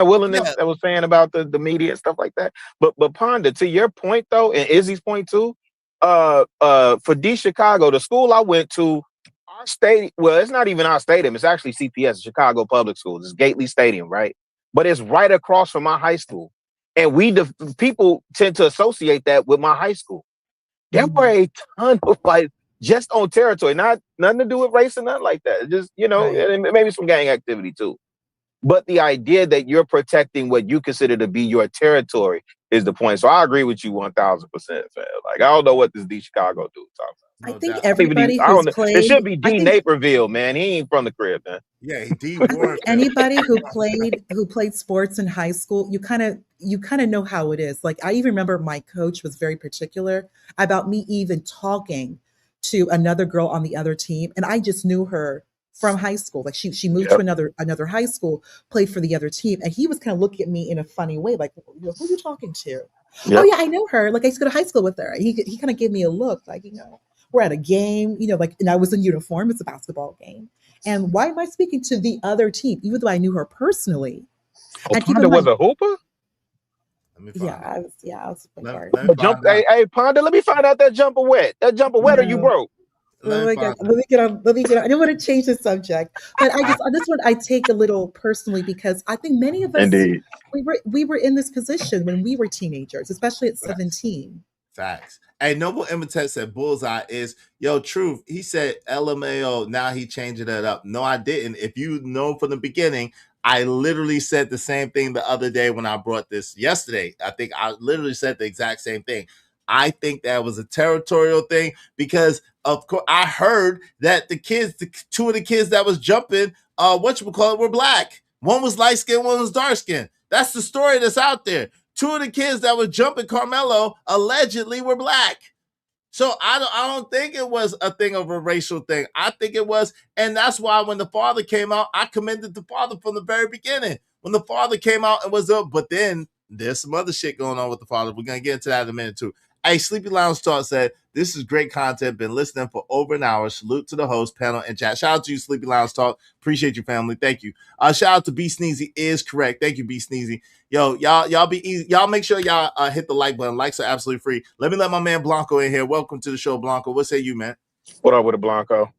willingness Yeah. that was saying about the media and stuff like that. But Ponder, to your point though, and Izzy's point too, for D Chicago, the school I went to, our stadium, well, it's not even our stadium, it's actually CPS, Chicago Public Schools. It's Gately Stadium, right? But it's right across from my high school. And people tend to associate that with my high school. There were a ton of fights just on territory, not nothing to do with race and nothing like that. Just, Right. and maybe some gang activity too. But the idea that you're protecting what you consider to be your territory is the point. So I agree with you 1000%, fam. Like, I don't know what this D Chicago dude talking I No think doubt. everybody about. I don't who's know. It should played, be I D think Naperville, man. He ain't from the crib, man. Yeah, D I think Warrenville. anybody who played sports in high school, you kind of know how it is. Like I even remember my coach was very particular about me even talking to another girl on the other team, and I just knew her from high school. Like she moved to Yep. another high school, played for the other team, and he was kind of looking at me in a funny way, like, who are you talking to? Oh Yep. yeah, I know her. Like I used to go to high school with her. He kind of gave me a look, like, we're at a game, like, and I was in uniform. It's a basketball game. And why am I speaking to the other team, even though I knew her personally? Oh, And keep in Ponder was mind, a hooper? Let me yeah, find out. I was a point guard. Let me Jump, find out. hey, Ponder, let me find out that jumper wet. That jumper wet or you No. broke? Oh Let me my God. find Let out. me get on. Let me get on. I don't want to change the subject, but I just on this one I take a little personally because I think many of us Indeed. we were in this position when we were teenagers, especially at Facts. 17. Facts. Hey, Noble Imhotep said bullseye is truth. He said LMAO. Now he changing it up. No, I didn't. If you know from the beginning, I literally said the same thing the other day when I brought this yesterday. I think I literally said the exact same thing. I think that was a territorial thing because of course I heard that two of the kids that was jumping, whatchamacallit, were black. One was light skinned, one was dark skinned. That's the story that's out there. Two of the kids that were jumping Karmelo allegedly were black. So I don't think it was a thing of a racial thing. I think it was, and that's why when the father came out, I commended the father from the very beginning. When the father came out and was up, but then there's some other shit going on with the father. We're gonna get into that in a minute too. Hey, Sleepy Lounge Talk said, this is great content. Been listening for over an hour. Salute to the host, panel, and chat. Shout out to you, Sleepy Lounge Talk. Appreciate you, family. Thank you. Shout out to B Sneezy is correct. Thank you, B Sneezy. Yo, y'all be easy. Y'all make sure y'all hit the like button. Likes are absolutely free. Let me let my man Blanco in here. Welcome to the show, Blanco. What say you, man? What up with a Blanco?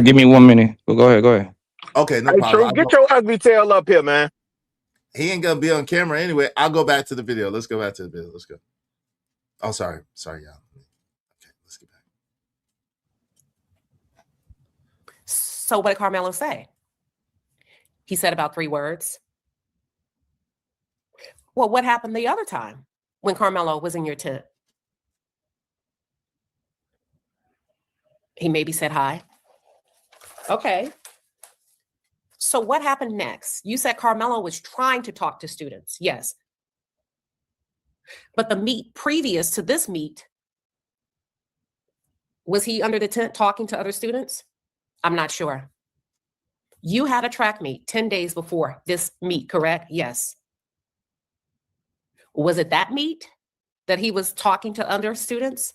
Give me 1 minute. Well, go ahead. Go ahead. Okay, no Hey, problem. True, get your ugly tail up here, man. He ain't gonna be on camera anyway. I'll go back to the video. Let's go back to the video. Let's go. Oh, sorry, y'all. Okay, let's get back. So what did Karmelo say? He said about 3 words. Well, what happened the other time when Karmelo was in your tent? He maybe said hi. Okay. So what happened next? You said Karmelo was trying to talk to students. Yes. But the meet previous to this meet, was he under the tent talking to other students? I'm not sure. You had a track meet 10 days before this meet, correct? Yes. Was it that meet that he was talking to other students?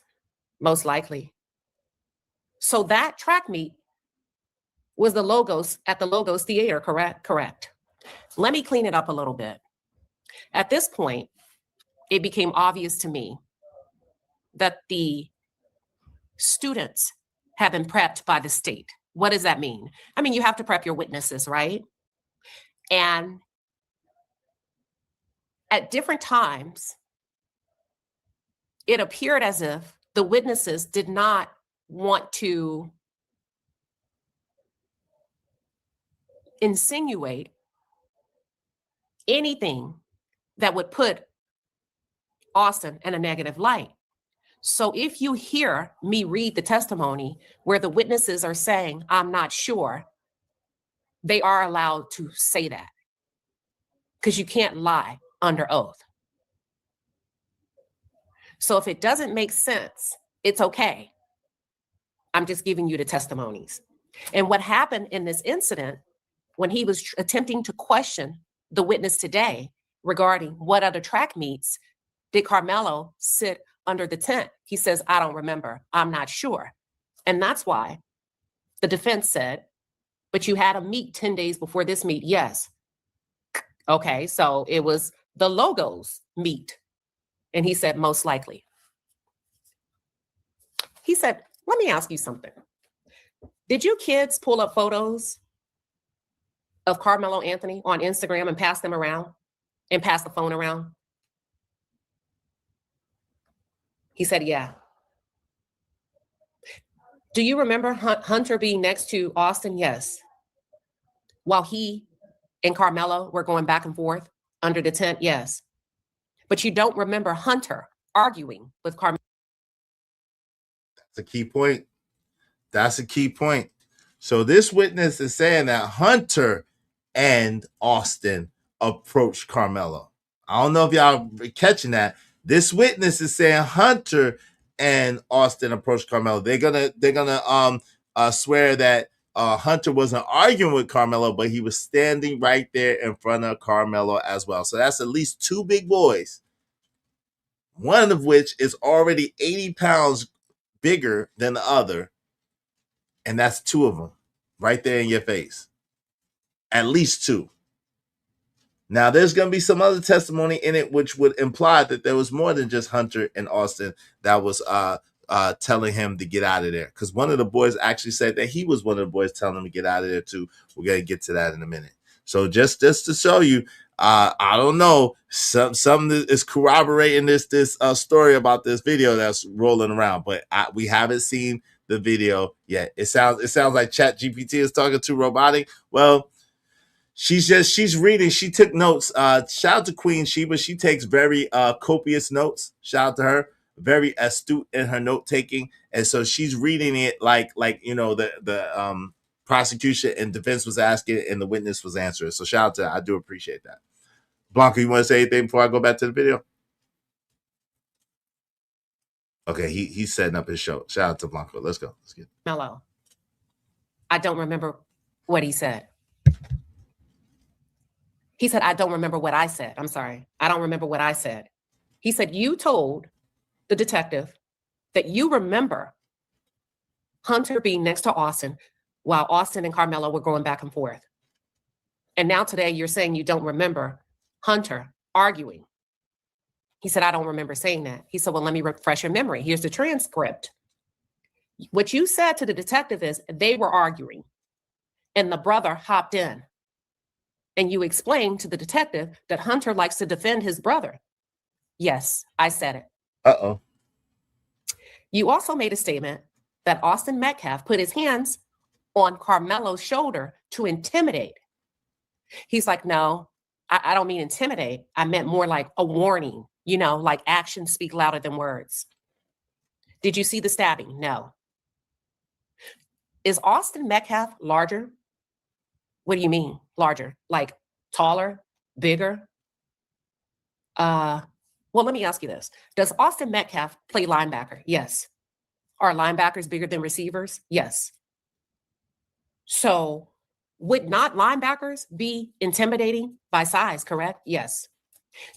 Most likely. So that track meet was the Logos at the Logos Theater, correct? Correct. Let me clean it up a little bit. At this point, it became obvious to me that the students have been prepped by the state. What does that mean? I mean, you have to prep your witnesses, right? And at different times, it appeared as if the witnesses did not want to insinuate anything that would put Austin in a negative light. So if you hear me read the testimony where the witnesses are saying, I'm not sure, they are allowed to say that because you can't lie under oath. So if it doesn't make sense, it's okay. I'm just giving you the testimonies. And what happened in this incident when he was attempting to question the witness today regarding what other track meets did Karmelo sit under the tent? He says, I don't remember. I'm not sure. And that's why the defense said, but you had a meet 10 days before this meet. Yes. Okay, so it was the logos meet. And he said, most likely. He said, let me ask you something. Did you kids pull up photos of Carmelo Anthony on Instagram and pass them around and pass the phone around? He said, yeah. Do you remember Hunter being next to Austin? Yes. While he and Carmelo were going back and forth under the tent? Yes. But you don't remember Hunter arguing with Carmelo? That's a key point. That's a key point. So this witness is saying that Hunter and Austin approached Carmelo. I don't know if y'all are catching that. This witness is saying Hunter and Austin approached Carmelo. They're gonna swear that Hunter wasn't arguing with Carmelo, but he was standing right there in front of Carmelo as well. So that's at least two big boys, one of which is already 80 pounds bigger than the other. And that's two of them right there in your face. At least two. Now, there's going to be some other testimony in it which would imply that there was more than just Hunter and Austin that was telling him to get out of there. Because one of the boys actually said that he was one of the boys telling him to get out of there too. We're going to get to that in a minute. So just to show you, I don't know, something is corroborating this story about this video that's rolling around, but we haven't seen the video yet. It sounds like ChatGPT is talking to robotic. Well, she's reading. She took notes. Shout out to Queen Sheba. She takes very copious notes. Shout out to her. Very astute in her note taking, and so she's reading it like you know the prosecution and defense was asking and the witness was answering. So shout out to her. I do appreciate that. Blanca, you want to say anything before I go back to the video? Okay, he's setting up his show. Shout out to Blanco. Let's go. Let's get Mello. I don't remember what he said. He said, I don't remember what I said. I'm sorry. I don't remember what I said. He said, you told the detective that you remember Hunter being next to Austin while Austin and Carmelo were going back and forth. And now today you're saying you don't remember Hunter arguing. He said, I don't remember saying that. He said, well, let me refresh your memory. Here's the transcript. What you said to the detective is they were arguing and the brother hopped in. And you explained to the detective that Hunter likes to defend his brother. Yes, I said it. Uh-oh. You also made a statement that Austin Metcalf put his hands on Carmelo's shoulder to intimidate. He's like, no, I don't mean intimidate. I meant more like a warning, you know, like actions speak louder than words. Did you see the stabbing? No. Is Austin Metcalf larger? What do you mean larger? Like taller, bigger? Well, let me ask you this. Does Austin Metcalf play linebacker? Yes. Are linebackers bigger than receivers? Yes. So would not linebackers be intimidating by size, correct? Yes.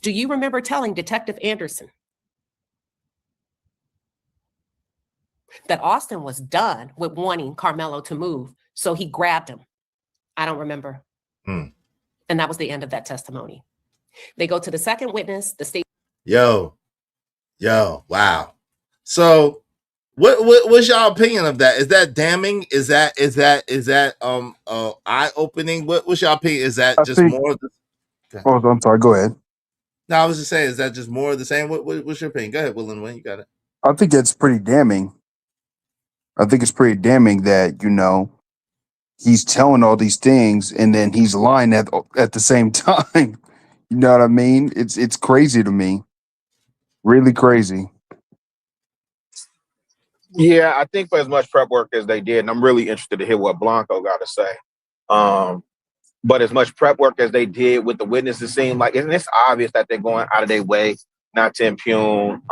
Do you remember telling Detective Anderson that Austin was done with wanting Carmelo to move, so he grabbed him? I don't remember. And that was the end of that testimony. They go to the second witness, the state. Yo, wow. So what's y'all opinion of that? Is that damning? Is that eye-opening? What's y'all opinion? Is that just more of the Oh, I'm sorry. Go ahead. No, I was just saying, is that just more of the same? What's your opinion? Go ahead, Will and Wayne, you got it. I think that's pretty damning. I think it's pretty damning that, you know, he's telling all these things and then he's lying at the same time. You know what I mean? It's crazy to me. Really crazy. Yeah, I think for as much prep work as they did, and I'm really interested to hear what Blanco got to say. But as much prep work as they did with the witnesses, seem like, and it's obvious that they're going out of their way not to impugn,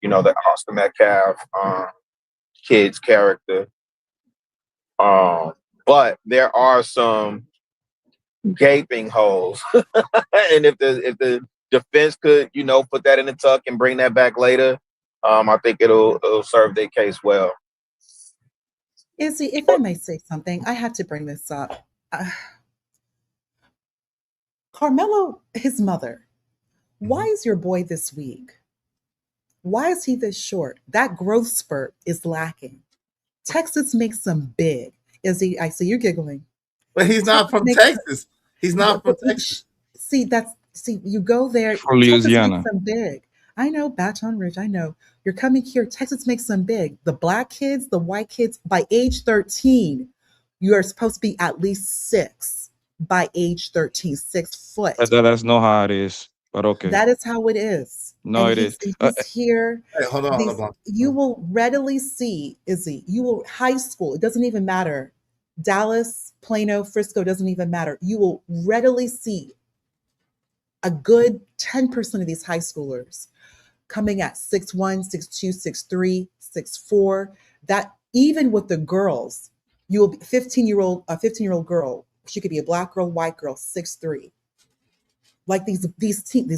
you know, the Austin Metcalf kid's character. But there are some gaping holes, and if the defense could, you know, put that in the tuck and bring that back later, I think it'll serve their case well. Izzy, if I may say something, I have to bring this up. Carmelo, his mother, why is your boy this weak? Why is he this short? That growth spurt is lacking. Texas makes him big. Is he? I see you're giggling. But he's not Texas from makes Texas. He's not from Texas. see you go there. For Texas makes Louisiana. them big. I know Baton Rouge. I know you're coming here. Texas makes them big. The black kids, the white kids. By age 13, you are supposed to be at least 6. By age 13, 6 foot. That's not how it is. But okay. That is how it is. No, And it is. he's here. Hey, hold on, hold on. You will readily see, Izzy, you will high school, it doesn't even matter. Dallas, Plano, Frisco, doesn't even matter. You will readily see a good 10% of these high schoolers coming at 6'1", 6'2", 6'3", 6'4". That even with the girls, you will be a 15-year-old girl, she could be a black girl, white girl, 6'3". Like these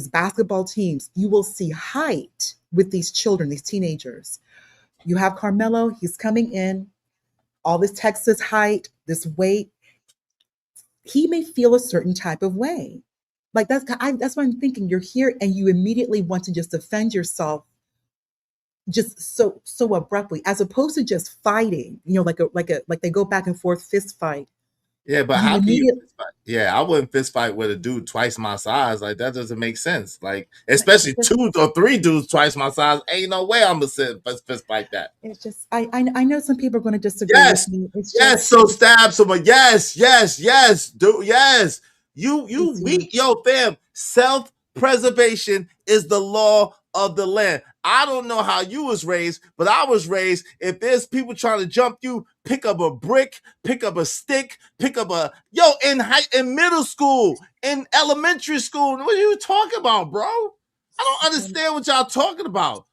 basketball teams, you will see height with these children, these teenagers. You have Carmelo, he's coming in, all this Texas height, this weight. He may feel a certain type of way. Like that's what I'm thinking. You're here and you immediately want to just defend yourself just so abruptly, as opposed to just fighting, like they go back and forth fist fight. Yeah, but You how can you immediately fist fight? Yeah, I wouldn't fist fight with a dude twice my size. Like that doesn't make sense. Like especially 2 or 3 dudes twice my size. Ain't no way I'm gonna fist fight that. it's just I know some people are going to disagree Yes, with me. It's yes. just So stab someone. Yes, yes, yes. Do yes. You it's weak, yo, fam. Self-preservation is the law of the land. I don't know how you was raised, but I was raised. If there's people trying to jump you, pick up a brick, pick up a stick, pick up a in middle school, in elementary school. What are you talking about, bro? I don't understand what y'all talking about.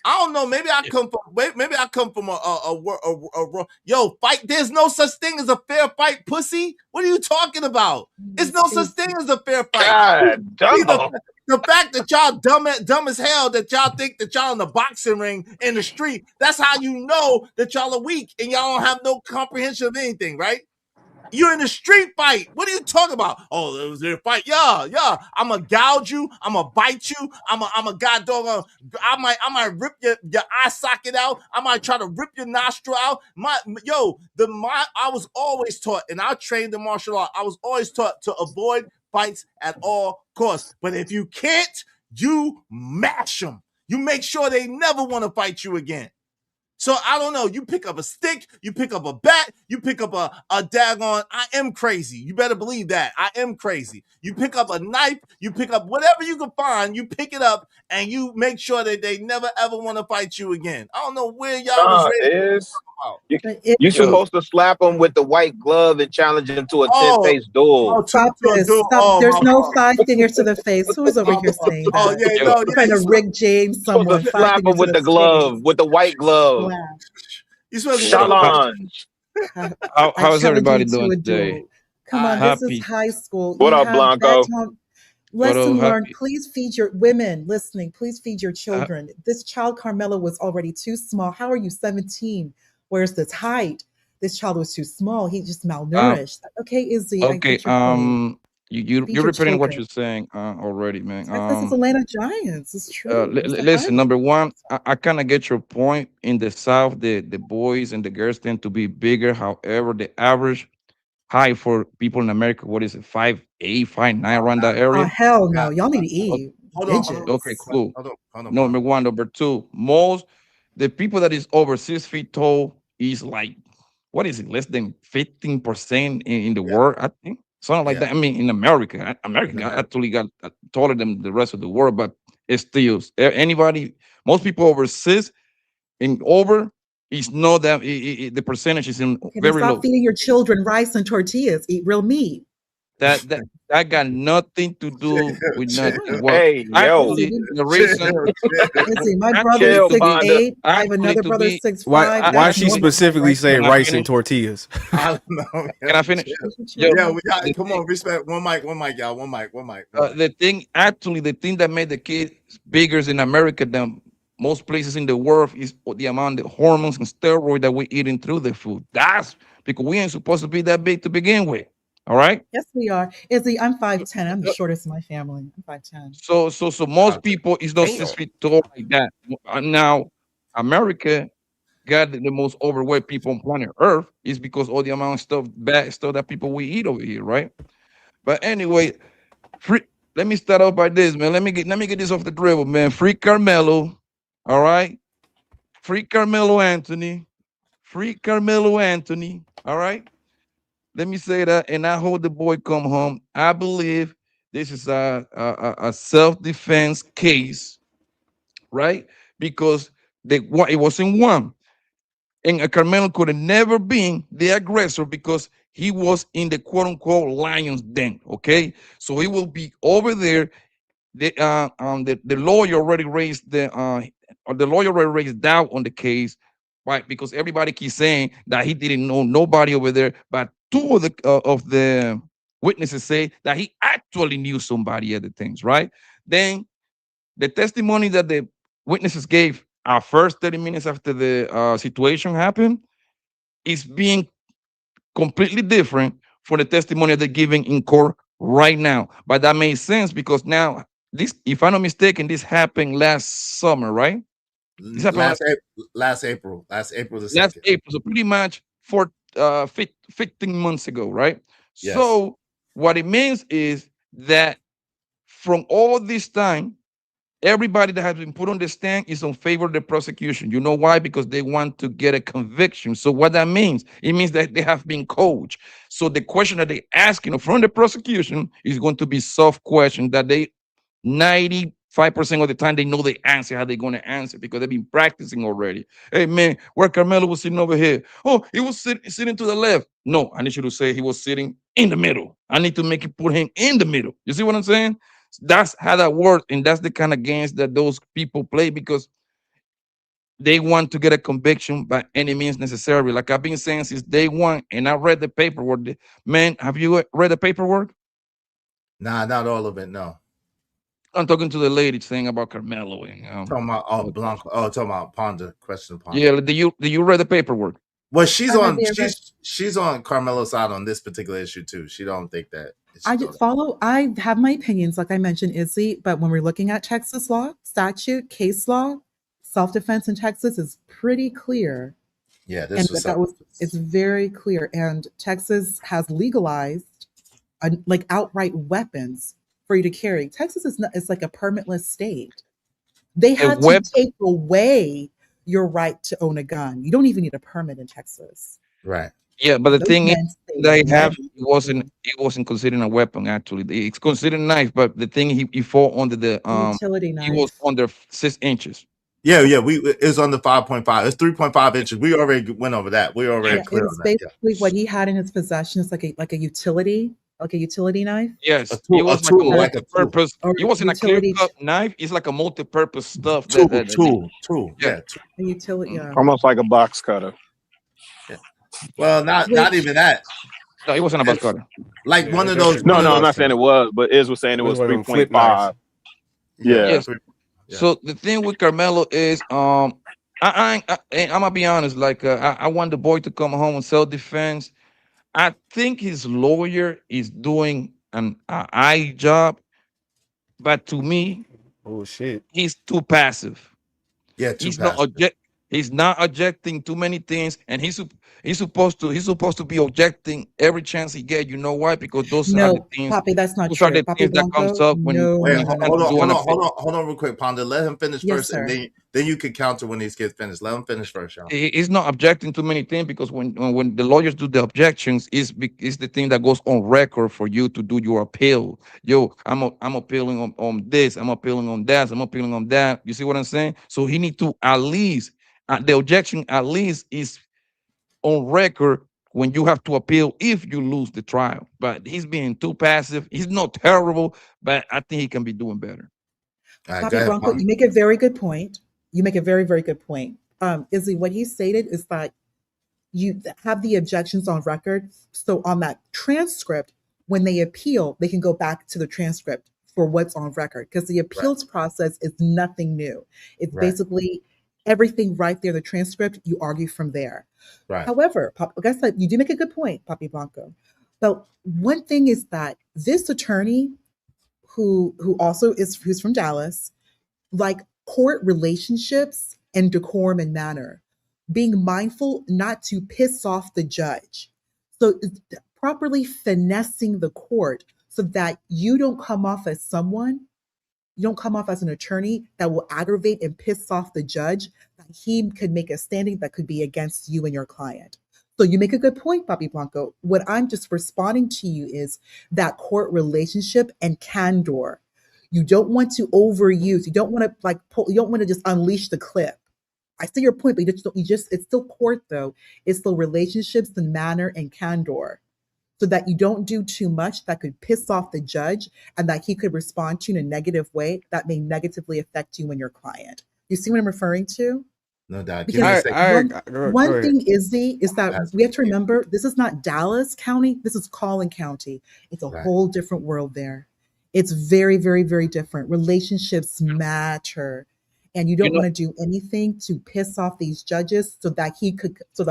I don't know. Maybe I come from a yo fight. There's no such thing as a fair fight, pussy. What are you talking about? There's no such thing as a fair fight. God, See, dog. the fact that y'all dumb as hell, that y'all think that y'all in the boxing ring in the street, that's how you know that y'all are weak and y'all don't have no comprehension of anything, right? You're in a street fight. What are you talking about? Oh, it was a fight. Yeah. I'm gonna gouge you. I'm gonna bite you. I'm a god dog. I might rip your eye socket out. I might try to rip your nostril out. I was always taught, and I trained in martial art. I was always taught to avoid fights at all costs. But if you can't, you mash them. You make sure they never want to fight you again. So I don't know. You pick up a stick, you pick up a bat, you pick up a daggone. I am crazy. You better believe that. I am crazy. You pick up a knife, you pick up whatever you can find, you pick it up, and you make sure that they never ever want to fight you again. I don't know where y'all was raised. You, but it, you Yo, supposed to slap him with the white glove and challenge him to a Oh, 10 pace duel. stop this. Stop. Oh, There's no my 5 fingers to the face. Who is over here saying Oh, that? yeah, yo, no, Trying to yeah. rig James Supposed someone, to 5 slap him fingers to with the the glove, face. with the white glove. Wow. You're supposed to hit yo, him. Challenge. I how's challenge everybody you to doing a today? duel. Come on, this is Happy. high school. What You up, have Blanco? Baton. What Lesson learned. happy? Please feed your women listening. Please feed your Uh, children. This child, Carmelo, was already too small. How are you 17? Where's this height? This child was too small. He just um, malnourished. Okay, Izzy, I okay. get your point. You're Feed your repeating what children. you're saying already, man. Texas is Atlanta Giants. It's true. It's the high Listen, number school. one, I kind of get your point. In the South, the boys and the girls tend to be bigger. However, the average height for people in America, what is it, 5'8", 5'9", around that Oh, area? hell Yeah. no. Y'all need to O- eat Okay, digits. cool. Hold on, Number one, number two, most the people that is over 6 feet tall is like, what is it, less than 15% in the Yeah, world, I think, something like yeah. that. I mean, in America, In America America. actually got taller than the rest of the world, but it's still anybody, most people over 6 and over is not that the percentage is in Okay, then very stop low. feeding your children rice and tortillas. Eat real meat. That got nothing to do with Chill, nothing. Well, Hey, yo. Izzy, actually, the reason, Izzy, my brother is actually Chill, to six be, Panda. eight. I have actually another to brother be, Why6'5". I why That's she normal actually, for specifically rice and say can I rice and finish? tortillas? I don't know. Can I finish? tortillas. Eat your Yo, Yeah, children. we got. the Come thing, on, respect. One mic, y'all. One mic. the thing, actually, the thing that made the kids bigger in America than most places in the world is the amount of hormones and steroids that we're eating through the food. That's because we ain't supposed to be that big to begin with. All right. Yes, we are. Izzy, I'm 5'10". I'm the shortest in my family. I'm 5'10". So most Okay. people is not Damn. 6 feet tall like that. Now, America got the most overweight people on planet Earth is because all the amount of stuff, bad stuff that people we eat over here, right? But anyway, free. Let me start off by this, man. Let me get this off the dribble, man. Free Carmelo, all right. Free Carmelo Anthony. Free Carmelo Anthony, all right. Let me say that, and I hope the boy come home. I believe this is a self defense case, right? Because it wasn't one, and Carmelo could have never been the aggressor because he was in the quote unquote lion's den. Okay, so he will be over there. The lawyer already raised the lawyer already raised doubt on the case, right? Because everybody keeps saying that he didn't know nobody over there, but two of the witnesses say that he actually knew somebody at the things, right? Then the testimony that the witnesses gave our first 30 minutes after the situation happened is being completely different for the testimony they're giving in court right now. But that makes sense because now this, if I'm not mistaken, this happened last summer, right? This happened Last April the last 2nd. April, so pretty much for 15 months ago, right? Yes. So what it means is that from all this time, everybody that has been put on the stand is in favor of the prosecution. You know why? Because they want to get a conviction. So what that means, it means that they have been coached. So the question that they asking from the prosecution is going to be soft question that they 95% of the time they know the answer, how they're going to answer because they've been practicing already. Hey man, where Carmelo was sitting over here? Oh, he was sitting to the left. No, I need you to say he was sitting in the middle. I need to make it put him in the middle. You see what I'm saying? That's how that works, and that's the kind of games that those people play because they want to get a conviction by any means necessary. Like I've been saying since day one, and I read the paperwork. Man, have you read the paperwork? Nah, not all of it. No. I'm talking to the lady saying about Carmelo and Talking about Blanco. Oh, talking about Ponder. Question Ponder. yeah. Do you read the paperwork? Well, she's I read on. the event. She's on Carmelo's side on this particular issue too. She don't think that it I should go just there. follow. I have my opinions, like I mentioned, Izzy. But when we're looking at Texas law, statute, case law, self-defense in Texas is pretty clear, Yeah, and this was that was it's very clear. And Texas has legalized like outright weapons for you to carry. Texas is not. It's like a permitless state. They A had to web. take away your right to own a gun. You don't even need a permit in Texas. right. Yeah, but the Those thing is men stayed that he have ready. it wasn't considered a weapon actually. It's considered a knife, but the thing he fall under the A utility he was knife. under 6 inches. Yeah, yeah. It's on the 5.5. It's 3.5 inches. We already went over that. We Yeah. already Yeah, it clear was on that. Yeah. basically what he had in his possession is like a utility knife Yes, it A was like a tool, like a tool, multi-purpose. or It wasn't a utility clear-cut knife. It's like a multi-purpose stuff tool, that tool. yeah. Yeah, tool. a utility. Mm. Yeah, Almost like a box cutter. Yeah. Well, not which even that. No, it wasn't a It's Boscata. like Yeah, one of that's those. just No, One of no, I'm those. not saying it was, but Iz was saying it it was was one of them flip knives. 3.5. Yeah. Yeah. Yes. So the thing with Carmelo is, I'm gonna be honest. Like, I want the boy to come home and self defense. I think his lawyer is doing an eye job, but to me, Oh shit. he's too passive. Yeah, too He's not passive. object. He's not objecting too many things, and he's supposed to be objecting every chance he get. You know why? Because those are the no, things. Papi, that's not Those are true. the Papi things that comes Blanco, up when no, Wait, no, you no, no, want hold to on, no. do hold an on, appeal. hold on, real quick, Ponder. Let him finish Yes, first, and sir. then you can counter when he gets finished. Let him finish first, y'all. He's not objecting to many things because when the lawyers do the objections, is the thing that goes on record for you to do your appeal. Yo, I'm appealing on this, I'm appealing on that, I'm appealing on that. You see what I'm saying? So he need to at least the objection at least is on record when you have to appeal if you lose the trial. But he's being too passive. He's not terrible, but I think he can be doing better. All right, go Papi ahead, Blanco, Ponder. you make a very good point. You make a very, very good point. Izzy, what he stated is that you have the objections on record. So on that transcript, when they appeal, they can go back to the transcript for what's on record because the Right, appeals process is nothing new. It's right, basically everything right there, the transcript, you argue from there. right. However, like I said, you do make a good point, Papi Blanco. But one thing is that this attorney who also is who's from Dallas, like court relationships and decorum and manner, being mindful not to piss off the judge. So properly finessing the court so that you don't come off as an attorney that will aggravate and piss off the judge, that he could make a standing that could be against you and your client. So you make a good point, Bobby Blanco. What I'm just responding to you is that court relationship and candor. You don't want to overuse. You don't want to you don't want to just unleash the clip. I see your point, but it's still court though. It's still relationships and manner and candor, so that you don't do too much that could piss off the judge and that he could respond to in a negative way that may negatively affect you and your client. You see what I'm referring to? No doubt. Give me a Because second. one thing, Izzy, is that That's we have to remember this is not Dallas County, this is Collin County. It's a right. whole different world there. It's very, very, very different. Relationships matter. And you You don't know, want to do anything to piss off these judges so that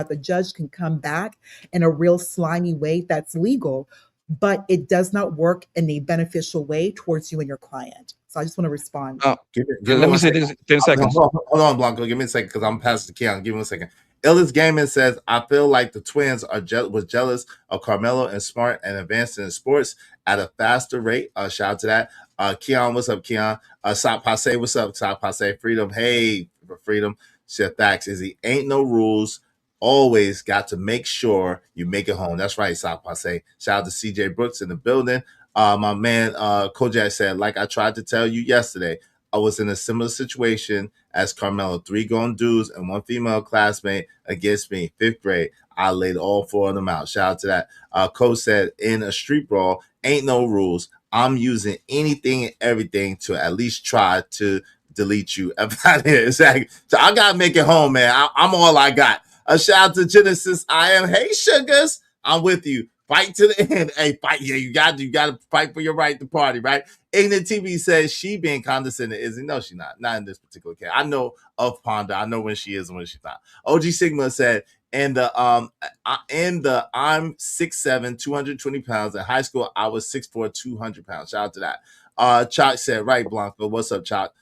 the judge can come back in a real slimy way that's legal, but it does not work in a beneficial way towards you and your client. So I just want to respond. Give me let me one say second. this 10 seconds. Hold on, Blanco. Give me a second because I'm past the Keon. Give me a second. Illis Gaiman says, I feel like the twins was jealous of Carmelo and Smart and advancing in sports at a faster rate. Shout out to that. Keon, what's up, Keon? Sop Passe, what's up? Sop Passe, Freedom. Hey, Freedom. Said facts. Is ain't no rules. Always got to make sure you make it home. That's right, Sop Passe. Shout out to CJ Brooks in the building. My man Kojak said, like I tried to tell you yesterday, I was in a similar situation as Carmelo, 3 grown dudes and 1 female classmate against me, 5th grade. I laid all 4 of them out. Shout out to that. Coach said, in a street brawl, ain't no rules. I'm using anything and everything to at least try to delete you. Exactly. So I got to make it home, man. I'm all I got. A shout out to Genesis. I am. Hey, sugars. I'm with you. Fight to the end. Hey, fight. Yeah, you got to fight for your right to party, right? Ignorant TV says she being condescending. Isn't? No, she's not. Not in this particular case. I know of Ponder. I know when she is and when she's not. OG Sigma said, and the I'm 6'7", 220 pounds. In high school, I was 6'4", 200 pounds. Shout out to that. Chalk said, right, Blanco. What's up, Chalk?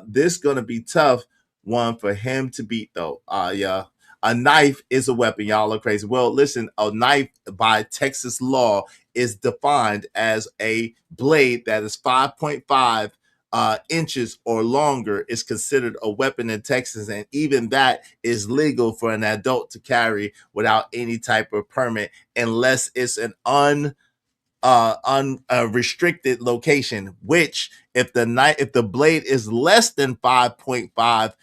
This gonna be tough one for him to beat though. Yeah. A knife is a weapon. Y'all are crazy. Well, listen, a knife by Texas law is defined as a blade that is 5.5 inches or longer is considered a weapon in Texas. And even that is legal for an adult to carry without any type of permit, unless it's an unrestricted location, which if the blade is less than 5.5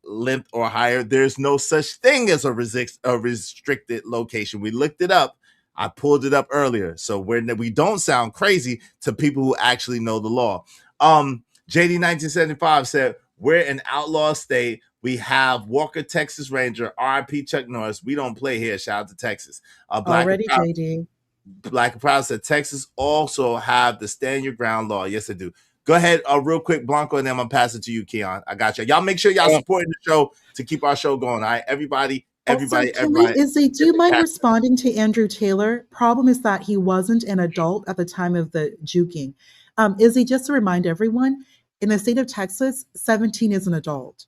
length or higher, there's no such thing as a restricted location. We looked it up. I pulled it up earlier, so we don't sound crazy to people who actually know the law. JD 1975 said, we're an outlaw state. We have Walker, Texas Ranger, RIP Chuck Norris. We don't play here. Shout out to Texas. Already, JD. Black and Proud said Texas also have the stand your ground law. Yes, they do. Go ahead, real quick, Blanco, and then I'm gonna pass it to you, Keon. I got you. Y'all make sure y'all supporting the show to keep our show going. All right, everybody. Izzy, do you mind responding to Andrew Taylor? Problem is that he wasn't an adult at the time of the juking. Izzy, just to remind everyone, in the state of Texas, 17 is an adult.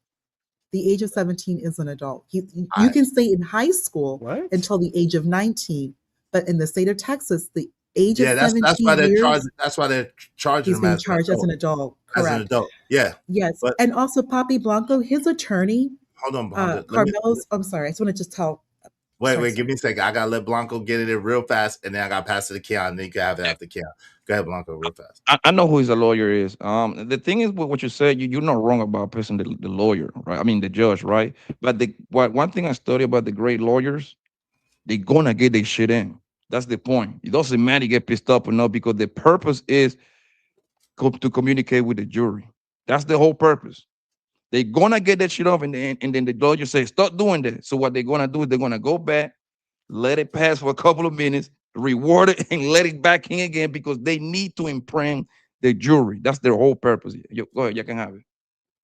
The age of 17 is an adult. You can stay in high school until the age of 19. But in the state of Texas, the age of 17 that's why they're years, that's why they're charging he's him being charged as an adult. Correct. As an adult, yeah. Yes, and also Papi Blanco, his attorney. Hold on, Carmelo's. I'm sorry, I just want to just tell. Wait, give me a second. I gotta let Blanco get it in real fast, and then I gotta pass it to Keon. And then you can have it after Keon. Go ahead, Blanco, real fast. I know who his lawyer is. The thing is, what you said, you're not wrong about person the lawyer, right? I mean, the judge, right? But one thing I study about the great lawyers, they're gonna get their shit in. That's the point. It doesn't matter you get pissed off or not, because the purpose is to communicate with the jury. That's the whole purpose. They're gonna get that shit off, and then the lawyer says, stop doing that. So what they're gonna do is they're gonna go back, let it pass for a couple of minutes, reward it, and let it back in again, because they need to imprint the jury. That's their whole purpose. Go ahead, you can have it.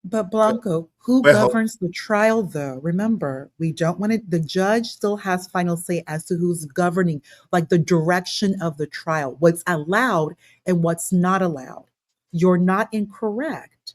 But Blanco, who Wait, hold, governs the trial though? Remember, we don't want it, the judge still has final say as to who's governing, like the direction of the trial, what's allowed and what's not allowed. You're not incorrect.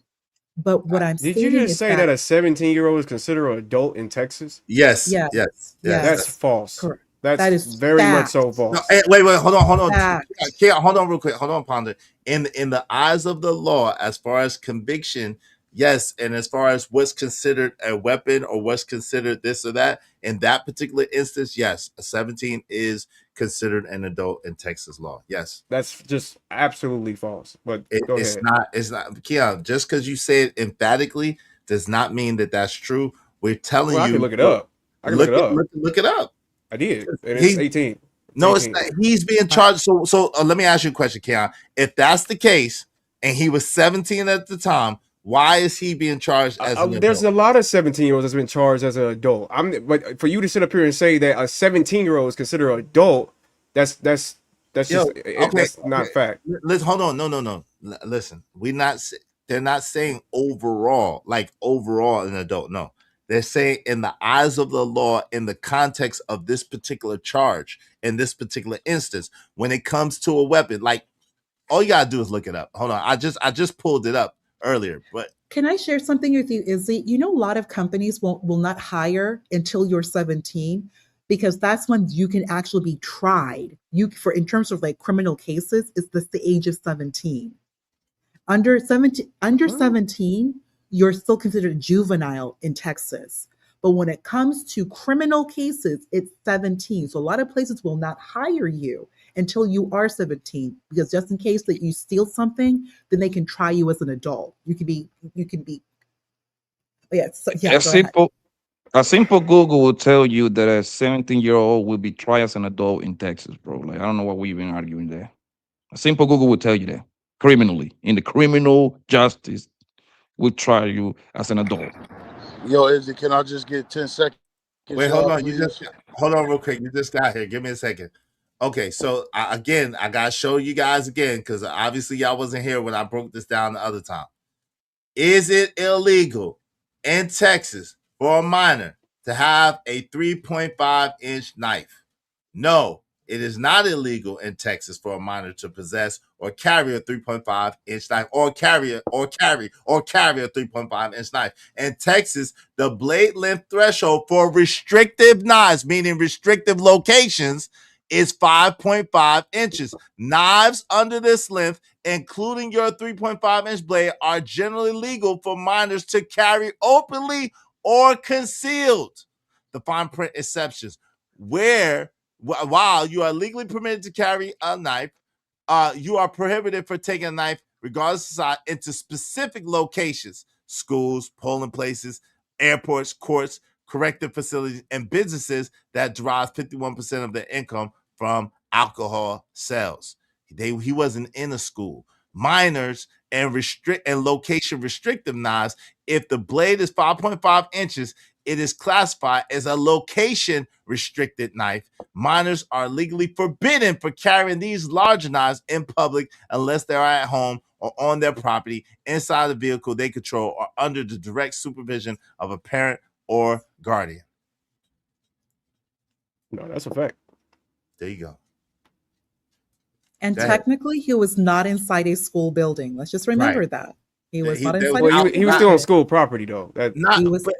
But what I'm Did you stating just is say that that a 17-year-old is considered an adult in Texas? yes, yes, yes, yes. That's yes, false. correct. That's That is very much fact. so No, false. wait, hold on. Fact. Hold on real quick. Hold on, Ponder. In the eyes of the law, as far as conviction, yes, and as far as what's considered a weapon or what's considered this or that, in that particular instance, yes, a 17 is considered an adult in Texas law. Yes. That's just absolutely false. But go It's ahead. not, Keon, just because you say it emphatically does not mean that that's true. We're telling Well, I can you, look it up. I can look it up. look it up. I did, and it's He 18. It's No, it's 18. not. He's being charged. So let me ask you a question, Keon. If that's the case, and he was 17 at the time, why is he being charged as an There's a adult? lot of 17-year-olds that's been charged as an adult. But for you to sit up here and say that a 17-year-old is considered an adult, that's Yo, just that's not fact. Let's hold on. No. Listen, they're not saying overall, like overall an adult. No, they're saying in the eyes of the law, in the context of this particular charge, in this particular instance, when it comes to a weapon, like all you gotta do is look it up. Hold on, I just pulled it up earlier, but Can I share something with you, Izzy? You know, a lot of companies will not hire until you're 17 because that's when you can actually be tried. You for in terms of like criminal cases, it's the age of 17. Under What? 17, you're still considered juvenile in Texas. But when it comes to criminal cases, it's 17. So a lot of places will not hire you until you are 17 because just in case that you steal something, then they can try you as an adult. You can be yeah, so, yeah, A go ahead. simple a simple Google will tell you that a 17-year-old will be tried as an adult in Texas, bro. Like I don't know what we even arguing there. A simple Google will tell you that criminally in the criminal justice will try you as an adult. Yo, Izzy, can I just get 10 seconds, wait, hold y'all, on. please? Hold on real quick. You just got here. Give me a second. Okay, so again, I gotta show you guys again because obviously y'all wasn't here when I broke this down the other time. Is it illegal in Texas for a minor to have a 3.5-inch knife? No, it is not illegal in Texas for a minor to possess or carry a 3.5-inch knife or carry a 3.5-inch knife. In Texas, the blade length threshold for restrictive knives, meaning restrictive locations, is 5.5 inches. Knives under this length, including your 3.5-inch blade, are generally legal for minors to carry openly or concealed. The fine print exceptions, where while you are legally permitted to carry a knife, you are prohibited for taking a knife, regardless of size, into specific locations: schools, polling places, airports, courts, corrective facilities, and businesses that derive 51% of their income from alcohol sales. He wasn't in a school. Minors and location restrictive knives, if the blade is 5.5 inches, it is classified as a location restricted knife. Minors are legally forbidden for carrying these large knives in public unless they're at home or on their property, inside the vehicle they control, or under the direct supervision of a parent or guardian. No, that's a fact. There you go. And Go ahead. technically, he was not inside a school building. Let's just remember Right. that. He was He- not there was inside Well, a he school was still on building. school property though. That Not, He was but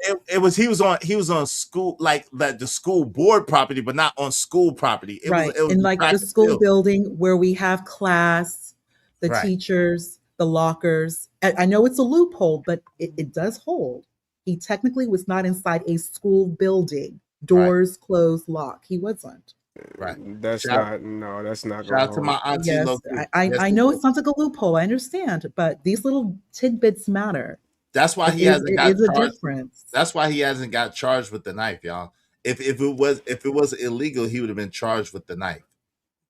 he was on school, like the school board property, but not on school property. right It was in the like track the and school field. building where we have class, the Right. teachers, the lockers. I know it's a loophole, but it does hold. He technically was not inside a school building, Right. doors closed, locked. He wasn't. Right. that's Shout, not shout gonna out to my hold. auntie Yes, Loki. I Yes, I it know is. it sounds like a loophole. I understand, but these little tidbits matter. That's why It he is hasn't it got is a charged. difference. That's why he hasn't got charged with the knife, y'all. If it was illegal, he would have been charged with the knife.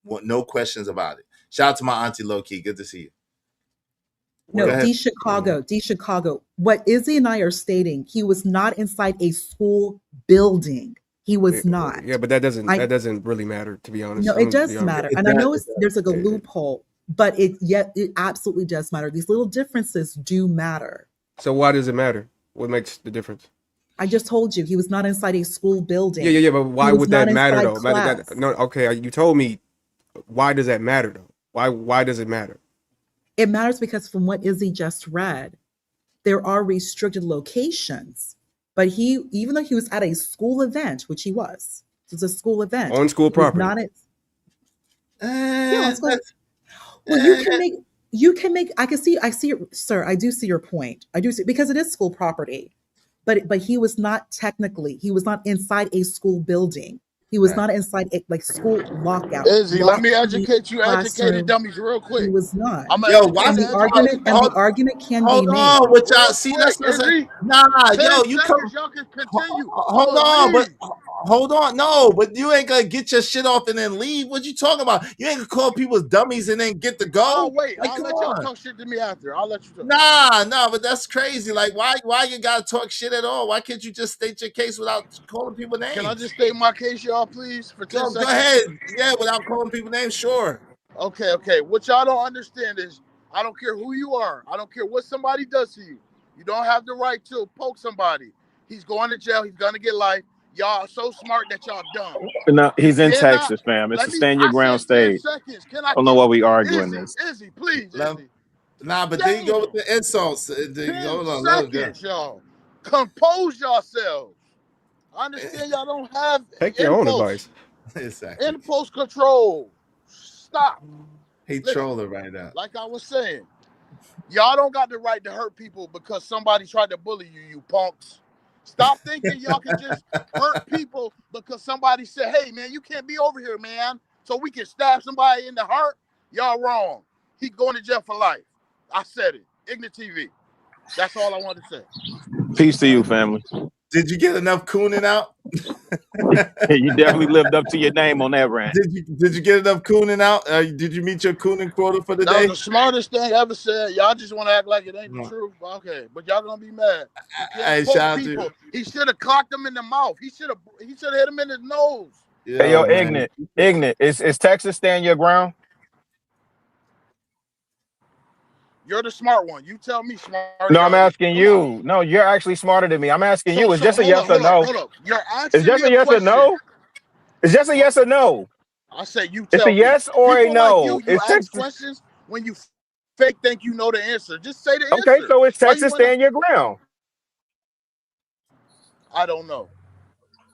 No questions about it. Shout out to my auntie Loki. Good to see you. Go No, Well, ahead. D Chicago, D Chicago. What Izzy and I are stating, he was not inside a school building. He was not. yeah, but I that doesn't really matter, to be honest. no, I'm it gonna be does honest. matter, It and I does. know It it's there's like a It- loophole, but it absolutely does matter. These little differences do matter. So why does it matter? What makes the difference? I just told you he was not inside a school building. Yeah. But why He was would not that matter inside though? class. No, okay. You told me. Why does that matter though? Why does it matter? It matters because from what Izzy just read, there are restricted locations. But he, even though he was at a school event, which he was, it was a school event On school he was property. not at, yeah, on school. That's- Well, you can make. I see, sir. I do see your point. I do see because it is school property, but he was not technically. He was not inside a school building. He was Right. not inside a like school lockout. Izzy, let me locked educate you, educated classroom. dummies, real He quick. was not. I'm Yo, gonna why And educate the the argument educated. and the argument can be Hold made. on, what y'all Real see? quick, That's Izzy. nah, 10 yo, you come. seconds, y'all can continue. Hold I'ma on, but leave. hold on, no, but you ain't gonna get your shit off and then leave. What you talking about? You ain't gonna call people dummies and then get to go. I'll wait. Like, I'll come let y'all on. talk shit to me after. I'll let you talk. Nah, but that's crazy. Like, why you gotta talk shit at all? Why can't you just state your case without calling people names? Can I just state my case, y'all, please, for 10 Go seconds? ahead. Yeah, without calling people names, sure. Okay. What y'all don't understand is I don't care who you are. I don't care what somebody does to you. You don't have the right to poke somebody. He's going to jail. He's going to get life. Y'all are so smart that y'all dumb. No, he's in Cannot- Texas, fam. It's Let a me. stand your I ground said 10 state. seconds. Can I I don't know why we arguing this. Izzy, please, Let- Izzy. Nah, but then you go with the insults. 10 Hold on, let it go. seconds, y'all. Compose yourselves. I understand y'all don't have Take your own advice. Exactly. impulse control. Stop. He Listen. trolling right now. Like I was saying, y'all don't got the right to hurt people because somebody tried to bully you, you punks. Stop thinking y'all can just hurt people because somebody said, hey, man, you can't be over here, man, so we can stab somebody in the heart. Y'all wrong. He going to jail for life. I said it. Ignorant TV. That's all I wanted to say. Peace to you, family. Did you get enough cooning out? You definitely lived up to your name on that rant. Did you get enough cooning out? Did you meet your cooning quota for the That day? was the smartest thing ever said. Y'all just want to act like it ain't the No. truth. Okay, but y'all gonna be mad. You Hey, can't shout poke out to people. you. He should have clocked him in the mouth. He should have hit him in his nose. Hey, yo, man. Ignorant. Is Texas stand your ground? You're the smart one. You tell me, smart. No, I'm asking Come you. on. No, you're actually smarter than me. I'm asking you. It's just a hold yes up, or hold no. up, hold up. You're asking It's just me a yes or question. no. It's just a yes or no. I say you It's tell a me. yes or a People no. like you Is ask Texas questions when you fake think you know the answer. Just say the okay? answer. So is Why you Texas wanna? stand your ground? I don't know.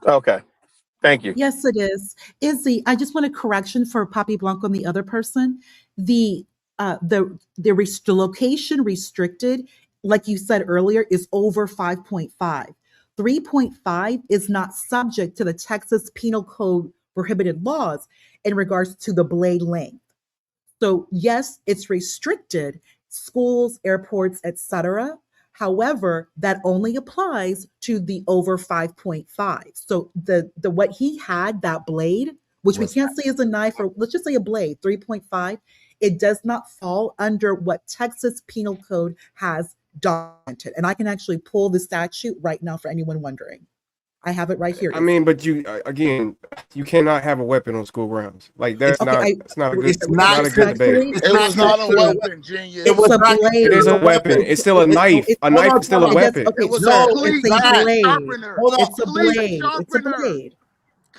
Okay, thank you. Yes, it is. Izzy, I just want a correction for Papi Blanco and the other person. The location restricted, like you said earlier, is over 5.5. 3.5 is not subject to the Texas Penal Code prohibited laws in regards to the blade length. So yes, it's restricted, schools, airports, etc. However, that only applies to the over 5.5. So the what he had, that blade, which we can't say is a knife, or let's just say a blade, 3.5, it does not fall under what Texas Penal Code has documented. And I can actually pull the statute right now for anyone wondering. I have it right here. I mean, but you again, you cannot have a weapon on school grounds. Like that's Okay, it's not a good it's not not a good debate. respectfully, It's It was not a respectfully, weapon, genius. It was it's a not blade. It is a weapon. It's- It's still a knife. it's- A knife is still a hold on. weapon. Okay, It was sir, a No, cleat it's a blade. sharpener. Hold on. It's a Cleat blade. It's a sharpener. blade.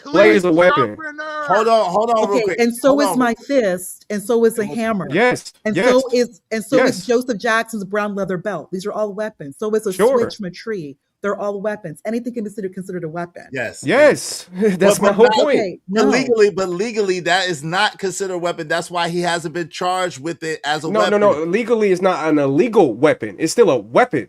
Blade is Cleat a weapon. sharpener. Hold on real Okay, quick. and so Hold is on. my fist, and so is a It was- hammer. Yes. And yes. so is Yes. Joseph Jackson's brown leather belt. These are all weapons. So is a Sure. switch from a tree. They're all weapons. Anything can be considered a weapon. Yes. Yes. That's my But whole not- point. Okay, But no. legally, that is not considered a weapon. That's why he hasn't been charged with it as a weapon. No. Legally, it's not an illegal weapon. It's still a weapon.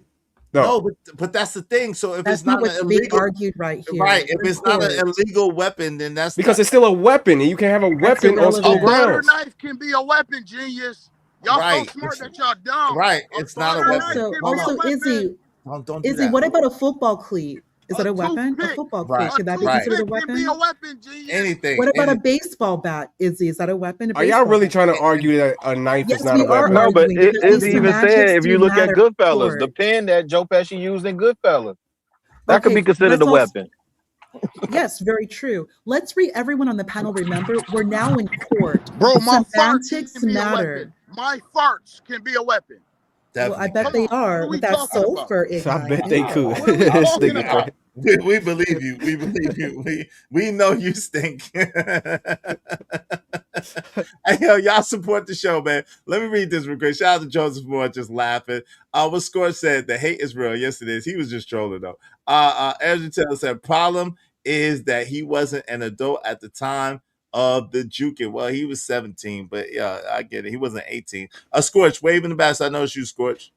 No, but that's the thing. So if That's it's not not what's an being illegal, argued right here. right? If We're in it's not an court. illegal weapon, then that's because not, it's still a weapon, and you can have a weapon on school A butter grounds. knife can be a weapon, genius. Y'all Right. so smart that y'all dumb. right. A It's not a butter weapon. knife can Hold be a on. weapon. Izzy, Don't do Izzy, that. what about a football cleat? Is A that a weapon? A toothpick. football Right, cleat, could that be right. considered a Toothpick can be a weapon? weapon, genius. Anything. What about a anything. baseball bat, Izzy? Is that a weapon? A Are y'all baseball really bat? trying to argue that a knife Yes, is not we a are weapon? No, but arguing because these Izzy even semantics said if you do look at matter. Goodfellas, the Court. pen that Joe Pesci used in Goodfellas, that could Okay, be considered let's a all. weapon. Yes, very true. Let's everyone on the panel. Remember, we're now in court. Bro, my farts Semantics can be a weapon. matter. My farts can be a weapon. Well, I definitely bet can. they Come on, what are are we with that talking about? sulfur I ignite. bet They they are. could. What are we This talking nigga about? crazy. We believe you. We believe you. We know you stink. Hey, yo, y'all support the show, man. Let me read this real quick. Shout out to Joseph Moore just laughing. What Score said, the hate is real. Yes, it is. He was just trolling though. Andrew Taylor said, problem is that he wasn't an adult at the time of the juking. Well, he was 17, but yeah, I get it. He wasn't 18. Scorch, waving the best. I know it's you, Scorch.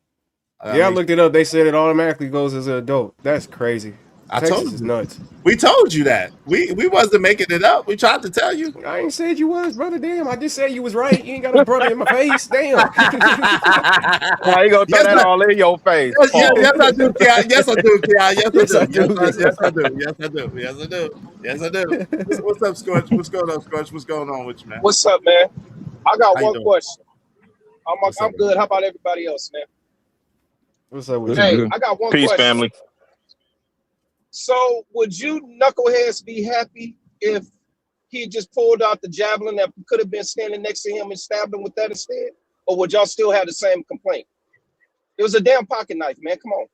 Yeah, I looked it up. They said it automatically goes as an adult. That's crazy. I Texas told is you. nuts. We told you that. We wasn't making it up. We tried to tell you. I ain't said you was, brother. Damn, I just said you was right. You ain't got no brother in my face. Damn. How you gonna throw Yes, that all in your face? yes, Pause. yes, I do, Keon. Yes, I do, Keon. Yes, Yes, I I do. Yes, do. I, yes, I do. Yes, I do. Yes, I do. Yes, I do. What's up, Scorch? What's going on, Scorch? What's going on with you, man? What's up, man? I got How you one doing? question. What's I'm up, good. How about everybody else, man? What's up with That's you? Hey, good. I got one Peace, question. family. So, would you knuckleheads be happy if he just pulled out the javelin that could have been standing next to him and stabbed him with that instead? Or would y'all still have the same complaint? It was a damn pocket knife, man. Come on.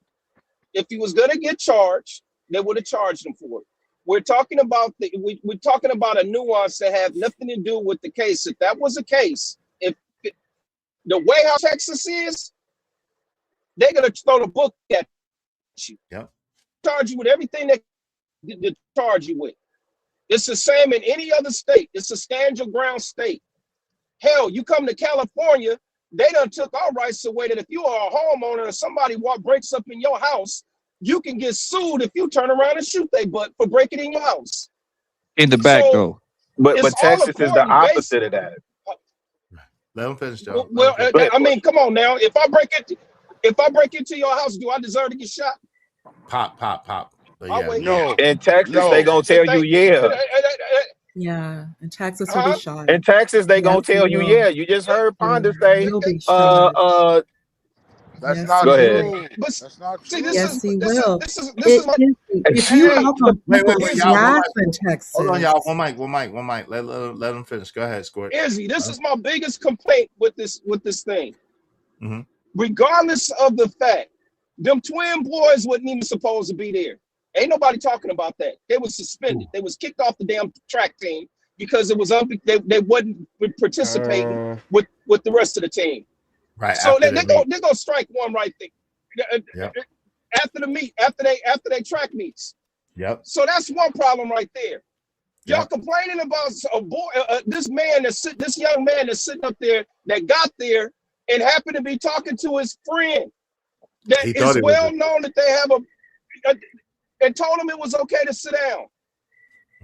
If he was gonna get charged, they would have charged him for it. We're talking about we're talking about a nuance that had nothing to do with the case. If that was the case, if the way how Texas is, they're gonna throw the book at you. Yep. Charge you with everything they charge you with. It's the same in any other state. It's a stand your ground state. Hell, you come to California, they done took our rights away that if you are a homeowner and somebody breaks up in your house, you can get sued if you turn around and shoot their butt for breaking in your house. In the back, So though. But it's all Texas is the according based. opposite of that. Let him finish, Joe. Well, Let him finish. I mean, come on now. If I break into your house, do I deserve to get shot? Pop. But I'll yeah, wait. No, In Texas, they no. gonna tell you, yeah. Yeah, in Texas will be Huh? shot. In Texas, they gonna Yes, he tell you, will. yeah. You just heard Yeah, Ponder he say, will be uh, shot. uh. That's Yes, not Go he ahead. will. true. But That's not see, true. Yes, he will. this is If you Hey, help on Wait, people's y'all. yachts in Texas, Hold on, y'all. One mic. Let him finish. Go ahead, Squirt. Izzy, this is my biggest complaint with this thing. Mm-hmm. Regardless of the fact, them twin boys wasn't even supposed to be there. Ain't nobody talking about that. They was suspended. They was kicked off the damn track team because it was they wasn't participating with the rest of the team. Right. So After they're gonna strike one right there. Yep. After the meet, after they track meets. Yep. So that's one problem right there. Y'all Yep. complaining about a boy, this young man that's sitting up there that got there and happened to be talking to his friend that He is thought it well was known that they have and told him it was okay to sit down.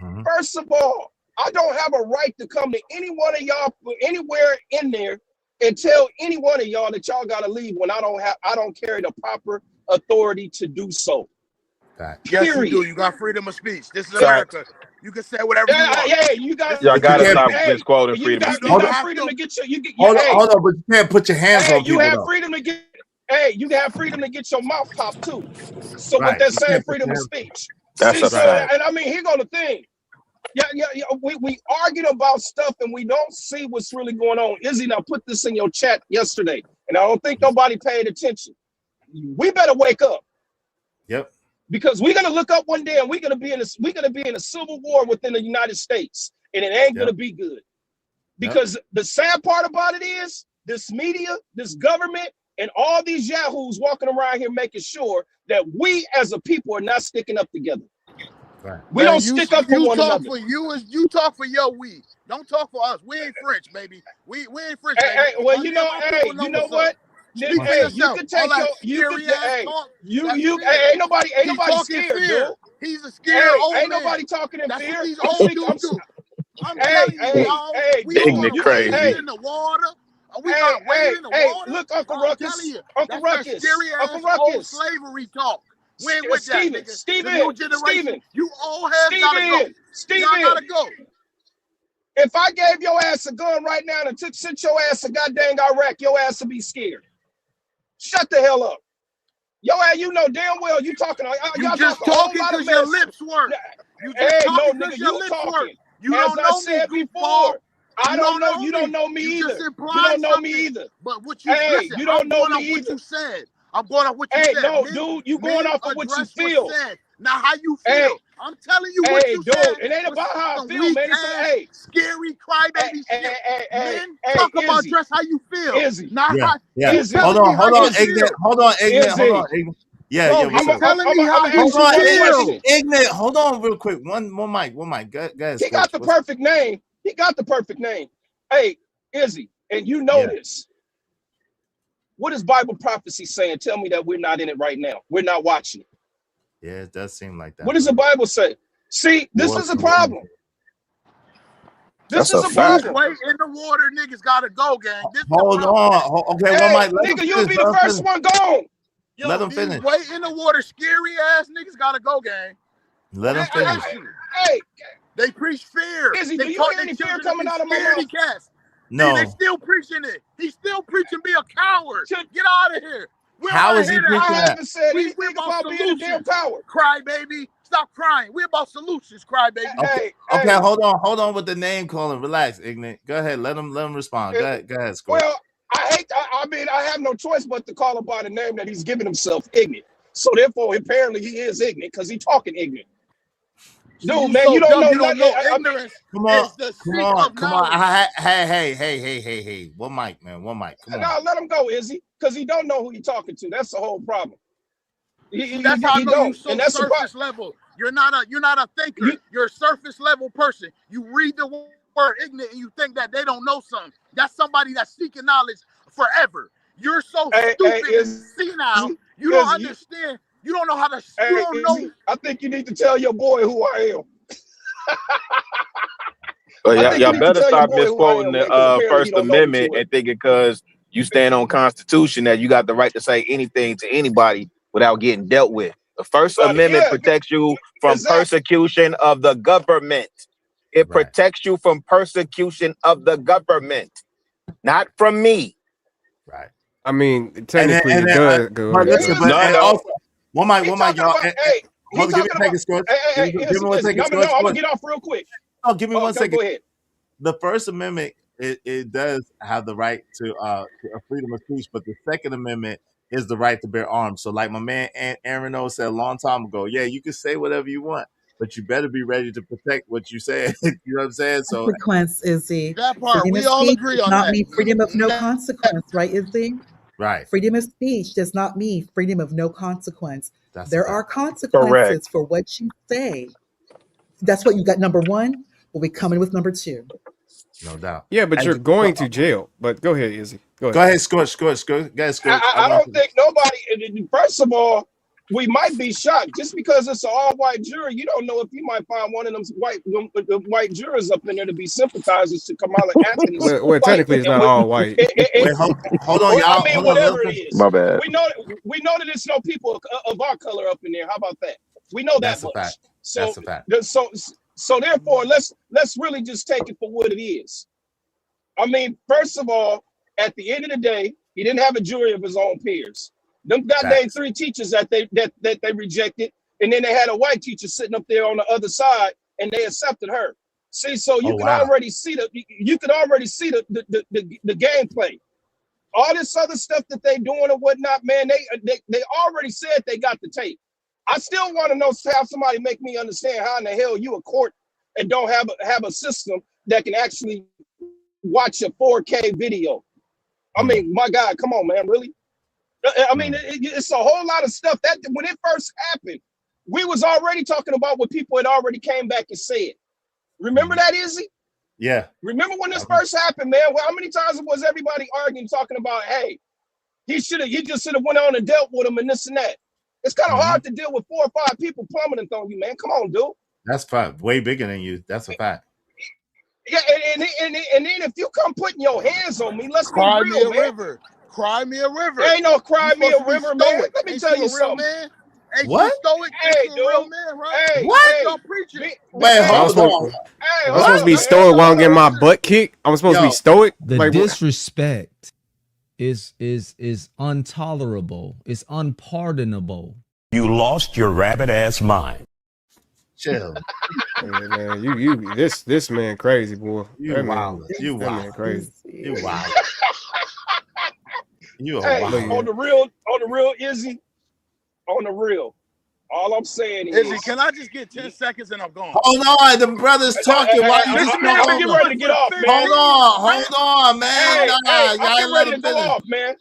Mm-hmm. First of all, I don't have a right to come to any one of y'all anywhere in there and tell any one of y'all that y'all gotta leave when I don't carry the proper authority to do so. Fact. Yes, you Period. do. You got freedom of speech. This is America. You can say whatever you want. Yeah, you got. Y'all gotta can't- stop Hey, misquoting you freedom of got, speech. you got have freedom to- to get your. Hold on, but you can't put your hands on You people. have Though. freedom to get. Hey, you have freedom to get your mouth popped too. So Right. with that You same can't put freedom your of hands- speech. That's See, a so fact. and I mean, here go the thing. Yeah. We arguing about stuff and we don't see what's really going on. Izzy, now put this in your chat yesterday, and I don't think nobody paid attention. We better wake up. Yep. Because we're gonna look up one day and we're gonna be in a civil war within the United States, and it ain't gonna be good. Because the sad part about it is this media, this government, and all these yahoos walking around here making sure that we as a people are not sticking up together. Right. We don't stick up for one another. You talk for your we. Don't talk for us. We ain't French, baby. We ain't French, baby. Hey, well, Plenty you know, of our people you know what's what? up. Speak for Hey, you yourself. can take All that your, scary ass talk. ain't nobody He's talking scared, fear. dude. He's a scared old Ain't man. nobody talking in That's fear. what these I'm old speaking. dudes do. I'm telling you, y'all. We Ignorant gonna crazy. wade in the water. We gonna wade in the water. Look, Uncle I'm Ruckus. telling you, Uncle that's Ruckus. that scary Uncle ass old Ruckus. slavery talk. We ain't with that, nigga. The new generation. Steven, You old heads gotta go. Y'all gotta go. If I gave your ass a gun right now and sent your ass to goddamn Iraq, your ass would be scared. Shut the hell up. Yo, ass, you know damn well you talking. You just talking because your lips work. You just talking because your lips work. You don't know me, goofball. I don't know. You don't know me You either. just You implied don't know me something. either. But what you Hey, listen, you don't I'm know going me off what either. you said. I'm going off what you Hey, said. no, Men, dude, you going men off of what you address feel. said, not how you Hey, feel. I'm telling you what hey, you dude, said. it ain't was about how I some feel, weak man. It's ass, hey, scary crybaby shit. Men talk hey, about Izzy, dress how you feel, Izzy, not Yeah, how yeah. you Izzy, Hold telling me on, how hold you on, Izzy, Ignorant. feel. Hold on, Ignorant. Hold on, Izzy. Ignorant. Yeah, Bro, what's you up? telling me how I'm you Hold ask you on, one feel. question. Ignorant. Hold on, real quick. One mic. Go ahead, He got Scorch. the perfect name. He got the perfect name. Hey, Izzy, and you know Yeah, this. What is Bible prophecy saying? Tell me that we're not in it right now. We're not watching it. yeah, it does seem like What that, does the brother. Bible say? See, this War is a to war. problem. This That's is a a fact. These problem. weight in the water niggas gotta go, gang. This the Hold problem, gang. on. Okay, one Hey, mic. Let him nigga, you'll finish. be the first one gone. Let Yo, him these finish. weight in the water, scary ass niggas gotta go, gang. Let him This the finish. issue. Hey, They preach fear. Izzy, They do you taught hear their any fear children to coming be out of my scaredy mouth? cats. See, they No. still preaching it. He's still preaching be a coward. Should- Get out of here. We're How out is he here to preaching I help. that? haven't said We're anything about about being a damn solutions. coward. Cry, baby. Stop crying. We're about solutions, cry, baby. Okay, Hey, hold on with the name calling. Relax, Ignorant. Go ahead. Let him respond. Go ahead, Scorch. well, I mean, I have no choice but to call him by the name that he's giving himself, ignorant. So therefore, apparently, he is ignorant because he's talking ignorant. See, Dude, you man, so you don't dumb, know you don't nothing. know I mean, ignorance Come on, is the seat of come on. knowledge. Hey. One mic, man. One mic. Come on. no, let him go, Izzy, because he don't know who he's talking to. That's the whole problem. See, that's how I He know you don't, so and that's the problem. surface level. You're not a thinker. You, You're a surface level person. You read the word ignorant and you think that they don't know something. That's somebody that's seeking knowledge forever. You're so stupid and senile. You don't Izzy, understand. You don't know how to. You hey, don't know. Izzy, I think you need to tell your boy who I am. I think Y'all you need to better tell your stop boy who I misquoting am, man, the because apparently he First don't know what Amendment you are. and thinking because you stand on Constitution that you got the right to say anything to anybody without getting dealt with. The First Amendment Yeah, protects you from exactly. persecution of the government. It Right. protects you from persecution of the government, not from me. Right. I mean, And then, technically, it does. Go but ahead. listen, Go. but No, and no. also one mic, He y'all. talking about, hey, he Hold on, give me talking a about, second, Scorch. hey, Give me 1 Izzy, second, no, Scorch. I'm gonna get off real quick. Oh, give me Oh, 1 second. go ahead. The First Amendment, it does have the right to a freedom of speech, but the Second Amendment is the right to bear arms. So, like my man Aaron O said a long time ago, yeah, you can say whatever you want, but you better be ready to protect what you said. You know what I'm saying? So, Consequence, Izzy. That part, Freedom we of all speech agree does on not that. mean freedom of no consequence, right, Izzy? right, Freedom of speech does not mean freedom of no consequence. that's a There are fact, Correct. consequences for what you say. That's what you got. Number one, we'll be coming with number two. no doubt. Yeah, but Hey, you're going to jail. But go ahead, Izzy. Go go ahead. ahead, Scorch. Go ahead, Scorch. I don't think nobody, first of all, we might be shocked just because it's an all-white jury. You don't know if you might find one of them white jurors up in there to be sympathizers to Kamala Anthony's Well, plight. technically, it's And not all white. Wait, hold on, or, I y'all. mean, Hold on, whatever it is, My bad. we know that there's no people of our color up in there. How about that? We know that That's a fact. much. So, That's a fact. so therefore, let's really just take it for what it is. I mean, first of all, at the end of the day, he didn't have a jury of his own peers. Them goddamn Facts. 3 teachers that they rejected, and then they had a white teacher sitting up there on the other side, and they accepted her. See, so Oh you could wow. already see the gameplay. All this other stuff that they doing or whatnot, man, they already said they got the tape. I still want to know how somebody make me understand how in the hell you a court and don't have a system that can actually watch a 4K video. I mean, my God, come on, man, really? I mean, it's a whole lot of stuff that when it first happened, we was already talking about what people had already came back and said. Remember that, Izzy? Yeah. Remember when this first happened, man? Well, how many times was everybody arguing, talking about, hey, he just should have went on and dealt with him and this and that. It's kind of hard to deal with 4 or 5 people plummeting on you, man. Come on, dude. That's fact. Way bigger than you. That's a fact. Yeah, and then if you come putting your hands on me, let's be Cry me real, a man. river. Cry me a river. Ain't no cry You me supposed a to be river, man. stoic. Let me Ain't tell you you a real something. man? Ain't you What? stoic? Ain't Hey, you a real dude. man, right? Hey, What? hey. Y'all preaching. Wait, Hey, I'm hold supposed, on. hey, I'm hold supposed to up, be That's man. what stoic y'all while I'm getting my preaching. butt kicked. I'm supposed to Yo, be stoic. The Like, disrespect is intolerable. It's unpardonable. You lost your rabbit ass mind. Chill. Yeah, man, this man crazy, boy. You That man, wild. You that wild. man crazy. You wild. You a Hey, Look wild. here. on the real, Izzy, on the real. All I'm saying Izzy, is, can I just get 10 seconds and I'm gone? Hold on, the brother's talking. Why you just I'm getting hold ready on? to get off, man. Hold on, man. Hey, Nah, I'm y'all getting let ready to him go finish. off, man.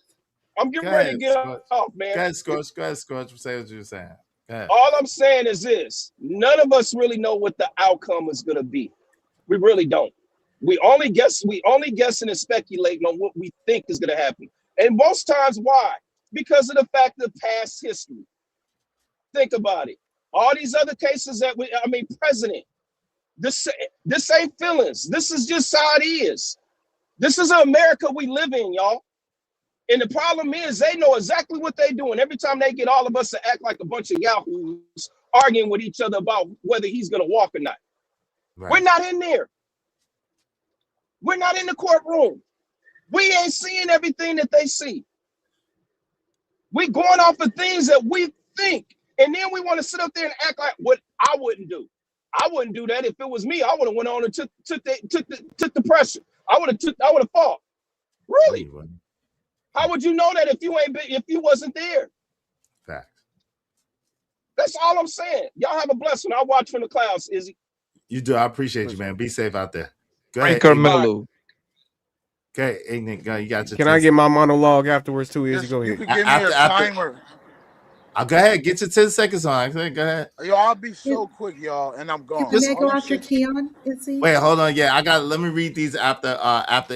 I'm Go getting ready to ahead, get Scorch. off, man. Go ahead, Scorch. Go ahead, Scorch. Say what you're saying. Go ahead. All I'm saying is this: none of us really know what the outcome is going to be. We really don't. We only guess. We only guessing and speculating on what we think is going to happen. And most times, why? Because of the fact of past history. Think about it. All these other cases president. This ain't feelings. This is just how it is. This is America we live in, y'all. And the problem is they know exactly what they're doing. Every time they get all of us to act like a bunch of yahoos arguing with each other about whether he's going to walk or not. Right. We're not in there. We're not in the courtroom. We ain't seeing everything that they see. We going off of things that we think. And then we want to sit up there and act like what I wouldn't do. I wouldn't do that if it was me. I would have went on and took the pressure. I would have fought. Really? How would you know that if you wasn't there? Fact. That's all I'm saying. Y'all have a blessing. I'll watch from the clouds, Izzy. You do. I appreciate you, man. Be safe out there. Go Frank ahead, Carmelo. Okay, Ignorant. Go. You got your. Can I get my monologue afterwards too? Izzy, go You ahead. could give me a timer. Go ahead. Get your 10 seconds on. Go ahead. Yo, I'll be so quick, y'all, and I'm gone. Can I go after Keon? Wait, hold on. Yeah, let me read these after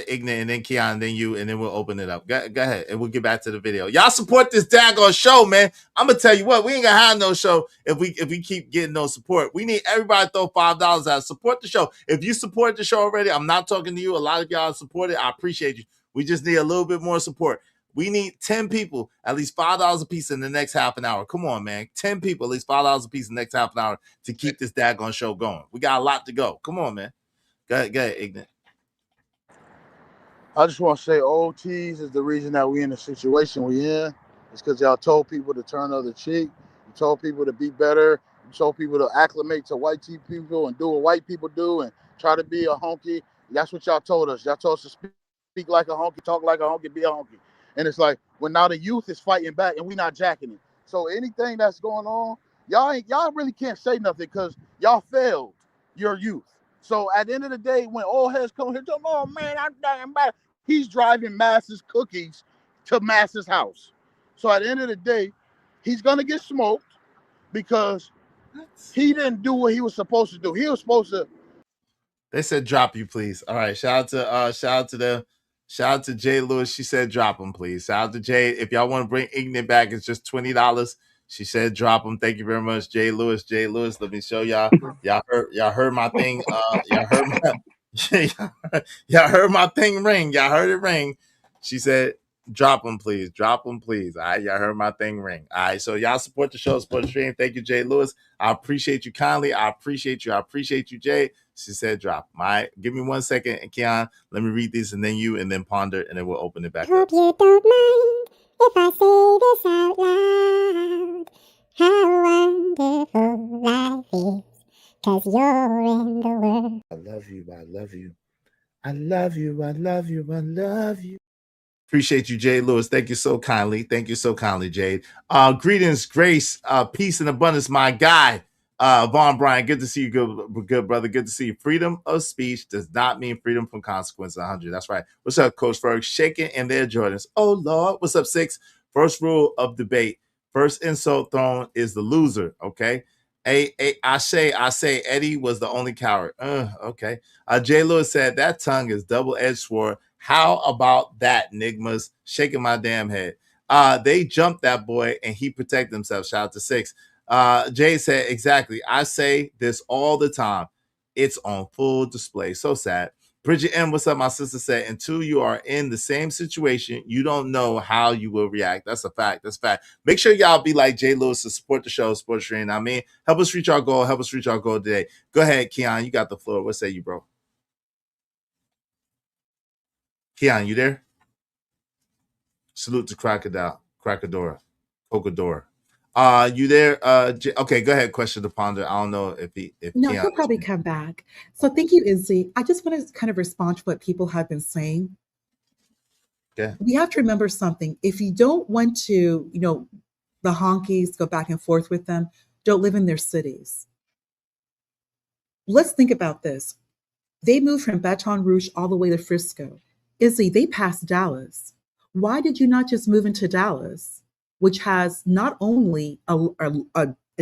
Ignorant and then Keon and then you and then we'll open it up. Go ahead and we'll get back to the video. Y'all support this daggone show, man. I'm gonna tell you what, we ain't gonna have no show if we keep getting no support. We need everybody to throw $5 out. Support the show. If you support the show already, I'm not talking to you. A lot of y'all support it. I appreciate you. We just need a little bit more support. We need 10 people, at least $5 a piece in the next half an hour. Come on, man. 10 people, at least $5 a piece in the next half an hour to keep this daggone show going. We got a lot to go. Come on, man. Go ahead, Ignorant. I just want to say OTs is the reason that we in the situation we in. It's because y'all told people to turn the other cheek. You told people to be better. You told people to acclimate to white people and do what white people do and try to be a honky. That's what y'all told us. Y'all told us to speak like a honky, talk like a honky, be a honky. And it's like, when now the youth is fighting back and we not jacking it. So anything that's going on, y'all really can't say nothing because y'all failed your youth. So at the end of the day, when old heads come here, tell them, oh man, I'm dying bad. He's driving Mass's cookies to Mass's house. So at the end of the day, he's gonna get smoked because he didn't do what he was supposed to do. He was supposed to. They said drop you, please. All right. Shout out to Jay Lewis. She said drop him, please. Shout out to Jay. If y'all want to bring Ignorant back, it's just $20. She said drop him. Thank you very much, Jay Lewis. Jay Lewis, let me show y'all. Y'all heard my thing. Y'all heard my thing ring. Y'all heard it ring. She said drop him, please. Drop him, please. All right. Y'all heard my thing ring. All right. So y'all support the show, support the stream. Thank you, Jay Lewis. I appreciate you kindly. I appreciate you, Jay. She said drop. All right. Give me 1 second, and Keon, let me read these and then you and then ponder and then we'll open it back Hope up. you don't mind if I say this out loud. How wonderful life is, 'cause you're in the world. I love you. I love you. I love you. I love you. I love you. Appreciate you, Jay Lewis. Thank you so kindly. Thank you so kindly, Jade. Greetings, grace, peace, and abundance, my guy. Vaughn Bryan, good to see you, good brother. Good to see you. Freedom of speech does not mean freedom from consequence. 100. That's right. What's up, Coach Ferg? Shaking in their Jordans. Oh Lord. What's up, 6? First rule of debate. First insult thrown is the loser. Okay. I say Eddie was the only coward. Okay. Jay Lewis said that tongue is double-edged sword. How about that, Nigmas? Shaking my damn head. They jumped that boy and he protected himself. Shout out to 6. Jay said, exactly. I say this all the time. It's on full display. So sad. Bridget M, what's up? My sister said, until you are in the same situation, you don't know how you will react. That's a fact. That's a fact. Make sure y'all be like Jay Lewis to support the show, support the stream. I mean, help us reach our goal. Help us reach our goal today. Go ahead, Keon. You got the floor. What say you, bro? Keon, you there? Salute to Crocodora. Cocodora. You there? Okay, go ahead. Question to ponder. I don't know if No, Keon he'll probably come back. So thank you, Izzy. I just want to kind of respond to what people have been saying. Okay. We have to remember something. If you don't want to, the honkies go back and forth with them, don't live in their cities. Let's think about this. They moved from Baton Rouge all the way to Frisco. Izzy, they passed Dallas. Why did you not just move into Dallas, which has not only an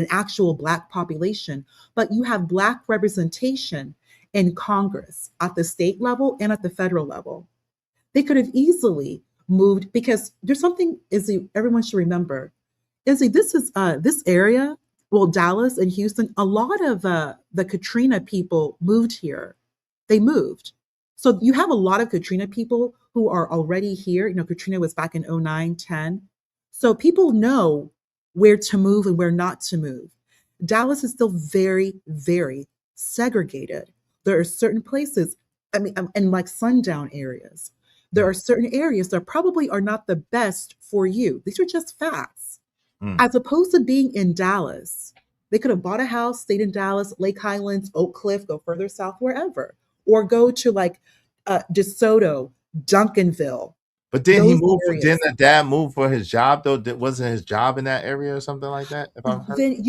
actual Black population, but you have Black representation in Congress at the state level and at the federal level? They could have easily moved because there's something, Izzy, everyone should remember. Izzy, this area, well, Dallas and Houston, a lot of the Katrina people moved here. They moved. So you have a lot of Katrina people who are already here. Katrina was back in 09, 10. So people know where to move and where not to move. Dallas is still very, very segregated. There are certain places, in like sundown areas, there are certain areas that probably are not the best for you. These are just facts. As opposed to being in Dallas, they could have bought a house, stayed in Dallas, Lake Highlands, Oak Cliff, go further south, wherever, or go to like DeSoto, Duncanville. But then he moved. Areas. Didn't the dad move for his job though? Wasn't his job in that area or something like that? If I'm heard? Then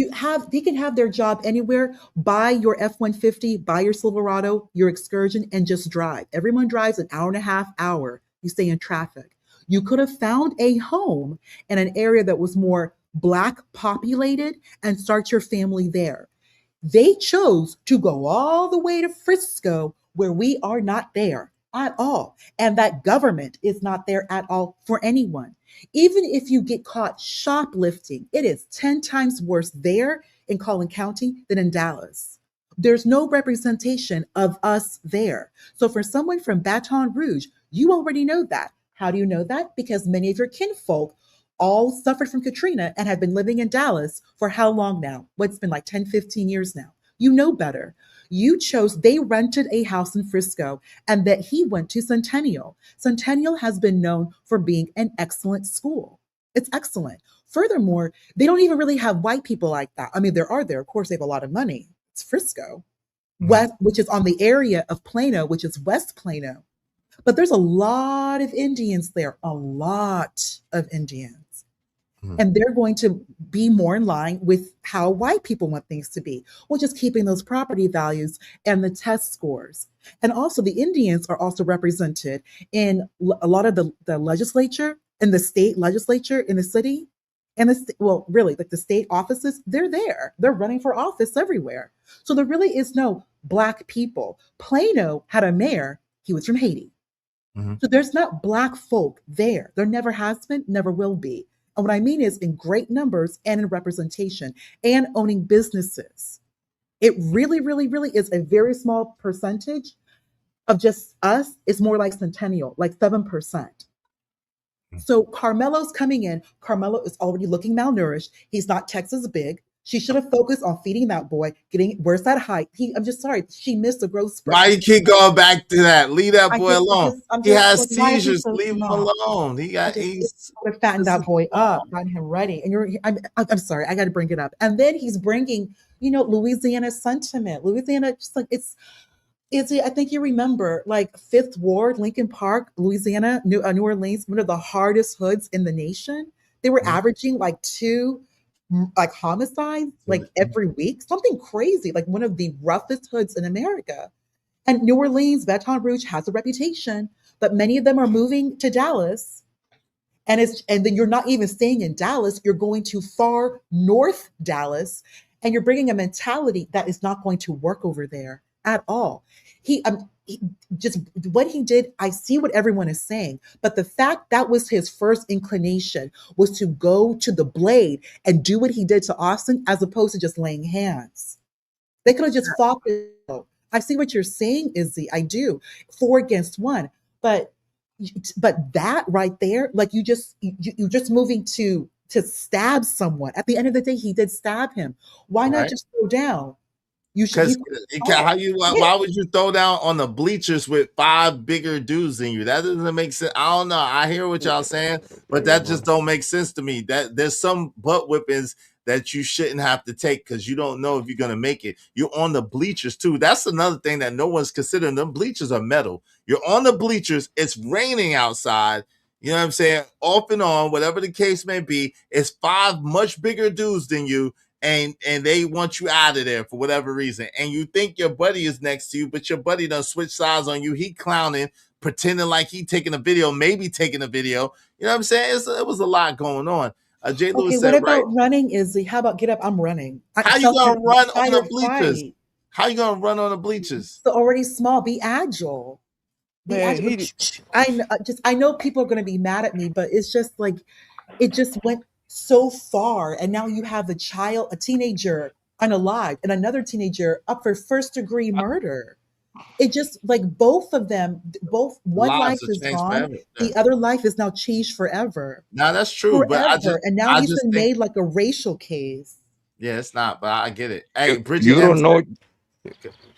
they can have their job anywhere. Buy your F-150, buy your Silverado, your Excursion, and just drive. Everyone drives an hour and a half, hour. You stay in traffic. You could have found a home in an area that was more Black populated and start your family there. They chose to go all the way to Frisco, where we are not there at all. And that government is not there at all for anyone. Even if you get caught shoplifting, it is 10 times worse there in Collin County than in Dallas. There's no representation of us there. So for someone from Baton Rouge, you already know that. How do you know that? Because many of your kinfolk all suffered from Katrina and have been living in Dallas for how long now? What's been like 10, 15 years now. You know better. They rented a house in Frisco and that he went to Centennial. Centennial has been known for being an excellent school. It's excellent. Furthermore, they don't even really have white people like that. There are there. Of course, they have a lot of money. It's Frisco, which is on the area of Plano, which is West Plano. But there's a lot of Indians there, a lot of Indians. And they're going to be more in line with how white people want things to be, which is keeping those property values and the test scores. And also the Indians are also represented in a lot of the legislature and the state legislature in the city. And really, like the state offices, they're there. They're running for office everywhere. So there really is no Black people. Plano had a mayor. He was from Haiti. So there's not Black folk there. There never has been, never will be. And what I mean is in great numbers and in representation and owning businesses. It really, really, really is a very small percentage of just us. It's more like Centennial, like 7%. So Karmelo's coming in. Karmelo is already looking malnourished. He's not Texas big. She should have focused on feeding that boy, where's that height? I'm just sorry. She missed a growth spurt. Why you keep going back to that? Leave that boy alone. He has seizures. Leave him alone. He's fattened that boy up, got him ready. And I'm sorry, I got to bring it up. And then he's bringing, Louisiana sentiment. Louisiana, just like I think you remember, like Fifth Ward, Lincoln Park, Louisiana, New Orleans, one of the hardest hoods in the nation. They were averaging like 2 homicides like every week, something crazy, like one of the roughest hoods in America. And New Orleans, Baton Rouge has a reputation, but many of them are moving to Dallas. And then you're not even staying in Dallas, you're going to far north Dallas, and you're bringing a mentality that is not going to work over there at all. Just what he did, I see what everyone is saying, but the fact that was his first inclination was to go to the blade and do what he did to Austin as opposed to just laying hands. They could have just fought it. I see what you're saying, Izzy. I do. 4 against 1. But that right there, like you're just moving to stab someone. At the end of the day, he did stab him. Why not just go down? You should. Because why would you throw down on the bleachers with 5 bigger dudes than you? That doesn't make sense. I don't know. I hear what y'all saying, but that just don't make sense to me. That there's some butt whippings that you shouldn't have to take because you don't know if you're gonna make it. You're on the bleachers too. That's another thing that no one's considering. Them bleachers are metal. You're on the bleachers. It's raining outside. You know what I'm saying? Off and on, whatever the case may be, it's 5 much bigger dudes than you, and they want you out of there for whatever reason. And you think your buddy is next to you, but your buddy done switch sides on you. He clowning, pretending like he taking a video, maybe taking a video. You know what I'm saying? It was a lot going on. J. Lewis Okay, said, what right. about running, Izzy? How about get up? I'm running. How you gonna run on the bleachers? How you gonna run on the bleachers? It's already small. Be agile. Be Man, agile. I know people are going to be mad at me, but it's just like it just went so far, and now you have a teenager unalive, and another teenager up for first-degree murder. It just like both of them, one life Lives have is changed gone, forever. the other life is now changed forever. Now that's true, but And now he's been think, made like a racial case. yeah, it's not, but I get it. Hey, Bridget, You don't know.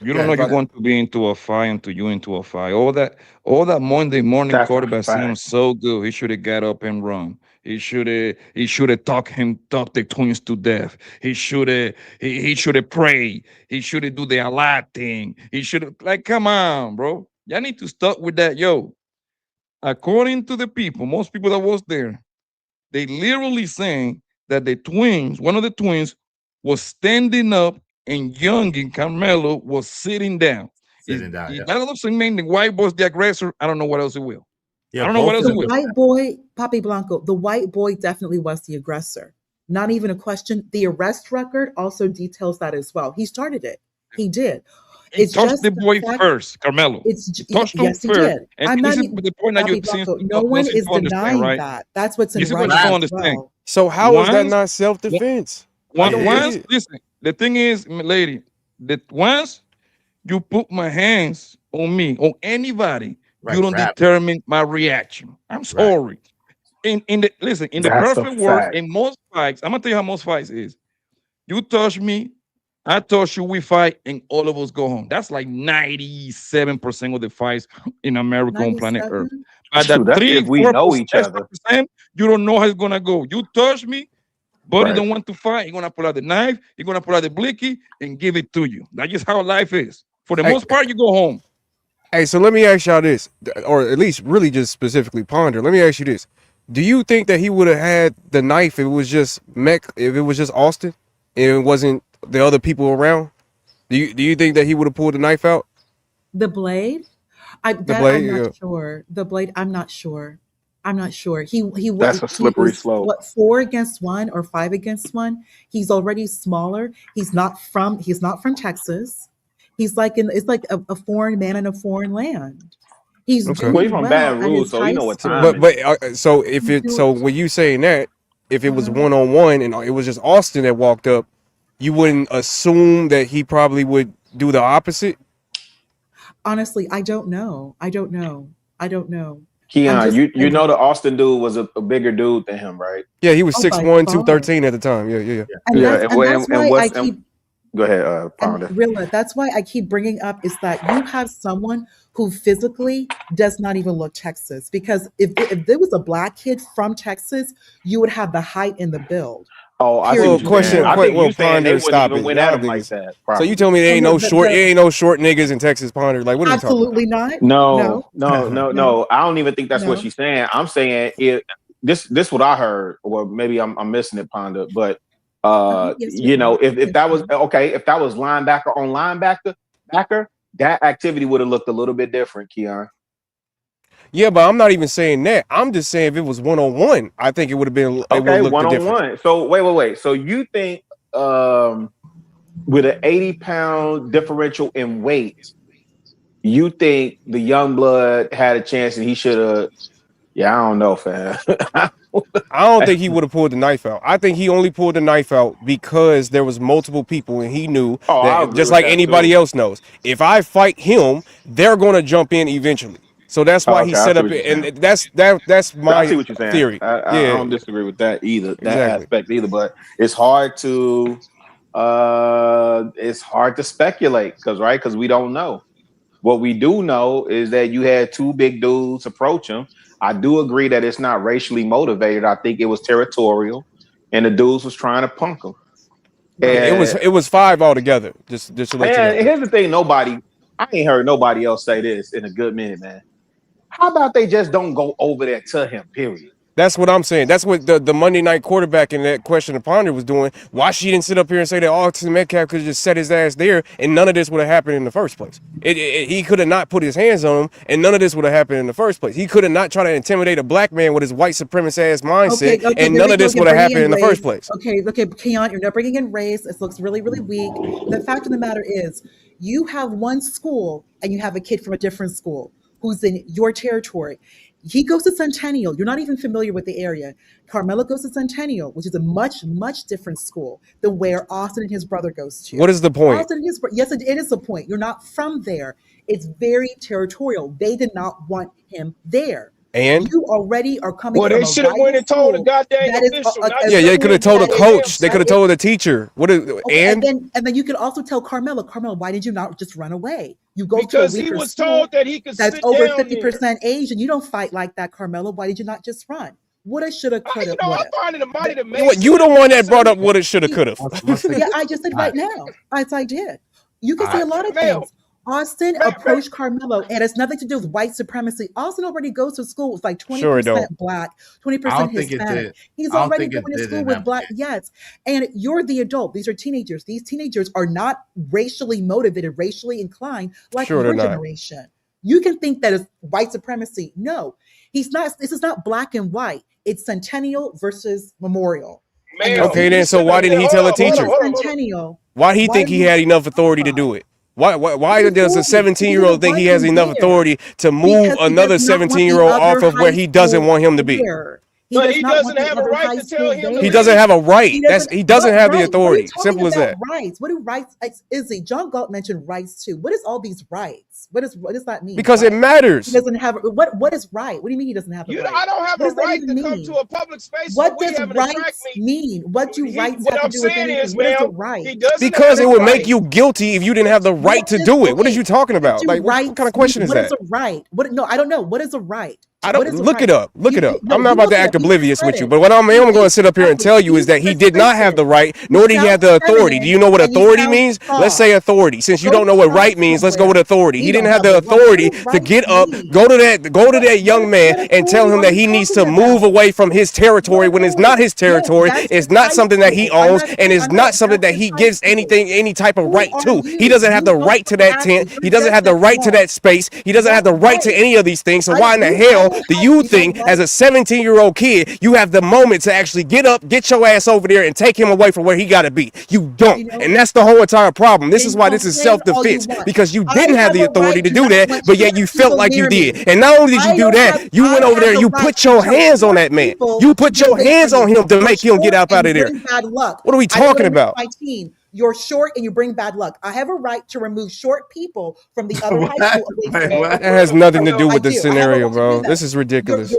You don't know Okay, you're going to be into a fight until you into a fight. All that Monday morning That's a quarterback fact. sounds so good. He should have got up and run. He should have talked the twins to death. He should have prayed. He should have do the Allah thing. He should have, like, come on, bro. Y'all need to stop with that, yo. According to the people, most people that was there, they literally saying that one of the twins was standing up and young and Carmelo was sitting down. Sitting down, yeah. That doesn't mean the white boy's the aggressor. I don't know what else it will. Yeah, I don't know what else The it will. white boy, Papi Blanco, the white boy definitely was the aggressor. Not even a question. The arrest record also details that as well. He started it. He did. He touched the boy first, Carmelo. Touched him yes, first. He did. And I'm this not is the point that Papi you Blanco, no one is denying right? that. That's what's in This is writing what you as understand. well. So how is that not self-defense? Once, listen, the thing is, lady, that once you put my hands on me, on anybody, you don't determine my reaction. I'm sorry. In the perfect world, in most fights, I'm gonna tell you how most fights is. You touch me, I touch you, we fight, and all of us go home. That's like 97% of the fights in America on planet Earth. But that That's if we know each other. you don't know how it's gonna go. You touch me, buddy don't want to fight. You're gonna pull out the knife, you're gonna pull out the blicky and give it to you. That's just how life is. For the most part, you go home. Hey, so let me ask y'all this, or at least really just specifically ponder. Let me ask you this. Do you think that he would have had the knife if it was just Austin and it wasn't the other people around? Do you think that he would have pulled the knife out? The blade? I'm not sure. The blade, I'm not sure. That's a slippery slope. What, 4 against 1 or 5 against 1? He's already smaller. He's not from Texas. He's like it's like a foreign man in a foreign land. He's doing from well Baton at Rouge, his so high you know what school. time. So when you saying that, if it was one-on-one and it was just Austin that walked up, you wouldn't assume that he probably would do the opposite? Honestly, I don't know. Keon, you know the Austin dude was a bigger dude than him, right? Yeah, he was 6'1", 213 at the time. Yeah. And that's why I keep. Go ahead, Ponder. Rilla, that's why I keep bringing up is that you have someone who physically does not even look Texas. Because if there was a black kid from Texas, you would have the height and the build. Oh, I see. Ponder, stop it. Went at him like that. So you tell me there ain't no short niggas in Texas, Ponder? Like, what are we talking about? Absolutely not. No. I don't even think that's what she's saying. I'm saying this what I heard, or maybe I'm missing it, Ponder, but. If that was linebacker on linebacker, that activity would have looked a little bit different, Keon. Yeah, but I'm not even saying that. I'm just saying if it was one-on-one, I think it would have been one-on-one. So wait. So you think with an 80-pound differential in weight, you think the young blood had a chance and he should have? Yeah, I don't know, fam. I don't think he would have pulled the knife out. I think he only pulled the knife out because there was multiple people and he knew that, just like anybody else knows. If I fight him, they're going to jump in eventually. So that's why he set up it, and that's my theory. I don't disagree with that either, that aspect either. But it's hard to It's hard to speculate because we don't know. What we do know is that you had two big dudes approach him. I do agree that it's not racially motivated. I think it was territorial, and the dudes was trying to punk him. Yeah, it was 5 altogether. Just to let you know. And here's the thing: I ain't heard nobody else say this in a good minute, man. How about they just don't go over there to him? Period. That's what I'm saying. That's what the Monday night quarterback in that question to ponder was doing. Why she didn't sit up here and say that Austin Metcalf could just set his ass there and none of this would have happened in the first place. He could have not put his hands on him and none of this would have happened in the first place. He could have not tried to intimidate a black man with his white supremacist ass mindset and none of this would have happened in the first place. Okay, Keon, you're not bringing in race. It looks really, really weak. The fact of the matter is you have one school and you have a kid from a different school who's in your territory. He goes to Centennial. You're not even familiar with the area. Karmelo goes to Centennial, which is a much, much different school than where Austin and his brother goes to. What is the point? Yes, it is a point. You're not from there. It's very territorial. They did not want him there. And you already are coming. Well, they should have went and told the goddamn official. They could have told a coach. They could have told the teacher. And then you could also tell Karmelo, why did you not just run away? You go because to a he was school told that he could that's sit over down 50% Asian. You don't fight like that, Karmelo. Why did you not just run? Woulda, shoulda, coulda. I'm finding the money to make. You the one that brought up woulda, shoulda, coulda. Yeah, I just said right now. I did. You can say a lot of things. Austin approached Karmelo, and it's nothing to do with white supremacy. Austin already goes to school with like 20% black, 20% Hispanic. He's already going to school with black. Yes. And you're the adult. These are teenagers. These teenagers are not racially motivated, racially inclined like your generation. You can think that is white supremacy. No, he's not. This is not black and white. It's Centennial versus Memorial. Okay, then so why didn't he tell a teacher? Centennial. Why did he think he had enough authority to do it? Why does a 17-year-old think he has enough authority to move another 17-year-old off of where he doesn't want him to be? But he doesn't have a right to tell him. He doesn't have a right. He doesn't have the authority. Simple as that. Rights. What do rights? Izzy, John Galt mentioned rights too. What is all these rights? What does that mean? Because it matters. He doesn't have what is right? What do you mean he doesn't have a right? I don't have a right to come to a public space. What does rights mean? What do rights have to do with anything? What is a right? Because it would make you guilty if you didn't have the right to do it. What are you talking about? Like what kind of question is that? What is a right? No, I don't know. What is a right? I don't look it up. Look it up. I'm not about to act oblivious with you, but what I'm going to sit up here and tell you is that he did not have the right, nor did he have the authority. Do you know what authority means? Let's say authority. Since you don't know what right means, let's go with authority. He didn't have the authority to get up, go to that young man and tell him that he needs to move away from his territory when it's not his territory. It's not something that he owns, and it's not something that he gives any type of right to. He doesn't have the right to that tent. He doesn't have the right to that space. He doesn't have the right to any of these things. So why in the hell do you think as a 17-year-old kid you have the moment to actually get up, get your ass over there and take him away from where he got to be? You don't. And that's the whole entire problem. This is why this is self-defense, because you didn't have the authority to do that, but yet you felt like you did. And not only did you do that, you went over there and you put your hands on that man. You put your hands on him to make him get out of there. What are we talking about? You're short and you bring bad luck. I have a right to remove short people from the other high school. That has nothing to do with the scenario, bro. This is ridiculous.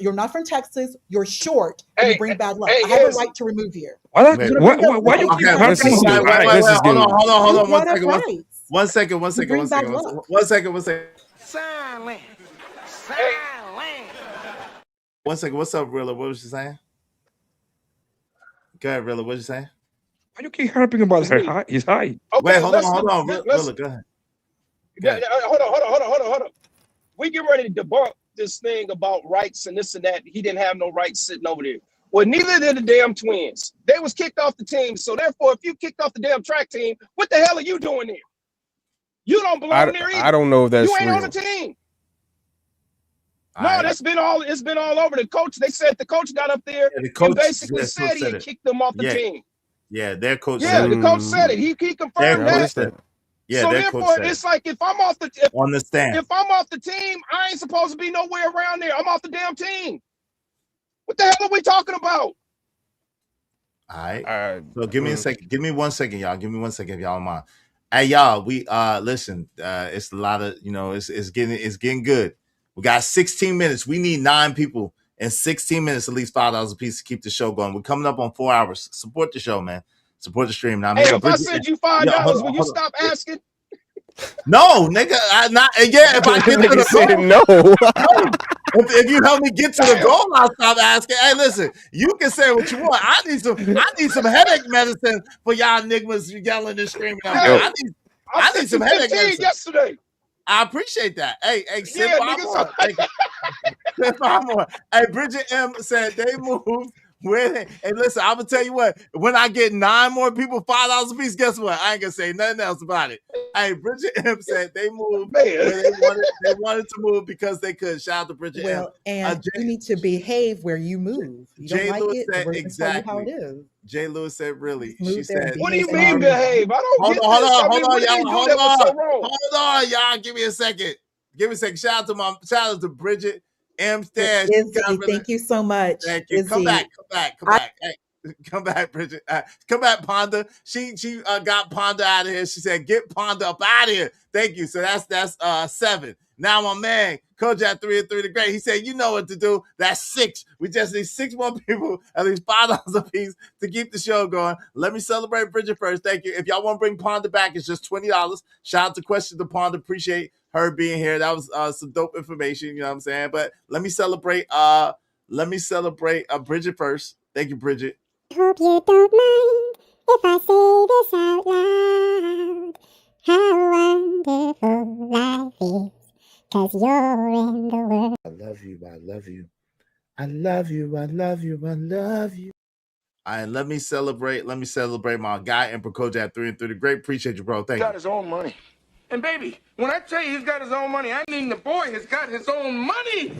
You're not from Texas. You're short and you bring bad luck. I have a right to remove you. Why do you keep harping on that? Hold on. One second. Silent. One second. What's up, Rilla? What was you saying? Go ahead, Rilla. What was you saying? Why you keep harping about his height? Okay, wait, hold on. Rilla, go ahead. Hold on. We get ready to debunk this thing about rights and this and that. He didn't have no rights sitting over there. Well, neither did the damn twins. They was kicked off the team. So therefore, if you kicked off the damn track team, what the hell are you doing there? You don't belong there either. I don't know if that's you ain't real. On the team. No, it's been all over. The coach, they said the coach got up there and basically said he had kicked them off the team. Yeah, their coach. Yeah, the coach said it. He confirmed that. Yeah, so therefore, it's like if I'm off the if I'm off the team, I ain't supposed to be nowhere around there. I'm off the damn team. What the hell are we talking about? All right. So give me a second. Give me 1 second, y'all. Give me 1 second, if y'all don't mind. Hey, y'all. We listen. It's a lot of It's getting good. We got 16 minutes. We need 9 people. In 16 minutes, at least $5 a piece to keep the show going. We're coming up on 4 hours. Support the show, man. Support the stream. Now, hey, if I send you $5, will you stop asking? No, nigga, if I get to the goal, no. If you help me get to the goal, I'll stop asking. Hey, listen, you can say what you want. I need some headache medicine for y'all niggas yelling and screaming. I need some headache medicine yesterday. I appreciate that. Hey, sip on more. Sip on more. Hey, Bridget M said they moved. Hey, listen, I'm gonna tell you what. When I get 9 more people $5 a piece, guess what? I ain't gonna say nothing else about it. Hey, Bridget M said they moved. Where they wanted to move because they could. Shout out to Bridget M. And you need to behave where you move. You don't like it, we're gonna tell you how it is. Jay Lewis said, "Really?" She said, "What do you mean behave? I don't get this. Hold on, y'all. Give me a second. Shout out to Bridget M. Stash. Thank you so much. Thank you. Come back. Hey, come back, Bridget. Come back, Ponda. She got Ponda out of here. She said, "Get Ponda up out of here." Thank you. So that's 7. Now my man, Kojak 3 and 3 the Great. He said, "You know what to do." That's 6. We just need 6 more people, at least $5 a piece to keep the show going. Let me celebrate Bridget first. Thank you. If y'all want to bring Ponda back, it's just $20. Shout out to Question to Ponda. Appreciate her being here. That was some dope information. You know what I'm saying? But let me celebrate. Bridget first. Thank you, Bridget. Hope you don't mind if I say this out loud. How wonderful life is, 'cause you're in the world. I love you. I love you. I love you. I love you. I love you. All right, let me celebrate my guy, Emperor Kojak 3 and 3 the Great. Appreciate you, bro. Thank you. Got his own money. And baby, when I tell you he's got his own money, I mean the boy has got his own money.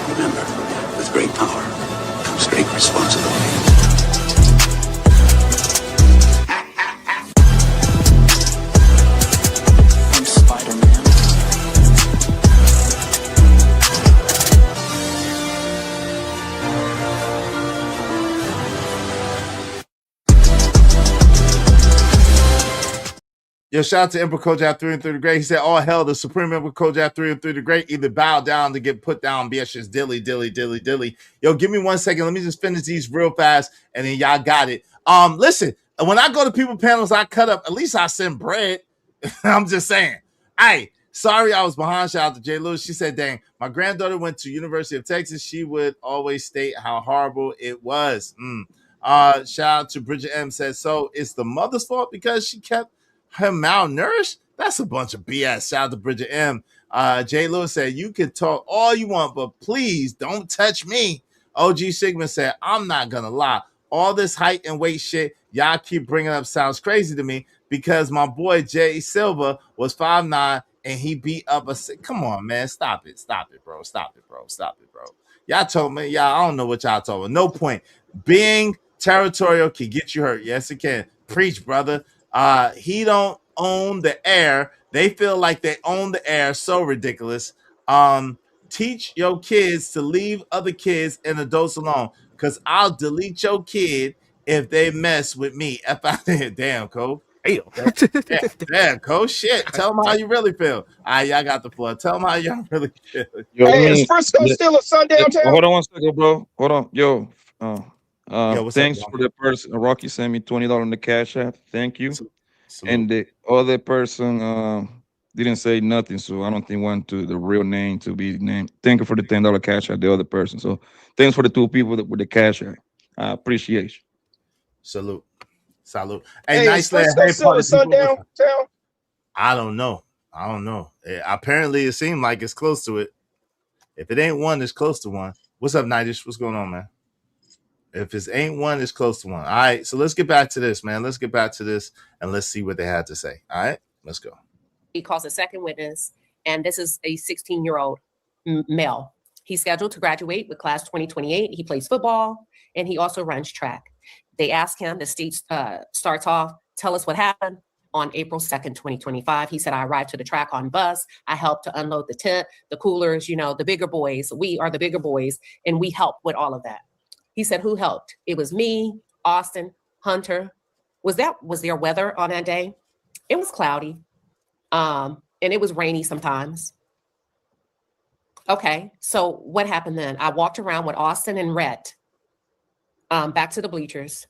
Remember, with great power comes great responsibility. I'm Spider-Man. Yo, shout out to Emperor Kojak 3 and 3 the Great. He said, "All hell, the Supreme Emperor Kojak 3 and 3 the Great either bow down to get put down." BS just dilly. Yo, give me 1 second. Let me just finish these real fast, and then y'all got it. Listen, when I go to people panels, I cut up. At least I send bread. I'm just saying. Hey, sorry I was behind. Shout out to Jay Lewis. She said, "Dang, my granddaughter went to University of Texas. She would always state how horrible it was." Shout out to Bridget M. Said, "So it's the mother's fault because she kept her malnourished?" That's a bunch of BS. Shout out to Bridget M. Jay Lewis said, "You can talk all you want, but please don't touch me." OG Sigma said, "I'm not gonna lie. All this height and weight shit y'all keep bringing up sounds crazy to me because my boy Jay Silva was 5'9" and he beat up a six. Come on, man. Stop it, bro. Y'all told me, I don't know what y'all told me. No point. Being territorial can get you hurt. Yes, it can. Preach, brother. He don't own the air. They feel like they own the air. So ridiculous. Teach your kids to leave other kids and adults alone, because I'll delete your kid if they mess with me. Damn, Cole. Damn, Cole. Shit. Tell them how you really feel. All right, y'all got the floor. Tell them how y'all really feel. Yo, is Frisco still a sundown town? Hold on 1 second, bro. Hold on. Yo, what's thanks up, for the person. Rocky sent me $20 on the Cash App. Thank you. Salute. And the other person didn't say nothing, so I don't think want the real name to be named. Thank you for the $10 Cash App, the other person. So thanks for the 2 people with the Cash App. I appreciate you. Salute. Hey, nice Frisco still a sundown town? I don't know. Apparently, it seemed like it's close to it. If it ain't one, it's close to one. What's up, Nidish? What's going on, man? If it ain't one, it's close to one. All right, so let's get back to this, man. Let's get back to this, and let's see what they had to say. All right, let's go. He calls a second witness, and this is a 16-year-old male. He's scheduled to graduate with class 2028. He plays football, and he also runs track. They ask him, the state starts off, "Tell us what happened." on April 2nd, 2025. He said, I arrived to the track on bus. I helped to unload the tent, the coolers, the bigger boys. We are the bigger boys, and we helped with all of that. He said, who helped? It was me, Austin, Hunter. Was there weather on that day? It was cloudy. And it was rainy sometimes. Okay, so what happened then? I walked around with Austin and Rhett back to the bleachers.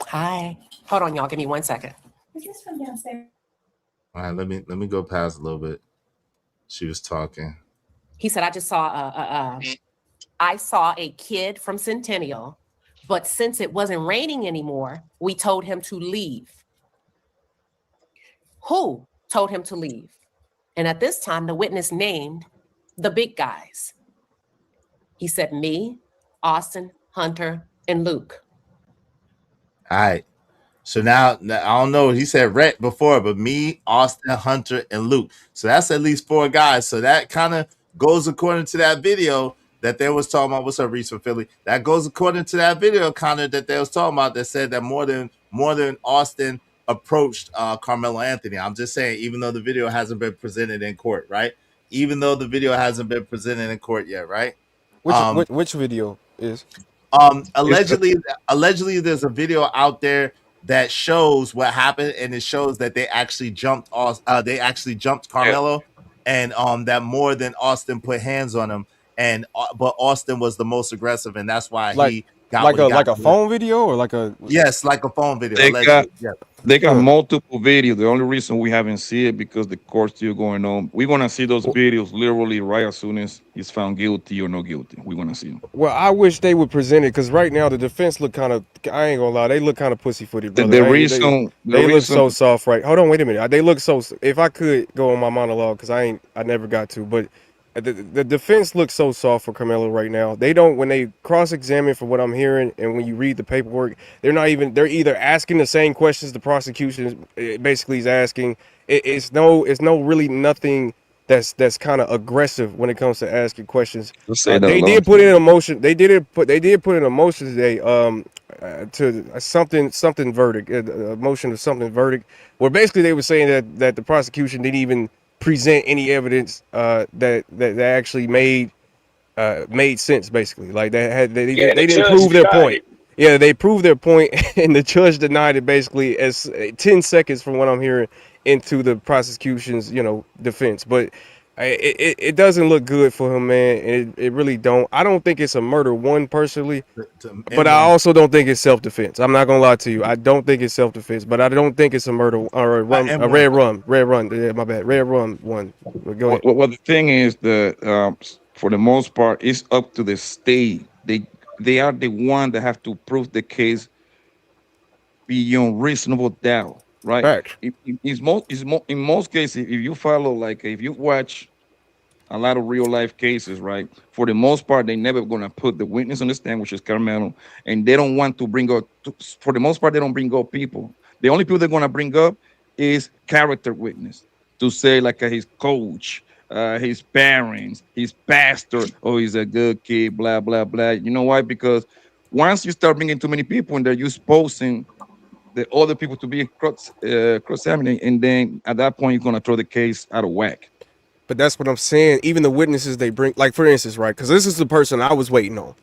Hi. Hold on, y'all. Give me 1 second. Is this from downstairs? All right, let me go past a little bit. She was talking. He said, I just saw I saw a kid from Centennial, but since it wasn't raining anymore, we told him to leave. Who told him to leave? And at this time, the witness named the big guys. He said, me, Austin, Hunter, and Luke. All right. So now I don't know. He said Rhett before, but me, Austin, Hunter, and Luke. So that's at least 4 guys. So that kind of goes according to that video that they was talking about. What's up, Reese from Philly? That goes according to that video, Connor, that they was talking about. That said that more than Austin approached Karmelo Anthony. I'm just saying, even though the video hasn't been presented in court, right? Even though the video hasn't been presented in court yet, right? Which video is? Allegedly, there's a video out there that shows what happened, and it shows that they actually jumped Karmelo, and that more than Austin put hands on him, and but Austin was the most aggressive, and that's why he got like a phone video or like a like a phone video. They got multiple videos. The only reason we haven't seen it because the court's still going on. We're gonna see those videos literally right as soon as he's found guilty or no guilty. We're gonna see them. Well, I wish they would present it because right now the defense look kind of. I ain't gonna lie, they look kind of pussyfooted, brother. They look so soft, right? Hold on, wait a minute. They look so. If I could go on my monologue, because I never got to, but. The defense looks so soft for Karmelo right now. They don't, when they cross-examine, from what I'm hearing, and when you read the paperwork, they're either asking the same questions the prosecution basically is asking. It's really nothing that's kind of aggressive when it comes to asking questions. They did put in a motion. They did put in a motion today to something verdict, a motion of something verdict, where basically they were saying that the prosecution didn't even present any evidence that actually made sense, basically. Like they didn't prove their point. Yeah, they proved their point, and the judge denied it basically as 10 seconds from what I'm hearing into the prosecution's defense. But it doesn't look good for him, man. It really don't. I don't think it's a murder one personally, but I also don't think it's self-defense. I'm not gonna lie to you. I don't think it's self-defense, but I don't think it's a murder or a red rum. Yeah, my bad. Red rum one. Go ahead. Well, the thing is that for the most part, it's up to the state. They are the one that have to prove the case beyond reasonable doubt, right? In most cases, if you follow, if you watch a lot of real life cases, right? For the most part, they never gonna put the witness on the stand, which is Karmelo, and they don't want to bring up. For the most part, they don't bring up people. The only people they're gonna bring up is character witness to say his coach, his parents, his pastor. Oh, he's a good kid. Blah blah blah. You know why? Because once you start bringing too many people in there, you're exposing the other people to be cross-examining, and then at that point, you're gonna throw the case out of whack. But that's what I'm saying. Even the witnesses they bring, like for instance, right? Because this is the person I was waiting on.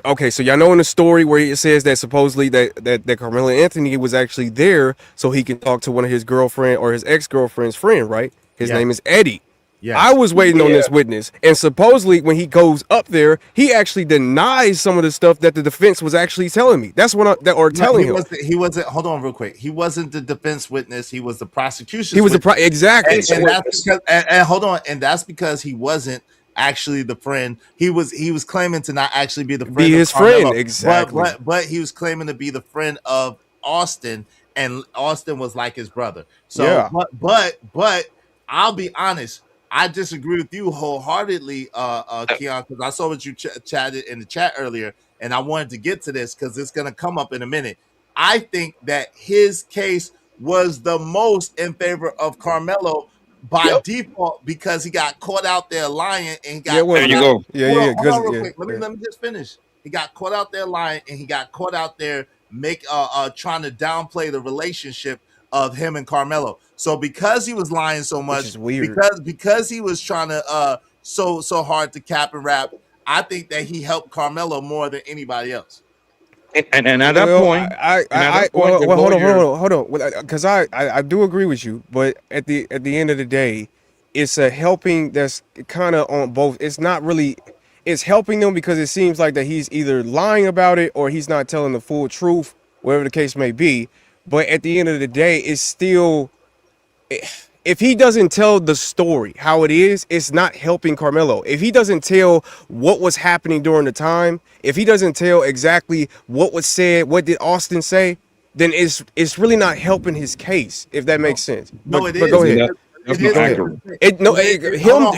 Okay, so y'all know in the story where it says that supposedly that Karmelo Anthony was actually there so he can talk to one of his girlfriend or his ex-girlfriend's friend, right? His name is Eddie. Yeah. I was waiting on this witness, and supposedly when he goes up there, he actually denies some of the stuff that the defense was actually telling me. That's what telling him. He wasn't. Hold on, real quick. He wasn't the defense witness. He was the prosecution. He was exactly. And that's because, hold on, and that's because he wasn't actually the friend. He was claiming to not actually be the friend. Be his friend, exactly. But he was claiming to be the friend of Austin, and Austin was like his brother. So, yeah. But I'll be honest. I disagree with you wholeheartedly, Keon, because I saw what you chatted in the chat earlier, and I wanted to get to this because it's going to come up in a minute. I think that his case was the most in favor of Karmelo by default because he got caught out there lying and got. There you go. Hold on real quick. Let me just finish. He got caught out there lying, and he got caught out there trying to downplay the relationship of him and Karmelo. So because he was lying so much, which is weird. because he was trying to so hard to cap and rap, I think that he helped Karmelo more than anybody else. And at that point, hold on, because I do agree with you, but at the end of the day, it's a helping that's kind of on both. It's not really, it's helping them because it seems like that he's either lying about it or he's not telling the full truth, whatever the case may be. But at the end of the day, it's still, if he doesn't tell the story how it is, it's not helping Karmelo. If he doesn't tell what was happening during the time, if he doesn't tell exactly what was said, what did Austin say, then it's really not helping his case, if that makes sense. No, it but is. Go ahead. That's not accurate. Hold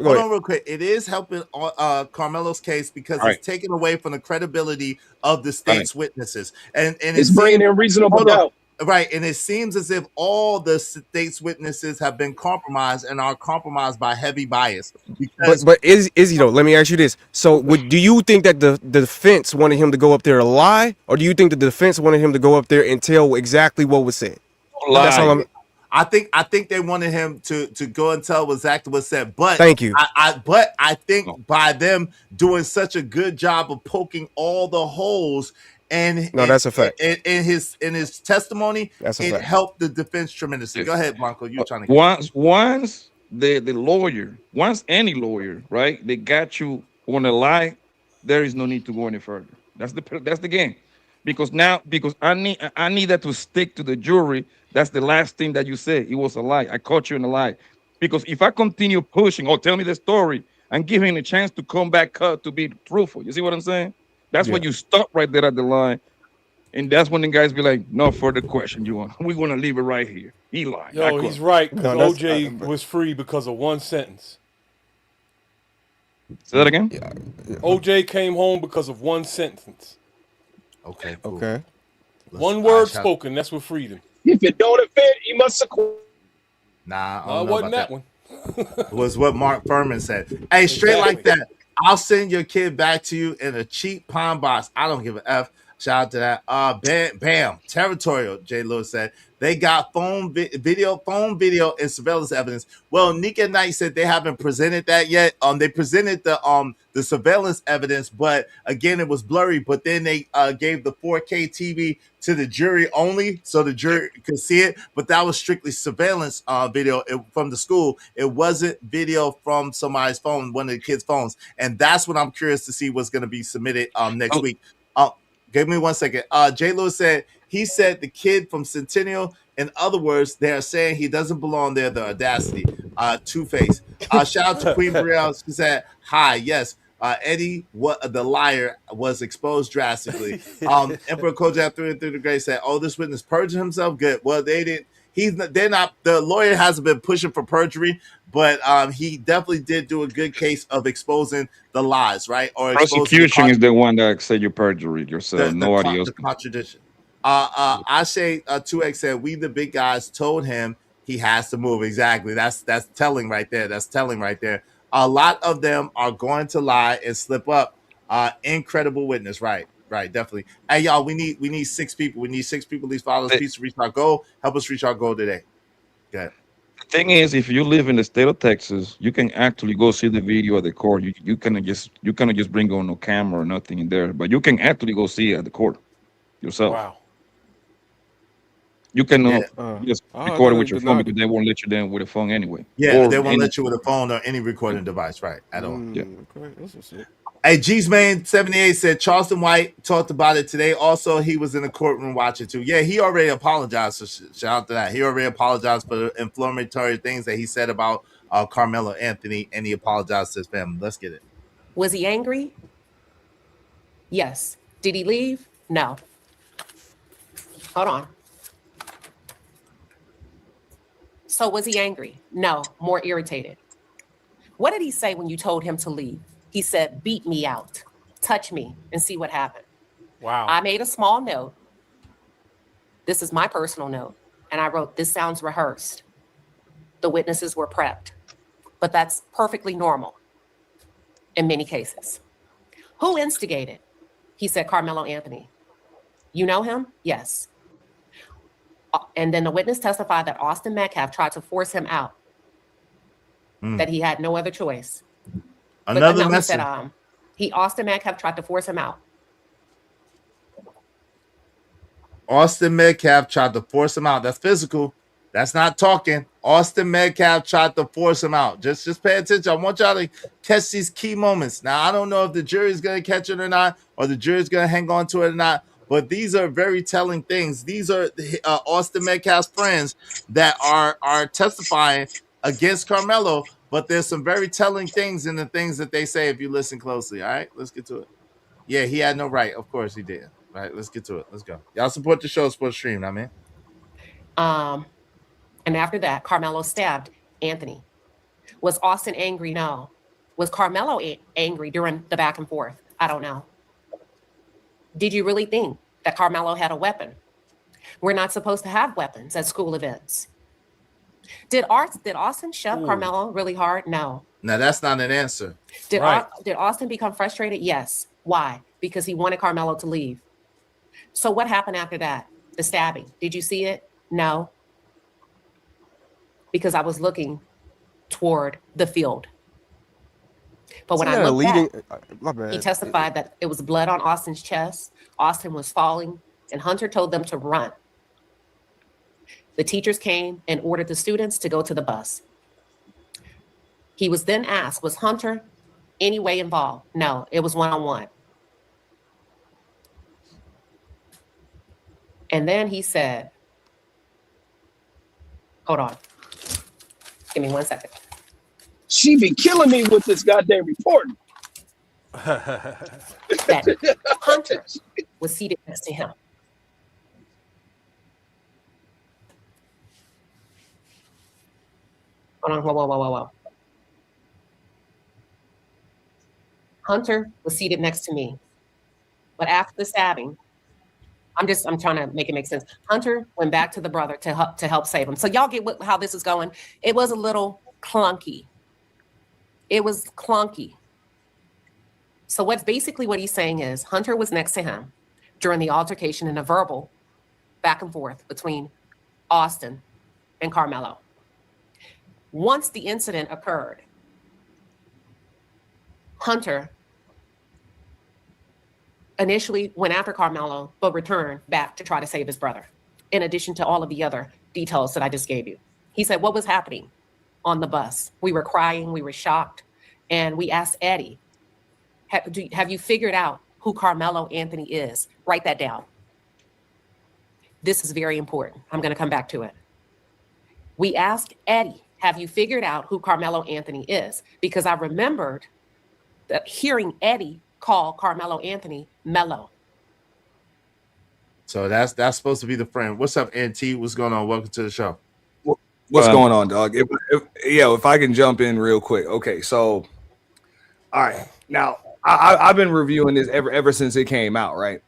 on real quick. It is helping Karmelo's case because it's taking away from the credibility of the state's witnesses, and it's bringing in reasonable doubt. Right, and it seems as if all the state's witnesses have been compromised and are compromised by heavy bias. But is he though? Let me ask you this: so, do you think that the defense wanted him to go up there to lie, or do you think the defense wanted him to go up there and tell exactly what was said? That's all I think they wanted him to go and tell exactly what's said. But thank you. I think by them doing such a good job of poking all the holes. That's a fact. In his testimony, it helped the defense tremendously. Go ahead, Blanco. You're trying to once the lawyer, once any lawyer, right? They got you on a lie. There is no need to go any further. That's the game, because I need that to stick to the jury. That's the last thing that you say. It was a lie. I caught you in a lie. Because if I continue pushing, tell me the story, and give him a chance to come back to be truthful. You see what I'm saying? That's when you stop right there at the line. And that's when the guys be like, no further question, you want. We're going to leave it right here. He lied. Yo, he's right, because OJ was free because of one sentence. Say that again? Yeah. OJ came home because of one sentence. Okay. Cool. Okay. One word spoken, that's what freed him. If it don't offend, he must have quit. Nah, I wasn't that one. Was what Mark Furman said. Hey, straight like that. I'll send your kid back to you in a cheap pine box. I don't give a F. Shout out to that. Bam. Territorial, Jay Lewis said. They got phone video, and surveillance evidence. Well, Nika Knight said they haven't presented that yet. They presented the surveillance evidence, but again, it was blurry. But then they gave the 4K TV to the jury only, so the jury could see it. But that was strictly surveillance video from the school. It wasn't video from somebody's phone, one of the kids' phones, and that's what I'm curious to see what's going to be submitted next week. Give me 1 second. Jay Lewis said he said the kid from Centennial. In other words, they're saying he doesn't belong there. The audacity. Two-Face. Shout out to Queen Brielle. She said, "Hi, yes." Eddie, what the liar, was exposed drastically. Emperor Kojak through and through the grave said, "Oh, this witness perjured himself." Good. Well, they didn't. They're not. The lawyer hasn't been pushing for perjury, but he definitely did do a good case of exposing the lies, right? Or prosecution is the one that said you perjured yourself. Nobody else. The contradiction. I say 2X said we the big guys told him he has to move. Exactly. That's telling right there. That's telling right there. A lot of them are going to lie and slip up. Incredible witness, right? Right, definitely. Hey, y'all, we need 6 people. We need 6 people. Please follow us. Please reach our goal. Help us reach our goal today. Go ahead. The thing is, if you live in the state of Texas, you can actually go see the video at the court. You cannot just bring on no camera or nothing in there, but you can actually go see it at the court yourself. Wow. You can just record it with your phone because they won't let you down with a phone anyway. Yeah, they won't let you with a phone or any recording device, right? At all. Yeah. Okay. Hey, G's Man 78 said Charleston White talked about it today. Also, he was in the courtroom watching too. Yeah, he already apologized. So shout out to that. He already apologized for the inflammatory things that he said about Karmelo Anthony, and he apologized to his family. Let's get it. Was he angry? Yes. Did he leave? No. Hold on. So was he angry? No. More irritated. What did he say when you told him to leave? He said, beat me out, touch me, and see what happened. Wow. I made a small note. This is my personal note. And I wrote, this sounds rehearsed. The witnesses were prepped. But that's perfectly normal in many cases. Who instigated? He said, Carmelo Anthony. You know him? Yes. And then the witness testified that Austin Metcalf tried to force him out, that he had no other choice. Another He message. said Austin Metcalf tried to force him out. Austin Metcalf tried to force him out. That's physical. That's not talking. Austin Metcalf tried to force him out. Just pay attention. I want y'all to catch these key moments. Now, I don't know if the jury's going to catch it or not, or the jury's going to hang on to it or not, but these are very telling things. These are Austin Metcalf's friends that are testifying against Karmelo, but there's some very telling things in the things that they say if you listen closely. All right, let's get to it. Yeah, he had no right. Of course he did. All right, let's get to it. Let's go. Y'all support the show, support the stream, I mean. And after that, Karmelo stabbed Anthony. Was Austin angry? No. Was Karmelo angry during the back and forth? I don't know. Did you really think that Karmelo had a weapon? We're not supposed to have weapons at school events. Did Austin shove Karmelo really hard? No. Now, that's not an answer. Did Austin become frustrated? Yes. Why? Because he wanted Karmelo to leave. So what happened after that? The stabbing. Did you see it? No. Because I was looking toward the field. But when I looked back, he testified that it was blood on Austin's chest. Austin was falling, and Hunter told them to run. The teachers came and ordered the students to go to the bus. He was then asked, was Hunter any way involved? No, it was one-on-one. And then he said, hold on. Give me 1 second. She be killing me with this goddamn reporting. That Hunter was seated next to him. Hold on, whoa. Hunter was seated next to me. But after the stabbing, I'm trying to make it make sense. Hunter went back to the brother to help save him. So y'all get how this is going. It was a little clunky. It was clunky. So what he's saying is Hunter was next to him during the altercation and a verbal back and forth between Austin and Karmelo. Once the incident occurred, Hunter initially went after Karmelo, but returned back to try to save his brother, in addition to all of the other details that I just gave you. He said, what was happening on the bus? We were crying, we were shocked, and we asked Eddie, have you figured out who Carmelo Anthony is? Write that down. This is very important. I'm going to come back to it. We asked Eddie, have you figured out who Carmelo Anthony is? Because I remembered that hearing Eddie call Carmelo Anthony Mello. So that's supposed to be the friend. What's up, NT? What's going on? Welcome to the show. What's going on, dog? If I can jump in real quick. Okay, so all right. Now I've been reviewing this ever since it came out, right?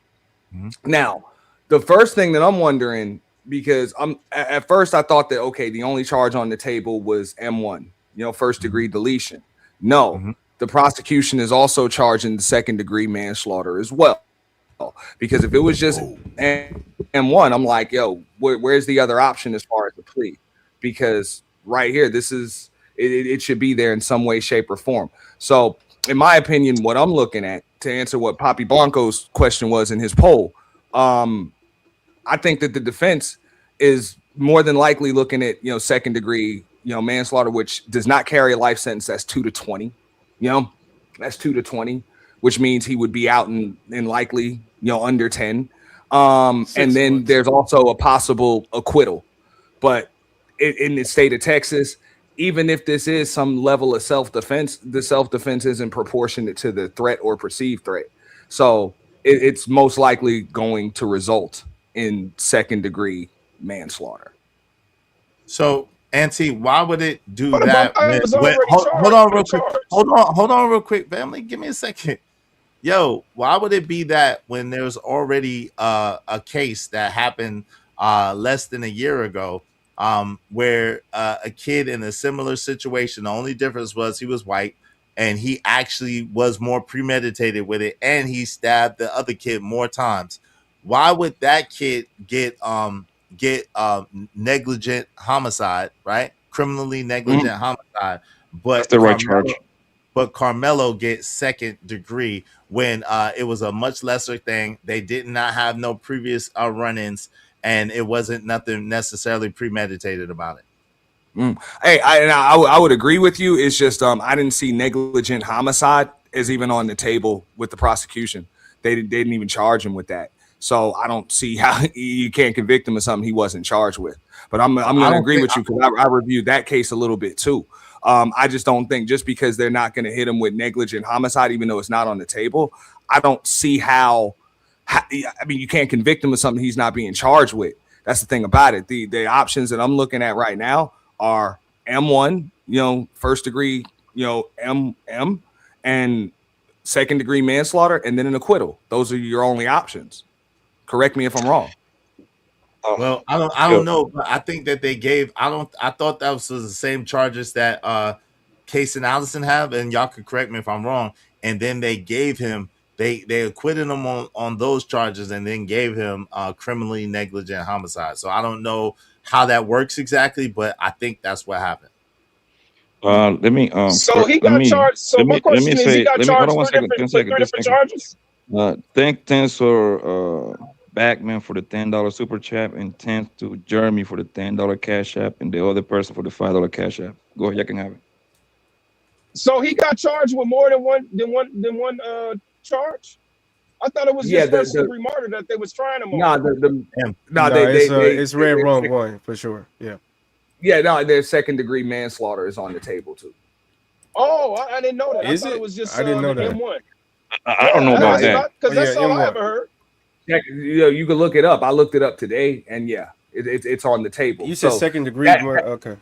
Mm-hmm. Now, the first thing that I'm wondering, because at first I thought that okay, the only charge on the table was M1, first degree deletion. No. Mm-hmm. The prosecution is also charging the second degree manslaughter as well. Because if it was just M1, I'm like, yo, where's the other option as far as the plea? Because right here, it should be there in some way, shape, or form. So in my opinion, what I'm looking at to answer what Papi Blanco's question was in his poll, I think that the defense is more than likely looking at, second degree, manslaughter, which does not carry a life sentence. That's 2 to 20. That's 2 to 20, which means he would be out in likely, under 10. And then there's also a possible acquittal. But in the state of Texas, even if this is some level of self-defense, the self-defense isn't proportionate to the threat or perceived threat. So it's most likely going to result in second degree manslaughter. So, Auntie, why would it do that? Hold on real quick. Hold on real quick, family. Give me a second. Yo, why would it be that when there's already a case that happened less than a year ago where a kid in a similar situation, the only difference was he was white, and he actually was more premeditated with it, and he stabbed the other kid more times. Why would that kid get negligent homicide, right? Criminally negligent homicide, That's but the right charge. Karmelo gets second degree when it was a much lesser thing. They did not have no previous run-ins, and it wasn't nothing necessarily premeditated about it. Hey, I would agree with you. It's just I didn't see negligent homicide as even on the table with the prosecution. They didn't even charge him with that. So I don't see how you can't convict him of something he wasn't charged with. But I'm going to agree with you because I reviewed that case a little bit too. I just don't think just because they're not going to hit him with negligent homicide, even though it's not on the table, I don't see how I mean, you can't convict him of something he's not being charged with. That's the thing about it. The options that I'm looking at right now are M1, first degree, M, and second degree manslaughter, and then an acquittal. Those are your only options. Correct me if I'm wrong. Well, I don't know, but I think that they gave. I thought that was the same charges that Case and Allison have, and y'all could correct me if I'm wrong. And then they gave him. They acquitted him on those charges, and then gave him criminally negligent homicide. So I don't know how that works exactly, but I think that's what happened. Let me So he got charged. So my question is, he got charged for three different charges. Thanks for Backman for the $10 super chat, and thanks to Jeremy for the $10 cash app, and the other person for the $5 cash app. Go ahead, you can have it. So he got charged with more than one charge. I thought it was just first degree murder that they was trying him on. It's red rum one for sure. Yeah. Yeah, no, their second degree manslaughter is on the table too. Oh, I didn't know that. Is I thought it? it was just I didn't know that. M1. I don't know about that. Because that's all I ever heard. Yeah, you can look it up. I looked it up today, and yeah, it's on the table. You said second degree murder. Okay.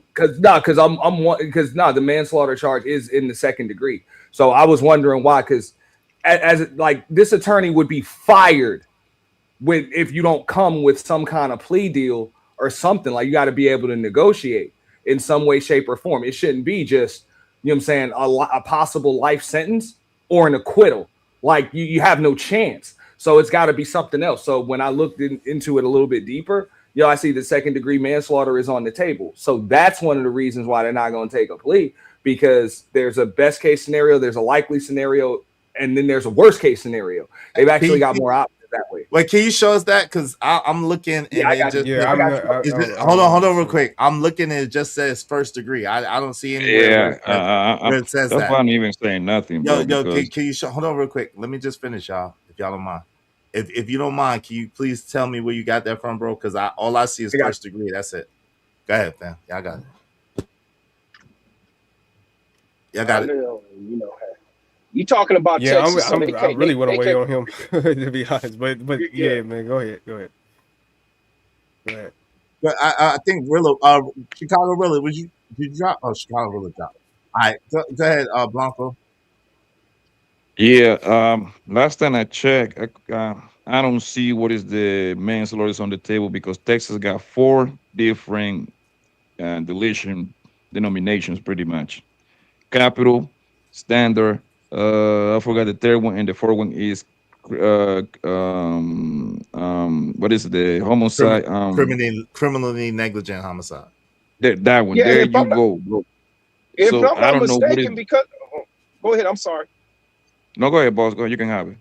Because the manslaughter charge is in the second degree. So I was wondering why. Because as like this attorney would be fired if you don't come with some kind of plea deal or something. Like you got to be able to negotiate in some way, shape, or form. It shouldn't be just what I'm saying, a possible life sentence or an acquittal. Like you have no chance. So it's got to be something else. So when I looked into it a little bit deeper, I see the second degree manslaughter is on the table. So that's one of the reasons why they're not going to take a plea, because there's a best case scenario, there's a likely scenario, and then there's a worst case scenario. They've actually got more options that way. Wait, can you show us that? Because I'm looking and hold on real quick. I'm looking and it just says first degree. I don't see anywhere where it says that. I'm not even saying nothing. Yo, can you show? Hold on real quick. Let me just finish, y'all. If y'all don't mind. If you don't mind, can you please tell me where you got that from, bro? Because all I see is first degree. That's it. Go ahead, fam. Y'all got it. Y'all got it. You talking about Texas? I really want to weigh on him to be honest, but yeah, man, go ahead. But I think Chicago Rilla, did you drop? Oh, Chicago Rilla dropped. All right, go ahead, Blanco. Yeah, last time I checked, I don't see what is the manslaughter is on the table, because Texas got 4 different denominations pretty much. Capital, standard, I forgot the third one, and the fourth one is what is the homicide? Criminally negligent homicide. That one. Yeah, there you go, bro. If So I'm I not don't know what mistaken, is. because go ahead, I'm sorry. No, go ahead, boss. Go ahead. You can have it.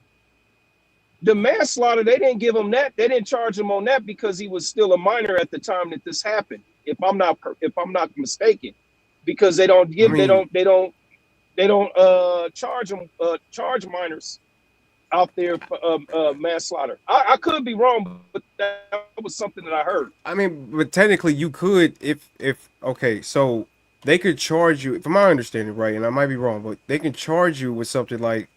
The manslaughter, they didn't give him that. They didn't charge him on that because he was still a minor at the time that this happened. If I'm not mistaken, because they don't charge minors out there for manslaughter. I could be wrong, but that was something that I heard. I mean, but technically you could if okay, so they could charge you, from my understanding, right, and I might be wrong, but they can charge you with something like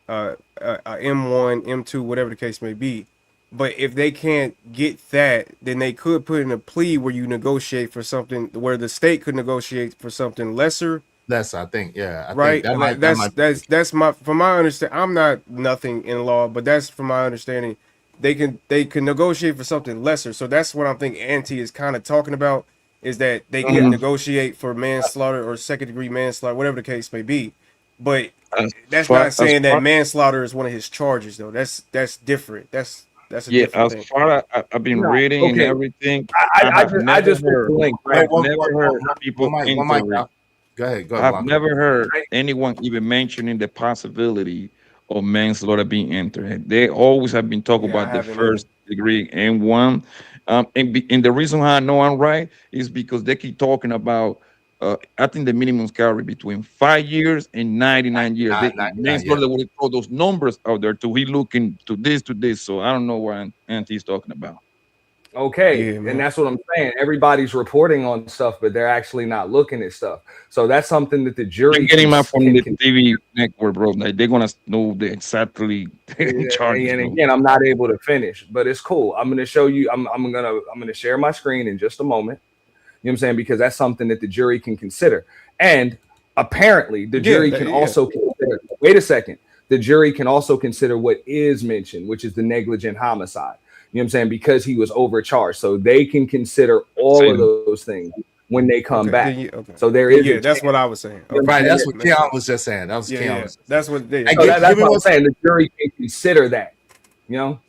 a M1, M2, whatever the case may be. But if they can't get that, then they could put in a plea where you negotiate for something, where the state could negotiate for something lesser. I think, yeah. Right. That's my, from my understanding. I'm not nothing in law, but that's from my understanding. They can negotiate for something lesser. So that's what I'm thinking Auntie is kind of talking about, is that they can negotiate for manslaughter or second-degree manslaughter, whatever the case may be. But that's not saying that manslaughter is one of his charges, though. That's different. That's a different thing. As far as I've been reading and everything, I just heard people Go ahead. I've never heard anyone even mentioning the possibility of manslaughter being entered. They always have been talking about the first degree and one. And the reason why I know I'm right is because they keep talking about. I think the minimums carry between 5 years and 99 years. Manslaughter will throw those numbers out there to he looking to this. So I don't know what Auntie's talking about. Okay, and that's what I'm saying. Everybody's reporting on stuff, but they're actually not looking at stuff. So that's something that the jury. I'm getting my from the TV network, bro. Like, they're gonna know the exactly charges. And again, I'm not able to finish, but it's cool. I'm gonna show you. I'm gonna share my screen in just a moment. You know what I'm saying? Because that's something that the jury can consider, and apparently the jury can also consider. Wait a second. The jury can also consider what is mentioned, which is the negligent homicide. You know what I'm saying? Because he was overcharged. So they can consider all of those things when they come back. So there is. That's what I was saying. Right. That's what Keon was just saying. That was Keon. That's what they. That's what I'm saying. The jury can consider that. You know?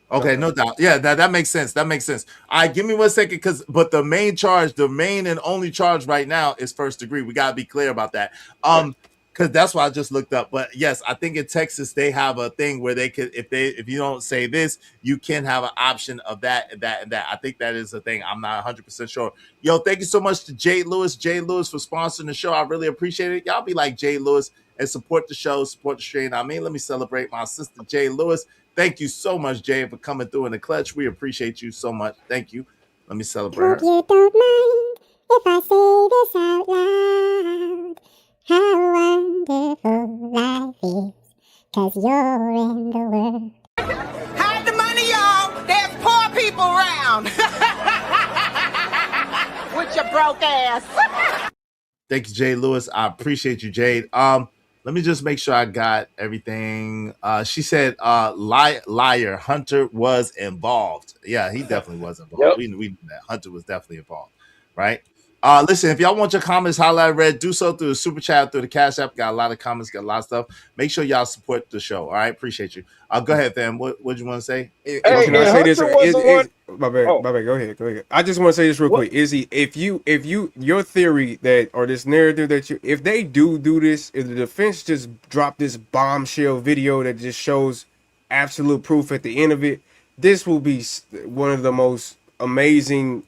Okay, no doubt. Yeah, that makes sense. That makes sense. All right, give me 1 second, but the main and only charge right now is first degree. We gotta be clear about that. Because that's what I just looked up. But yes, I think in Texas they have a thing where they could, if you don't say this, you can have an option of that and that and that. I think that is a thing. I'm not 100% sure. Yo, thank you so much to Jay Lewis for sponsoring the show. I really appreciate it. Y'all be like Jay Lewis and support the show, support the stream. I mean, let me celebrate my sister Jay Lewis. Thank you so much, Jay, for coming through in the clutch. We appreciate you so much. Thank you. Let me celebrate her. Hope you don't mind if I say this out loud. How wonderful life is, 'cause you're in the world. Hide the money, y'all. There's poor people around. With your broke ass. Thank you, Jay Lewis. I appreciate you, Jade. Let me just make sure I got everything. She said, liar, Hunter was involved. Yeah, he definitely was involved. Yep. We knew that Hunter was definitely involved, right? Listen, if y'all want your comments highlighted red, do so through the super chat, through the Cash App. Got a lot of comments, got a lot of stuff. Make sure y'all support the show. All right, appreciate you. Go ahead, fam. What you want to say? Can I say this? My bad. Go ahead. I just want to say this real quick. Izzy, if your theory that, or this narrative that if they do this, if the defense just dropped this bombshell video that just shows absolute proof at the end of it, this will be one of the most amazing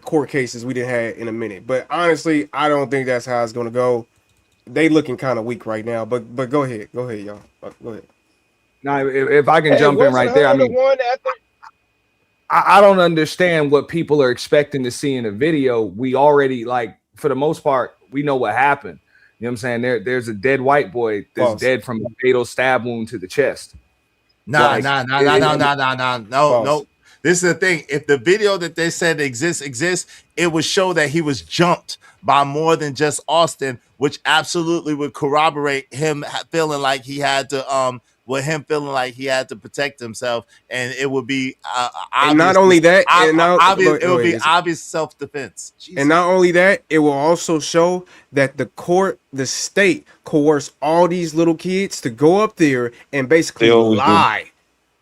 court cases we didn't have in a minute. But honestly, I don't think that's how it's gonna go. They looking kind of weak right now. But go ahead, y'all. Go ahead. Now, if I can jump in right there, I mean, I don't understand what people are expecting to see in a video. We already, for the most part, we know what happened. You know what I'm saying? There's a dead white boy that's dead from a fatal stab wound to the chest. No. This is the thing. If the video that they said exists, it would show that he was jumped by more than just Austin, which absolutely would corroborate him feeling like he had to protect himself, and it would be obvious. And not only that, it would be obvious self-defense. And not only that, it will also show that the state coerced all these little kids to go up there and basically lie.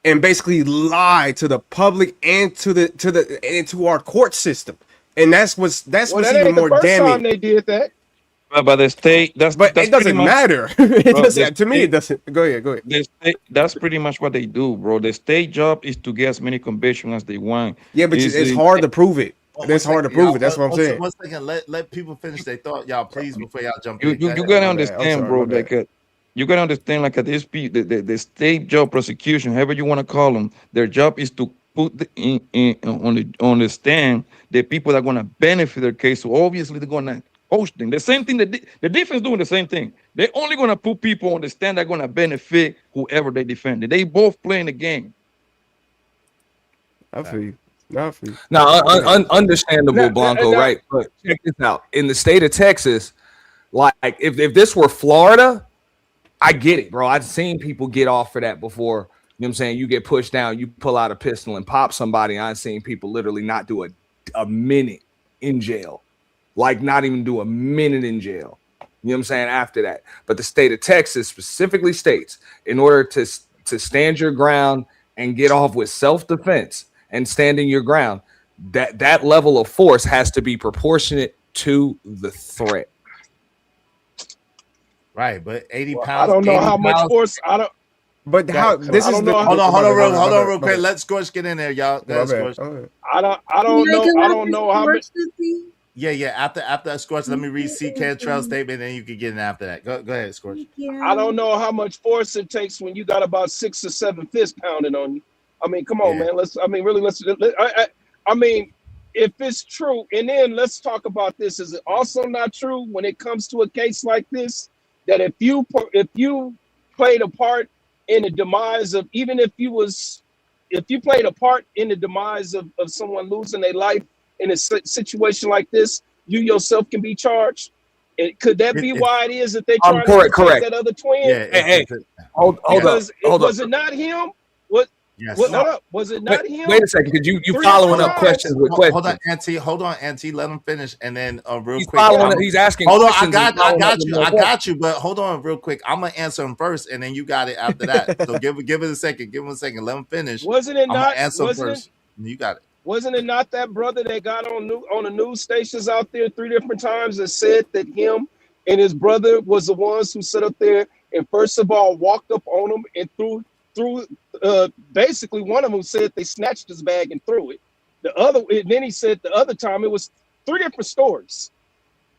And basically lie to the public and to our court system, and that's what's even more damning. Time they did that, but the state that's it doesn't matter. To me, it doesn't. Go ahead. The state, that's pretty much what they do, bro. The state job is to get as many convictions as they want. Yeah, but it's hard to prove it. It's hard to prove it. That's what I'm saying. 1 second, let people finish their thought, y'all, please, before y'all jump in. You gotta understand, bro. You gotta understand, this the state job prosecution, however you want to call them, their job is to put on the stand the people that are gonna benefit their case. So obviously they're gonna host them. The same thing. The defense doing the same thing. They're only gonna put people on the stand that are gonna benefit whoever they defend. They both playing the game. I feel you. Now, understandable, Blanco, right? But check this out. In the state of Texas, if this were Florida, I get it, bro. I've seen people get off for that before. You know what I'm saying? You get pushed down, you pull out a pistol and pop somebody. I've seen people literally not do a minute in jail, like not even do a minute in jail. You know what I'm saying? After that, but the state of Texas specifically states in order to stand your ground and get off with self-defense and standing your ground, that level of force has to be proportionate to the threat. Right, but 80 Well, pounds. I don't know 80 how much pounds. force. I don't. But how this I is don't the know. Hold on, my bad, hold on, real my quick. bad. Let Scorch get in there, y'all. Go ahead, Scorch. I don't know. I don't know how much. Yeah. After Scorch, let me read C. Cantrell's statement, and then you can get in after that. Go ahead, Scorch. I don't know how much force it takes when you got about 6 or 7 fists pounding on you. I mean, come on, man. I mean, if it's true, and then let's talk about this. Is it also not true when it comes to a case like this that if you played a part in the demise of, even if you played a part in the demise of someone losing their life in a situation like this, you yourself can be charged? And could that be why it is that they trying to protect that other twin? Yeah. Hey, hold up. Was it not him? What? Yes. Hold up. Was it not him? Wait a second, because you following up questions with questions. Hold on, Auntie. Let him finish, and then real He's quick. He's asking. Hold on, I got you. But hold on, real quick. I'm gonna answer him first, and then you got it after that. So give it a second. Give him a second. Let him finish. Wasn't it not? Answer first. You got it. Wasn't it not that brother that got on the news stations out there 3 different times and said that him and his brother was the ones who sat up there and first of all walked up on him and threw basically one of them said they snatched his bag and threw it. And then he said the other time it was 3 different stories.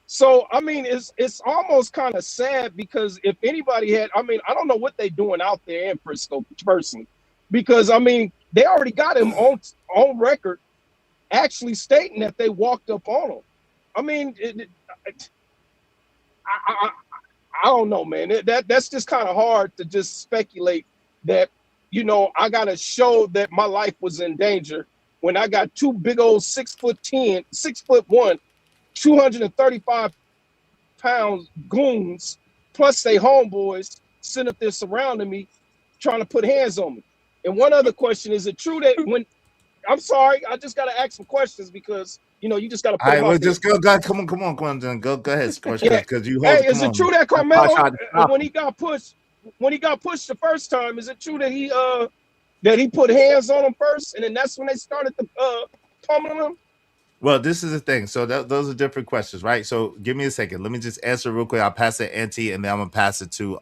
So I mean, it's almost kind of sad, because if anybody had, I mean, I don't know what they're doing out there in Frisco personally, because I mean, they already got him on record actually stating that they walked up on him. I mean, I don't know, man. That's just kind of hard to just speculate that, you know, I got to show that my life was in danger when I got 2 big old 6'1", 235-pound goons, plus they homeboys sitting up there surrounding me, trying to put hands on me. And one other question: is it true that when? I'm sorry, I just got to ask some questions, because you know you just got to put. All right, well, just go. Come on, then go ahead, Scorch, because you. Hey, is it true that Karmelo, when he got pushed the first time, is it true that he put hands on him first, and then that's when they started to pummeling him? Well, this is the thing. So those are different questions, right? So give me a second. Let me just answer real quick. I'll pass it to Auntie, and then I'm gonna pass it to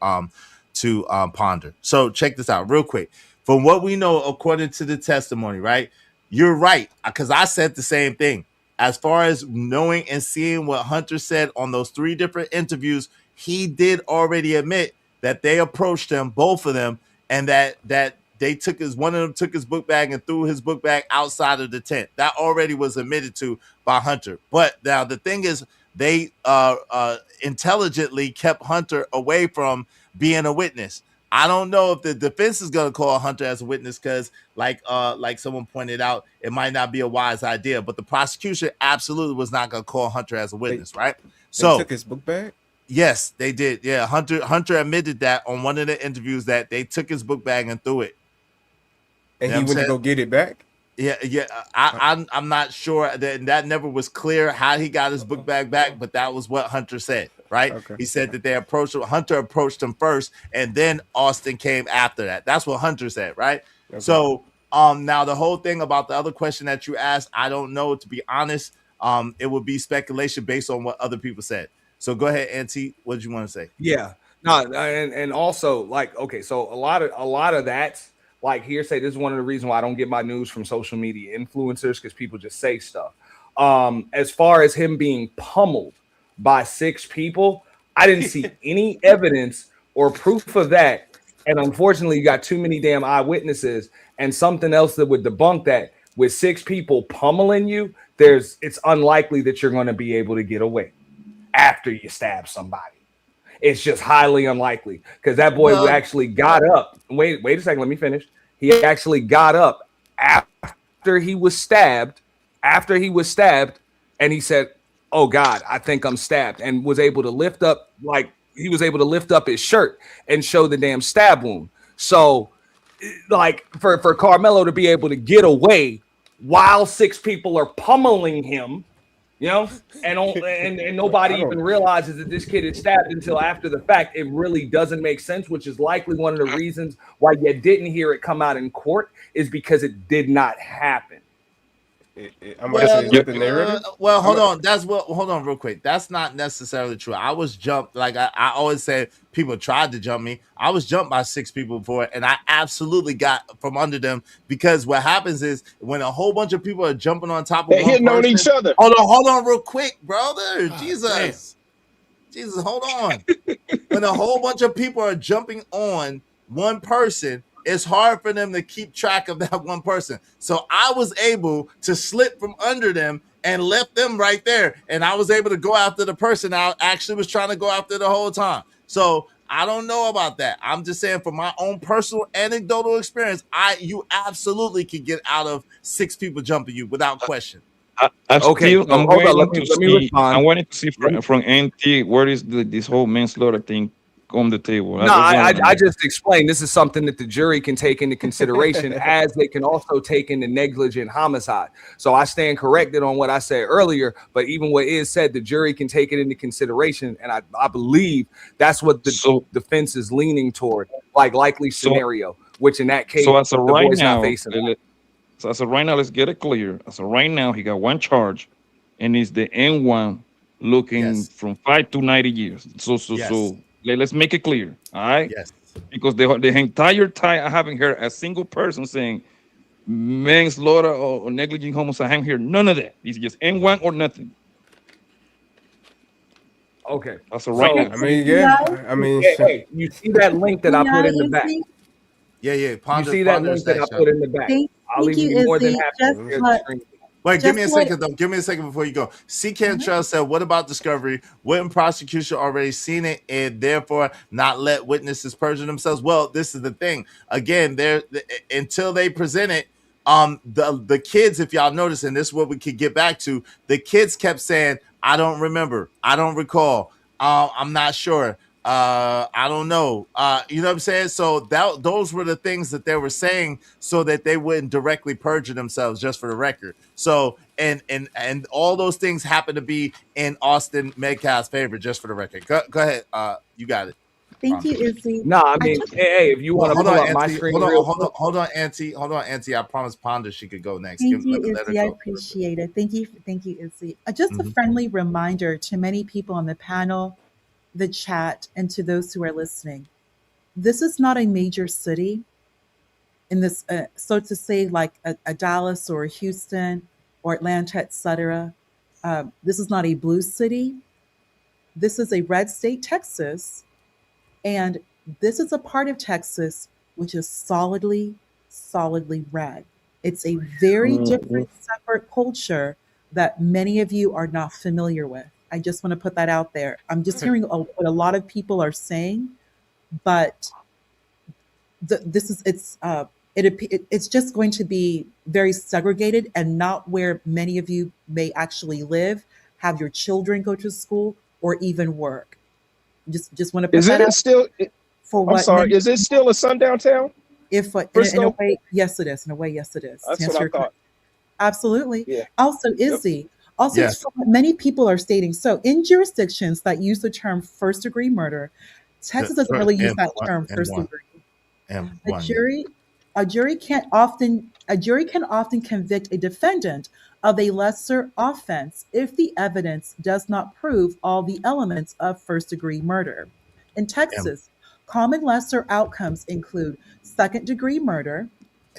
Ponder. So check this out real quick. From what we know, according to the testimony, right? You're right, because I said the same thing. As far as knowing and seeing what Hunter said on those 3 different interviews, he did already admit that they approached him, both of them, and that they one of them took his book bag and threw his book bag outside of the tent. That already was admitted to by Hunter. But now the thing is, they intelligently kept Hunter away from being a witness. I don't know if the defense is going to call Hunter as a witness, because like someone pointed out, it might not be a wise idea, but the prosecution absolutely was not going to call Hunter as a witness, right? So they took his book bag? Yes, they did. Yeah, Hunter admitted that on one of the interviews, that they took his book bag and threw it. And he went to go get it back? Yeah. I'm not sure, that never was clear how he got his book bag back, but that was what Hunter said, right? Okay. He said that Hunter approached him first, and then Austin came after that. That's what Hunter said, right? Okay. So now the whole thing about the other question that you asked, I don't know, to be honest. It would be speculation based on what other people said. So go ahead, Auntie. What did you want to say? Yeah. No, and also, like, okay, so a lot of that, like, hearsay. This is one of the reasons why I don't get my news from social media influencers, because people just say stuff. As far as him being pummeled by 6 people, I didn't see any evidence or proof of that. And unfortunately, you got too many damn eyewitnesses. And something else that would debunk that: with 6 people pummeling you, it's unlikely that you're going to be able to get away after you stab somebody. It's just highly unlikely, because that boy actually got up. Wait a second. Let me finish. He actually got up after he was stabbed. And he said, "Oh God, I think I'm stabbed," and was able to lift up, his shirt and show the damn stab wound. So, like, for Karmelo to be able to get away while 6 people are pummeling him, you know you know, and nobody even realizes that this kid is stabbed until after the fact. It really doesn't make sense, which is likely one of the reasons why you didn't hear it come out in court, is because it did not happen. I'm gonna say, is that the narrative? Well, hold on. Hold on real quick. That's not necessarily true. I was jumped, like I always say, people tried to jump me. I was jumped by 6 people before, and I absolutely got from under them, because what happens is when a whole bunch of people are jumping on top of They're one hitting person, on each other. Hold on real quick, brother. Jesus, hold on. When a whole bunch of people are jumping on one person, it's hard for them to keep track of that one person. So I was able to slip from under them and left them right there. And I was able to go after the person I actually was trying to go after the whole time. So I don't know about that. I'm just saying, from my own personal anecdotal experience, you absolutely can get out of 6 people jumping you without question. I'm waiting to see. respond. I'm waiting to see from NT where is this whole manslaughter thing on the table. No, I just explained this is something that the jury can take into consideration, as they can also take into negligent homicide. So I stand corrected on what I said earlier, but even what is said, the jury can take it into consideration, and I believe that's what the defense is leaning toward, like likely scenario, which in that case, so as of right boy's now, not facing that. so as of right now, let's get it clear. As of right now, he got one charge, and it's the N1 looking from 5 to 90 years. So let's make it clear, all right? Yes. Because the entire time I haven't heard a single person saying manslaughter or negligent homicide. I haven't heard none of that. It's just N1 or nothing. Okay. That's right now. I mean, yeah. I mean, hey, you see that link that I put in the back? Yeah. You see that link that I put in the back? I'll even be more than happy to share the screen. Wait, give me a second, though. Give me a second before you go. C. Cantrell said, what about discovery? Wouldn't prosecution already seen it and therefore not let witnesses perjure themselves? Well, this is the thing. Again, until they present it, the kids, if y'all notice, and this is what we could get back to, the kids kept saying, I don't remember. I don't recall. I'm not sure. I don't know. You know what I'm saying? So those were the things that they were saying so that they wouldn't directly perjure themselves, just for the record. So and all those things happen to be in Austin Metcalf's favor, just for the record. Go ahead. You got it. Thank you, Izzy. No, I mean, hey, if you want to pull up my screen, hold on, Auntie. I promised Ponda she could go next. Thank you, Izzy. I appreciate it. Thank you, Izzy. Just a friendly reminder to many people on the panel, the chat, and to those who are listening. This is not a major city in this, so to say, like a Dallas or a Houston or Atlanta, etc. This is not a blue city. This is a red state, Texas. And this is a part of Texas which is solidly red. It's a very different, separate culture that many of you are not familiar with. I just want to put that out there. I'm just hearing what a lot of people are saying, but it's just going to be very segregated and not where many of you may actually live, have your children go to school, or even work. Just want to put that out. I'm sorry. Is it still a sundown town? In a way, yes, it is. In a way, yes, it is. That's what I thought. Absolutely. Yeah. Also, Izzy. Also, many people are stating, so in jurisdictions that use the term first-degree murder, Texas doesn't really use that term first-degree. A jury can often convict a defendant of a lesser offense if the evidence does not prove all the elements of first-degree murder. In Texas, common lesser outcomes include second-degree murder.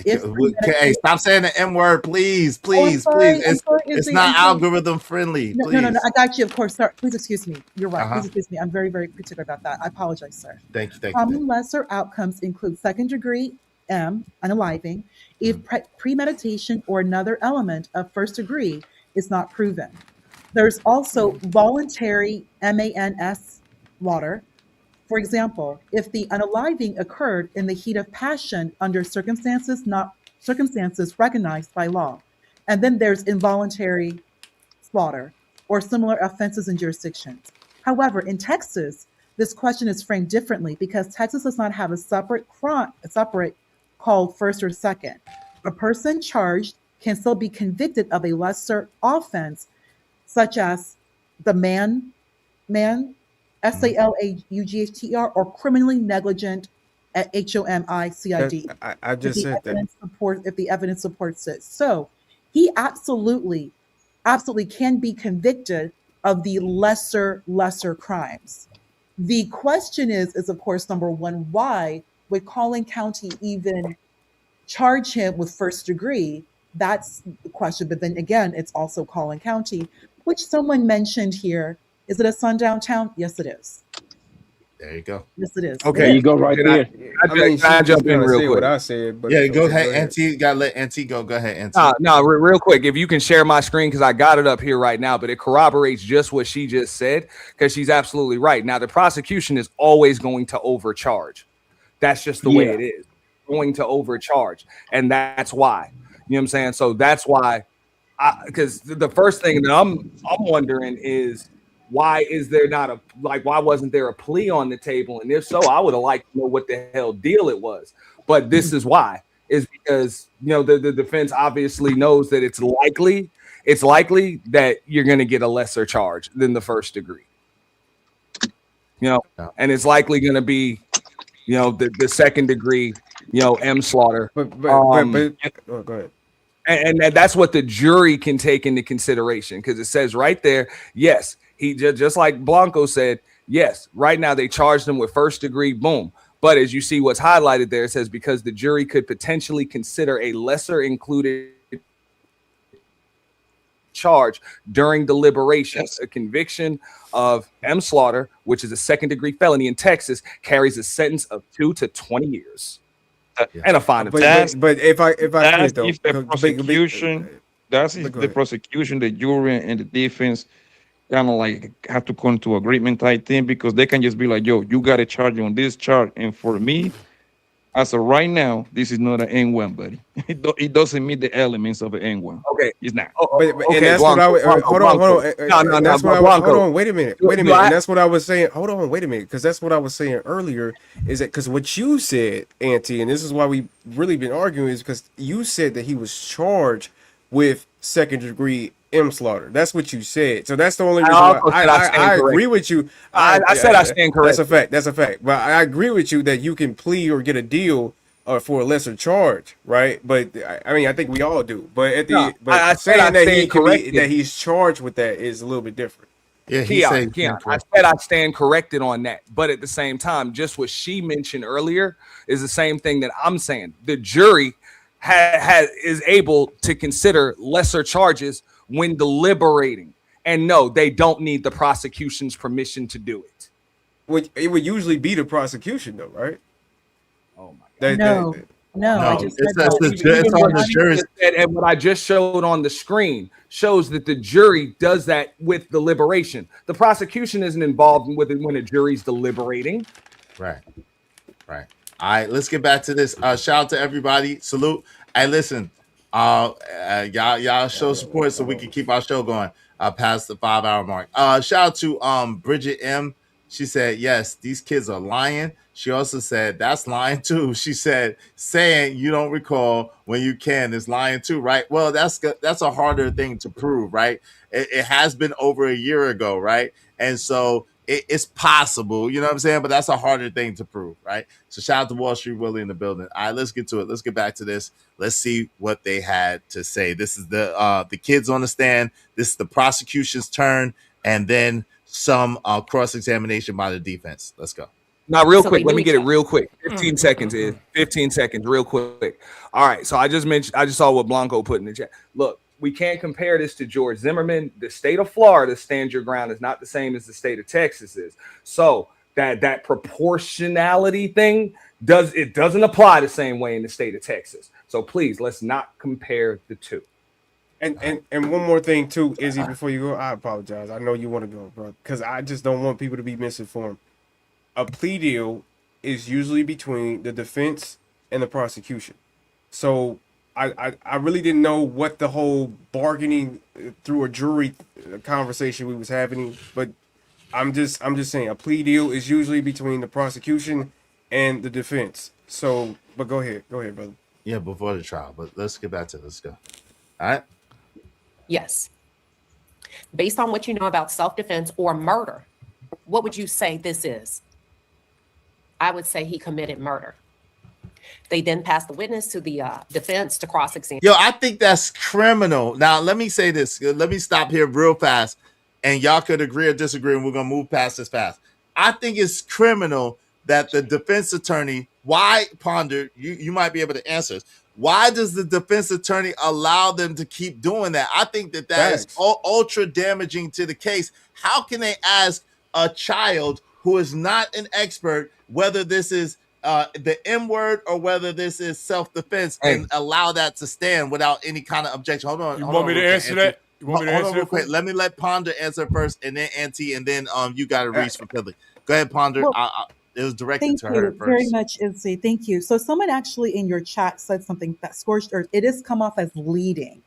Hey, stop saying the M word, please. It's not algorithm friendly. No, I got you. Of course, sir. Please excuse me. You're right. Please excuse me. I'm very, very particular about that. I apologize, sir. Thank you. Common lesser outcomes include second-degree unaliving if premeditation or another element of first degree is not proven. There's also voluntary MANS slaughter. For example, if the unaliving occurred in the heat of passion under circumstances recognized by law. And then there's involuntary slaughter or similar offenses in jurisdictions. However, in Texas, this question is framed differently because Texas does not have a separate called first or second. A person charged can still be convicted of a lesser offense such as the man, SALAUGHTER, or criminally negligent at HOMICID. I just said that. If the evidence supports it. So he absolutely can be convicted of the lesser crimes. The question is of course, number one, why would Collin County even charge him with first degree? That's the question. But then again, it's also Collin County, which someone mentioned here. Is it a sundown town? Yes, it is. There you go. Yes, it is. Okay, there you go, right there. I mean, can I jump in real quick? What I said, but Yeah, go okay, ahead, Auntie. Gotta let Auntie go. Go ahead, Auntie. No, real quick. If you can share my screen, because I got it up here right now, but it corroborates just what she just said, because she's absolutely right. Now, the prosecution is always going to overcharge. That's just the way it is. Going to overcharge. And that's why. You know what I'm saying? So that's why, because the first thing that I'm wondering is, why is there not why wasn't there a plea on the table? And if so, I would have liked to know what the hell deal it was. But this is why, is because, the defense obviously knows that it's likely that you're going to get a lesser charge than the first degree. And it's likely going to be, the second degree, manslaughter. But go ahead. And that's what the jury can take into consideration, because it says right there, yes, he just like Blanco said, yes, right now they charged him with first degree, boom. But as you see what's highlighted there, it says because the jury could potentially consider a lesser included charge during deliberations. A conviction of manslaughter, which is a second degree felony in Texas, carries a sentence of 2 to 20 years. And a fine. But if I that's could, if the prosecution, that's if the prosecution, the jury, and the defense kind of like have to come to agreement type thing, because they can just be like, yo, you got to charge on this charge. And for me, as of right now, this is not an N1, buddy. It doesn't meet the elements of an N1. Okay. It's not. And that's what I would hold on. Hold on, wait a minute. And that's what I was saying. Hold on, wait a minute, because that's what I was saying earlier. Is that because what you said, Auntie, and this is why we really been arguing, is because you said that he was charged with second degree manslaughter. That's what you said. So that's the only reason why I agree with you. I said I stand correct. That's a fact. But I agree with you that you can plea or get a deal for a lesser charge, right? But I mean, I think we all do. But saying that he's charged with that is a little bit different. Yeah, I said I stand corrected on that. But at the same time, just what she mentioned earlier is the same thing that I'm saying. The jury is able to consider lesser charges when deliberating, and no, they don't need the prosecution's permission to do it. It would usually be the prosecution, though, right? Oh my God! No. I just said it's on the jury. And what I just showed on the screen shows that the jury does that with deliberation. The prosecution isn't involved with it when a jury's deliberating. Right. All right, let's get back to this. Shout out to everybody. Salute. Hey, listen. Y'all show support so we can keep our show going past the 5-hour mark. Shout out to Bridget M. She said, yes, these kids are lying. She also said, that's lying too. She said, saying you don't recall when you can is lying too, right? Well, that's a harder thing to prove, right? It has been over a year ago, right? And so it's possible, you know what I'm saying? But that's a harder thing to prove, right? So shout out to Wall Street Willie in the building. All right, let's get to it. Let's get back to this. Let's see what they had to say. This is the kids on the stand. This is the prosecution's turn, and then some cross-examination by the defense. Let's go. Now, real quick, let me get it real quick. 15 seconds is 15 seconds, real quick. All right, so I just saw what Blanco put in the chat. Look, we can't compare this to George Zimmerman. The state of Florida, stand your ground, is not the same as the state of Texas is. So that proportionality thing doesn't apply the same way in the state of Texas. So please, let's not compare the two. And one more thing too, Izzy, before you go, I apologize. I know you want to go, bro, because I just don't want people to be misinformed. A plea deal is usually between the defense and the prosecution. So I really didn't know what the whole bargaining through a jury conversation we was having, but I'm just saying a plea deal is usually between the prosecution and the defense. So, but go ahead, brother. Yeah, before the trial, but let's get back to it. Let's go. All right. Yes. Based on what you know about self-defense or murder, what would you say this is? I would say he committed murder. They then passed the witness to the defense to cross-examine. Yo, I think that's criminal. Now, let me say this. Let me stop here real fast, and y'all could agree or disagree, and we're gonna move past this fast. I think it's criminal that the defense attorney, why, Ponder, you might be able to answer this. Why does the defense attorney allow them to keep doing that? I think that is ultra damaging to the case. How can they ask a child who is not an expert whether this is the M word or whether this is self-defense and allow that to stand without any kind of objection? Hold on. You want me to answer that? You want me to answer real quick. Let me let Ponder answer first, and then Auntie, and then you got to Reese for Philly. Go ahead, Ponder. Well, it was directed to her Thank you first. very much, Izzy. Thank you. So someone actually in your chat said something that scorched earth. It has come off as leading.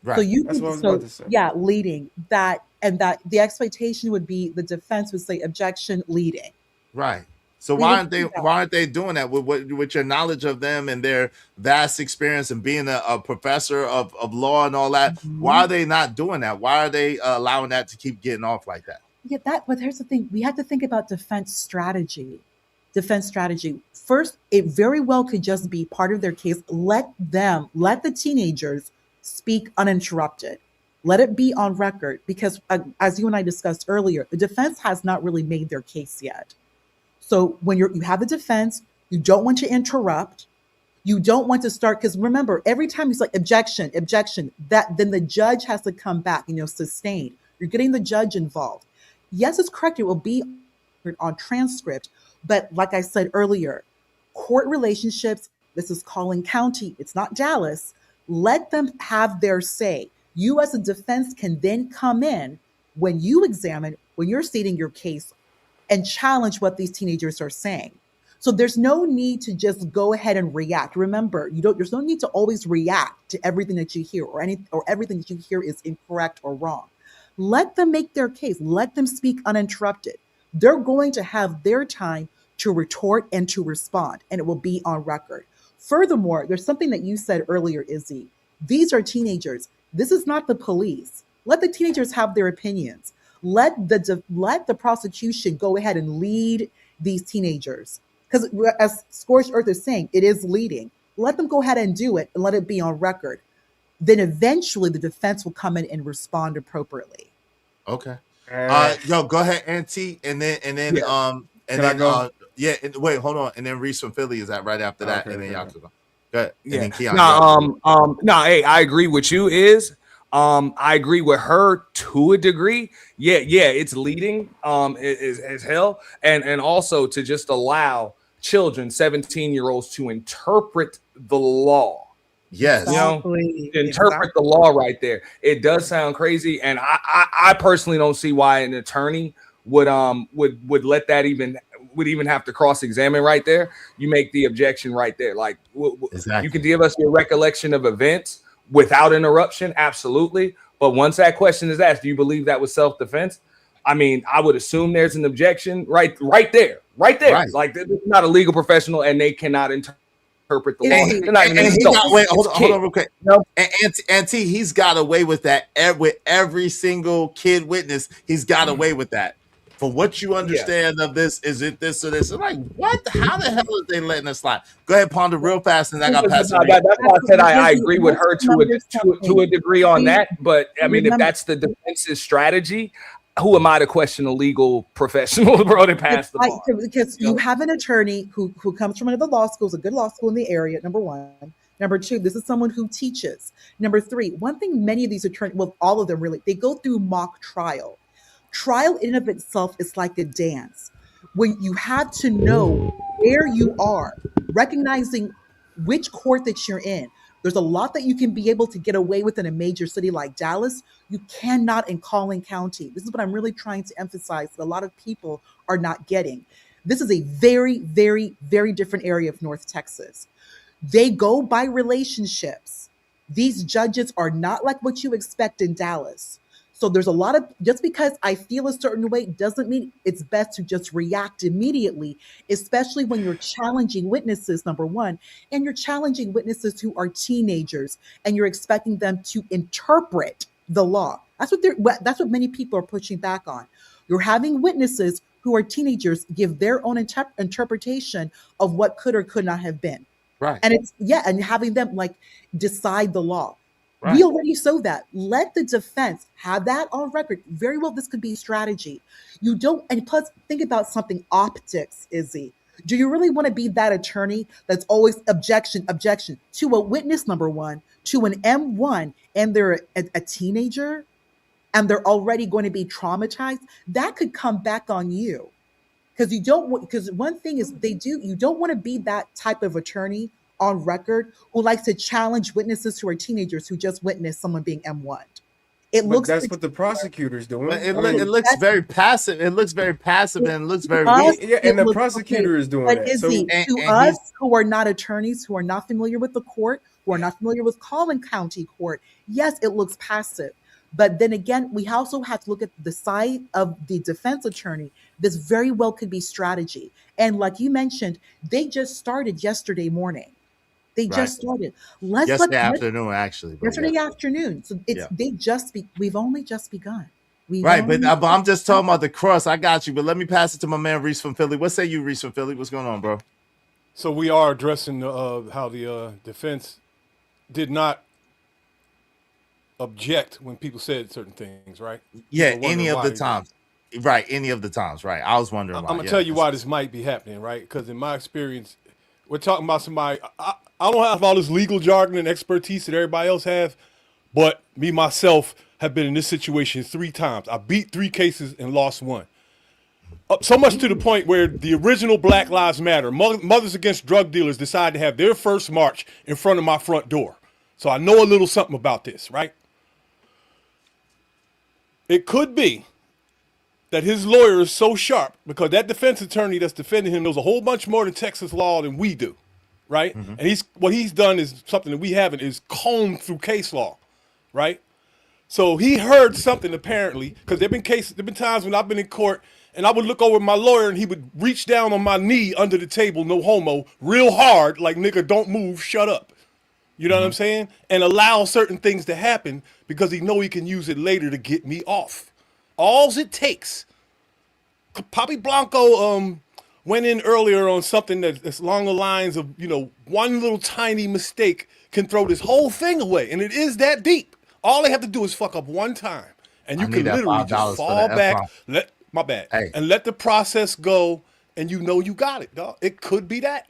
Right. So you That's can, what I was about to say. yeah, leading that, and that the expectation would be the defense would say objection leading. Right. So why aren't they doing that with your knowledge of them and their vast experience and being a professor of law and all that? Mm-hmm. Why are they not doing that? Why are they allowing that to keep getting off like that? Yeah, but here's the thing. We have to think about defense strategy. First, it very well could just be part of their case. Let the teenagers speak uninterrupted. Let it be on record, because as you and I discussed earlier, the defense has not really made their case yet. So when you have the defense, you don't want to interrupt. You don't want to start, because remember, every time it's like objection, that then the judge has to come back, sustained. You're getting the judge involved. Yes, it's correct. It will be on transcript. But like I said earlier, court relationships, this is Collin County, it's not Dallas. Let them have their say. You as a defense can then come in when you're stating your case and challenge what these teenagers are saying. So there's no need to just go ahead and react. Remember, there's no need to always react to everything that you hear or everything that you hear is incorrect or wrong. Let them make their case. Let them speak uninterrupted. They're going to have their time to retort and to respond, and it will be on record. Furthermore, there's something that you said earlier, Izzy. These are teenagers. This is not the police. Let the teenagers have their opinions. Let the prosecution go ahead and lead these teenagers. Because as Scorched Earth is saying, it is leading. Let them go ahead and do it and let it be on record. Then eventually the defense will come in and respond appropriately. Okay. Yo, go ahead, Auntie, and then wait, hold on, and then Reese from Philly is that right after that, and then y'all can go. Go ahead. Yeah. And then Keon, hey, I agree with you. I agree with her to a degree. Yeah, it's leading as hell, and also to just allow children, 17-year-olds, to interpret the law. Yes, interpret the law right there. It does sound crazy, and I personally don't see why an attorney would let that even have to cross-examine right there. You make the objection right there. Like exactly. You can give us your recollection of events without interruption, absolutely. But once that question is asked, do you believe that was self-defense? I mean, I would assume there's an objection right there. Right. Like they're not a legal professional, and they cannot interpret the law. Wait, hold on real quick. No. And Auntie, he's got away with that with every single kid witness. He's got away with that. For what you understand of this, is it this or this? I'm like, what? How the hell are they letting us slide? Go ahead, Ponder real fast, and I got past it. That's why I said I agree with her to a degree on that. But I mean, if that's the defense's strategy, who am I to question a legal professional, bro, to pass the bar? Because you have an attorney who comes from another law school, is a good law school in the area, number one. Number two, this is someone who teaches. Number three, one thing many of these attorneys, well, all of them really, they go through mock trial. Trial in and of itself is like a dance. When you have to know where you are, recognizing which court that you're in. There's a lot that you can be able to get away with in a major city like Dallas. You cannot in Collin County. This is what I'm really trying to emphasize that a lot of people are not getting. This is a very, very, very different area of North Texas. They go by relationships. These judges are not like what you expect in Dallas. So there's a lot of, just because I feel a certain way doesn't mean it's best to just react immediately, especially when you're challenging witnesses, number one, and you're challenging witnesses who are teenagers and you're expecting them to interpret the law. That's what many people are pushing back on. You're having witnesses who are teenagers give their own interpretation of what could or could not have been. Right. And and having them like decide the law. Right. We already saw that. Let the defense have that on record. Very well, this could be strategy. You don't, and plus, think about something optics, Izzy. Do you really want to be that attorney that's always objection to a witness, number one, to an M1, and they're a teenager and they're already going to be traumatized? That could come back on you. Because you don't want, because one thing is you don't want to be that type of attorney on record who likes to challenge witnesses who are teenagers who just witnessed someone being M1. But that's what the prosecutor's doing. It looks very passive. It looks very passive and it looks very weak. Yeah, and the prosecutor is doing that. Izzy, to us who are not attorneys, who are not familiar with the court, who are not familiar with Collin County Court, yes, it looks passive. But then again, we also have to look at the side of the defense attorney. This very well could be strategy. And like you mentioned, they just started yesterday morning. They just started. Yesterday afternoon, actually. Yesterday afternoon. So we've only just begun. But I'm just talking about the cross. I got you, but let me pass it to my man Reese from Philly. What say you, Reese from Philly? What's going on, bro? So we are addressing how the defense did not object when people said certain things, right? Yeah, any of the times. Right, any of the times, right. I was wondering why. I'm gonna tell you why this might be happening, right? Because in my experience, we're talking about somebody. I don't have all this legal jargon and expertise that everybody else has, but me myself have been in this situation 3 times. I beat 3 cases and lost 1. So much to the point where the original Black Lives Matter, Mothers Against Drug Dealers, decided to have their first march in front of my front door. So I know a little something about this, right? It could be that his lawyer is so sharp because that defense attorney that's defending him knows a whole bunch more than Texas law than we do, right? Mm-hmm. And what he's done is something that we haven't, is combed through case law, right? So he heard something apparently, because there've been times when I've been in court and I would look over at my lawyer and he would reach down on my knee under the table, no homo, real hard, like, nigga, don't move, shut up. You know what I'm saying? And allow certain things to happen because he know he can use it later to get me off. All's it takes. Poppy Blanco went in earlier on something that's along the lines of, one little tiny mistake can throw this whole thing away. And it is that deep. All they have to do is fuck up one time. And you can literally just fall back, and let the process go, and you got it, dog. It could be that.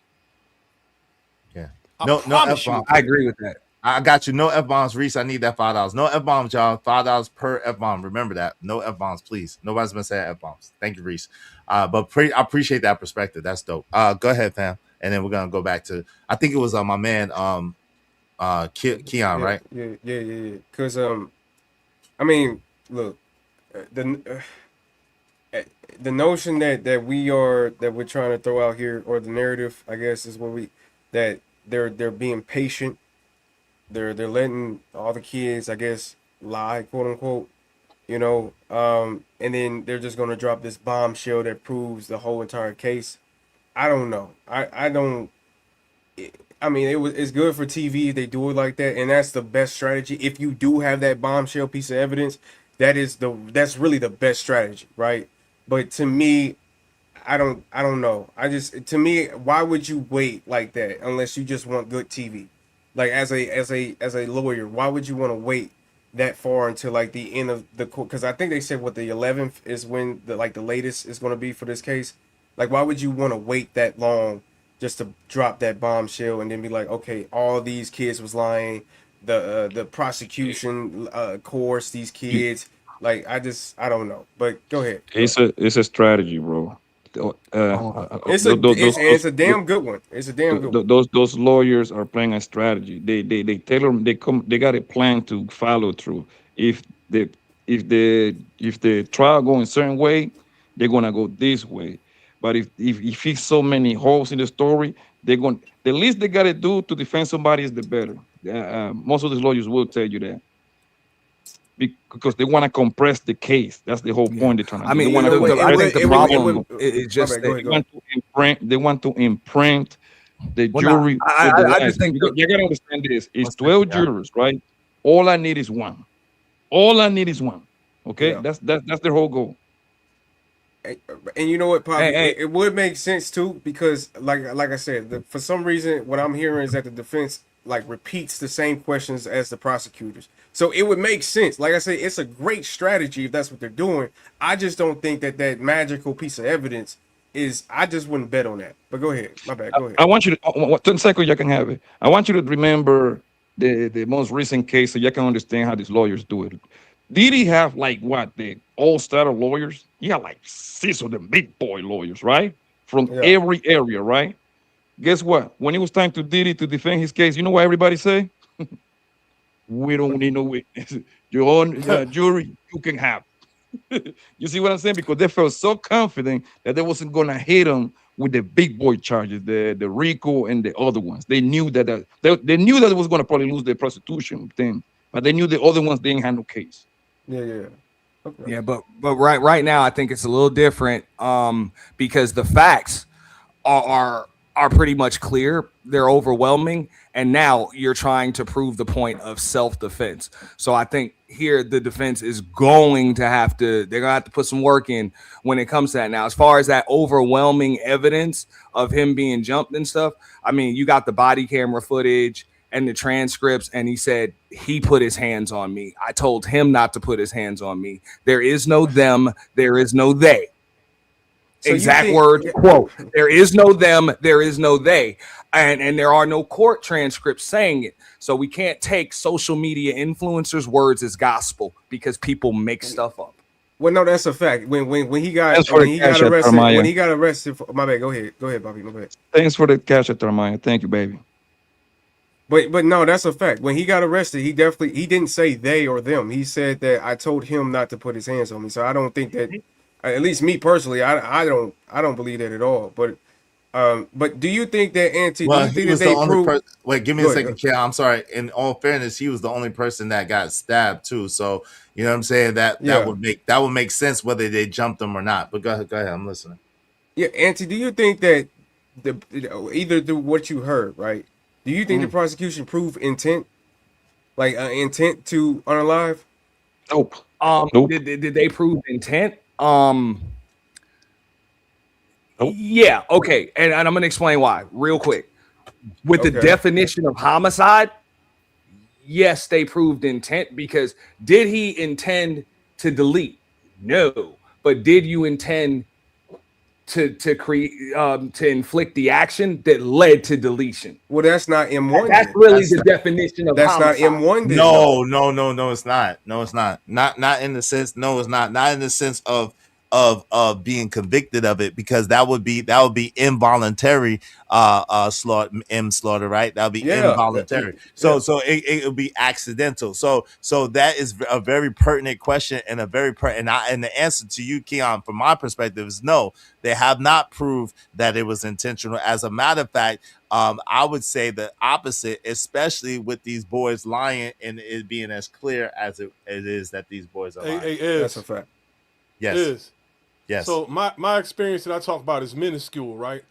Yeah. No F-bomb. I agree with that. I got you. No F-bombs, Reese. I need that $5. No F-bombs, y'all. $5 per F-bomb. Remember that. No F-bombs, please. Nobody's been saying F-bombs. Thank you, Reese. But I appreciate that perspective. That's dope. Go ahead, fam. And then we're gonna go back to, I think it was my man Keon, right? Yeah. Because I mean, look, the notion that we're trying to throw out here, or the narrative, I guess, is that they're being patient. They're letting all the kids, I guess, lie, quote unquote, and then they're just gonna drop this bombshell that proves the whole entire case. I don't know. I mean, it's good for TV if they do it like that, and that's the best strategy. If you do have that bombshell piece of evidence, that's really the best strategy, right? But to me, I don't know. To me, why would you wait like that unless you just want good TV? Like, as a lawyer, why would you want to wait that far until like the end of the court? Because I think they said the 11th is when the latest is going to be for this case. Like, why would you want to wait that long just to drop that bombshell and then be like, okay, all these kids was lying, the prosecution coerced these kids? Like, I don't know. But go ahead. It's a strategy, bro. It's a damn good one. It's a damn good one. Those lawyers are playing a strategy. They tailor. They got a plan to follow through. If the trial go in a certain way, they're gonna go this way. But if it's so many holes in the story, they're going. The least they gotta do to defend somebody is the better. Most of the lawyers will tell you that. Because they want to compress the case. That's the whole point they're trying to do. I mean, the problem is just they want to imprint the jury. I just think you gotta understand this. It's 12 jurors, right? All I need is one. All I need is one. Okay, Yeah. that's their whole goal. And you know what, Poppy, Hey, it would make sense too, because like I said, for some reason, what I'm hearing is that the defense like repeats the same questions as the prosecutors. So it would make sense. Like I said, it's a great strategy if that's what they're doing. I just don't think that that magical piece of evidence is. I just wouldn't bet on that. But go ahead. My bad. Go ahead. I want you to 10 seconds. You can have it. I want you to remember the most recent case so you can understand how these lawyers do it. Did he have like what the all-star lawyers? He had like 6 of them big boy lawyers, right? From Yeah. every area, right? Guess what? When it was time to Diddy to defend his case, you know what everybody say? We don't need no witness. Your own jury, you can have. You see what I'm saying? Because they felt so confident that they wasn't gonna hit him with the big boy charges, the RICO and the other ones. They knew that they knew that it was gonna probably lose the prostitution thing, but they knew the other ones didn't have no case. Yeah. Okay. Yeah, but right now I think it's a little different because the facts are pretty much clear. They're overwhelming, and now you're trying to prove the point of self-defense. So I think here the defense is going to have to put some work in when it comes to that. Now, as far as that overwhelming evidence of him being jumped and stuff, I mean, you got the body camera footage and the transcripts, and he said he put his hands on me. I told him not to put his hands on me. There is no them, there is no they. So exact words, quote, there is no them, there is no they. And there are no court transcripts saying it. So we can't take social media influencers' words as gospel because people make stuff up. Well, no, that's a fact. When he got arrested, my bad. Go ahead, Bobby. My bad. Thanks for the cash at Armaya. Thank you, baby. But no, that's a fact. When he got arrested, he didn't say they or them. He said that I told him not to put his hands on me. So I don't think that, at least me personally, I don't believe that at all. But do you think that he was the only person. Wait, give me a second, Kel. I'm sorry. In all fairness, he was the only person that got stabbed too. So you know what I'm saying? That would make sense whether they jumped him or not. But go ahead. I'm listening. Yeah, Auntie, do you think that either through what you heard, right? Do you think the prosecution proved intent, like intent to unalive? Nope. Nope. Did they prove intent? Nope. Yeah. Okay. And I'm going to explain why real quick. With the definition of homicide, yes, they proved intent because did he intend to delete? No. But did you intend to create to inflict the action that led to deletion? Well, that's not M1. That's really the definition of homicide. Not M1. No, it's not. No, it's not. Not in the sense. No, it's not. Not in the sense of being convicted of it, because that would be involuntary slaughter, right? That would be involuntary. So it would be accidental. So that is a very pertinent question and a very and the answer to you, Keon, from my perspective is no. They have not proved that it was intentional. As a matter of fact, I would say the opposite, especially with these boys lying and it being as clear as it is that these boys are lying. That's a fact. Yes. Yes. So my experience that I talk about is minuscule, right?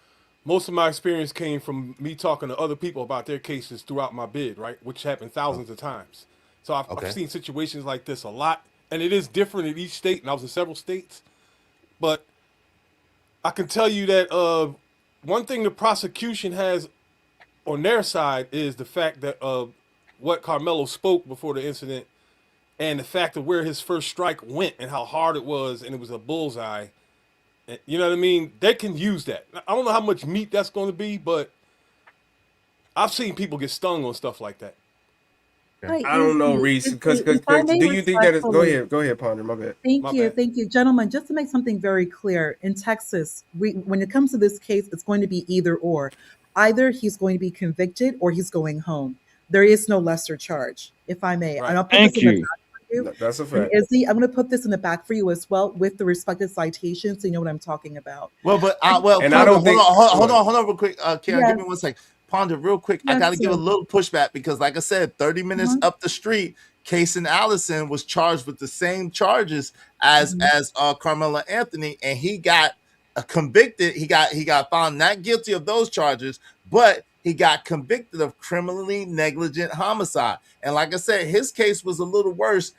Most of my experience came from me talking to other people about their cases throughout my bid, right? Which happened thousands of times. So I've seen situations like this a lot, and it is different in each state, and I was in several states. But I can tell you that one thing the prosecution has on their side is the fact that what Karmelo spoke before the incident, and the fact of where his first strike went and how hard it was, and it was a bullseye. And, you know what I mean? They can use that. I don't know how much meat that's going to be, but I've seen people get stung on stuff like that. Wait, I don't know, Reese, because do you think that is? Go ahead, Ponder. My bad. Thank you, gentlemen. Just to make something very clear, in Texas, when it comes to this case, it's going to be either or. Either he's going to be convicted or he's going home. There is no lesser charge, if I may. Right. And I'll put this in the back for you. That's a fact. And Izzy, I'm going to put this in the back for you as well with the respective citations, so you know what I'm talking about. Well, but hold on, real quick. Karen, give me 1 second. Ponder real quick. I got to give a little pushback because, like I said, 30 minutes up the street, Kason Allison was charged with the same charges as Karmelo Anthony, and he got convicted. He got found not guilty of those charges, but he got convicted of criminally negligent homicide. And like I said, his case was a little worse,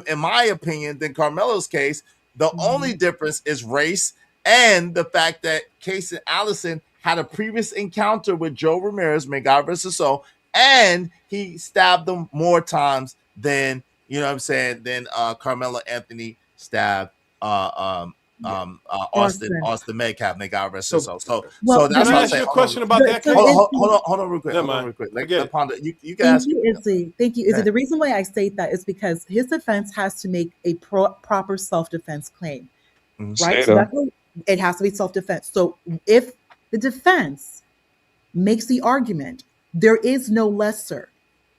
in my opinion, than Karmelo's case. The only difference is race and the fact that Casey Allison had a previous encounter with Joe Ramirez, may God rest his soul, and he stabbed him more times than, you know what I'm saying, than Karmelo Anthony stabbed Austin Metcalf, may God rest his soul. So that's can what I I'm ask saying. you a question about that case? Hold on real quick. You can ask me. Izzy. Thank you, Izzy. The reason why I state that is because his defense has to make a proper self-defense claim, right? So that's what, it has to be self-defense. So if the defense makes the argument, there is no lesser,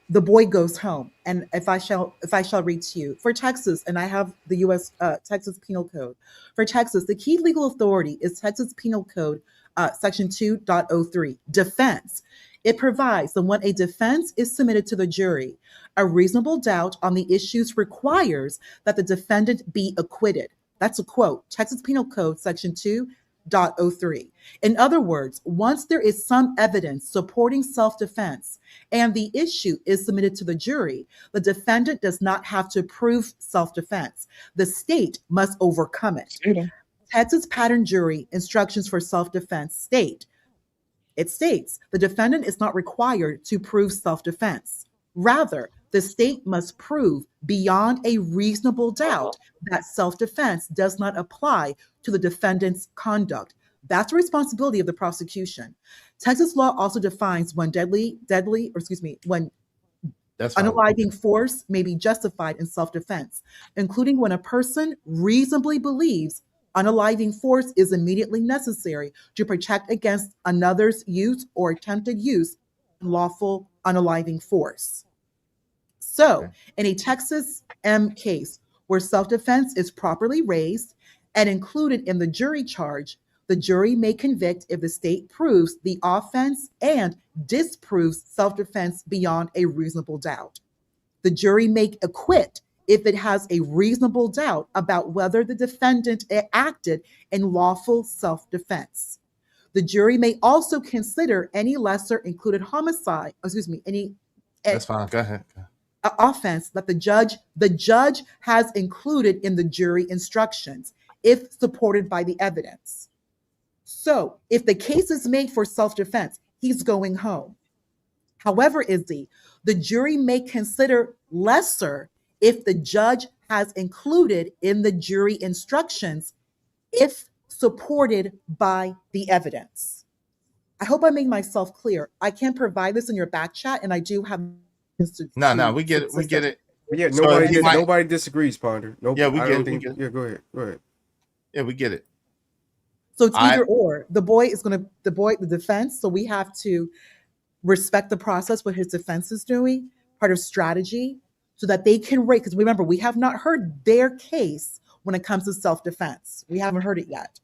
the boy goes home. And if I shall read to you for Texas, and I have the U.S. Texas Penal Code for Texas, the key legal authority is Texas Penal Code Section 2.03, defense. It provides that when a defense is submitted to the jury, a reasonable doubt on the issues requires that the defendant be acquitted. That's a quote, Texas Penal Code Section 2.03. In other words, once there is some evidence supporting self-defense and the issue is submitted to the jury, the defendant does not have to prove self-defense. The state must overcome it. Texas pattern jury instructions for self-defense states the defendant is not required to prove self-defense. Rather, the state must prove beyond a reasonable doubt that self-defense does not apply to the defendant's conduct. That's the responsibility of the prosecution. Texas law also defines when when unaliving force may be justified in self-defense, including when a person reasonably believes unaliving force is immediately necessary to protect against another's use or attempted use of lawful unaliving force. So, in a Texas M case where self-defense is properly raised and included in the jury charge, the jury may convict if the state proves the offense and disproves self-defense beyond a reasonable doubt. The jury may acquit if it has a reasonable doubt about whether the defendant acted in lawful self-defense. The jury may also consider any lesser included homicide, That's fine. Go ahead. Offense that the judge has included in the jury instructions if supported by the evidence. So if the case is made for self-defense, he's going home. However, Izzy, the jury may consider lesser if the judge has included in the jury instructions if supported by the evidence. I hope I made myself clear. I can provide this in your back chat, and I do have. No, we get it. We get it. Yeah, nobody disagrees, Ponder. Yeah, we get it. Yeah, go ahead. Yeah, we get it. So it's either or. The defense. So we have to respect the process, what his defense is doing, part of strategy, so that they can rate. Because remember, we have not heard their case when it comes to self-defense. We haven't heard it yet.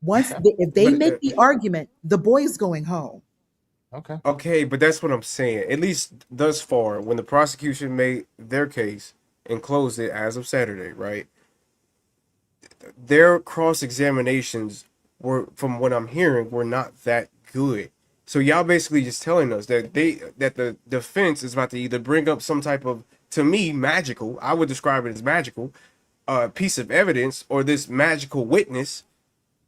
If they make the argument, the boy is going home. Okay, but that's what I'm saying. At least thus far, when the prosecution made their case and closed it as of Saturday, right? Their cross-examinations were, from what I'm hearing, were not that good. So y'all basically just telling us that the defense is about to either bring up some type of, to me, magical, I would describe it as magical, piece of evidence, or this magical witness,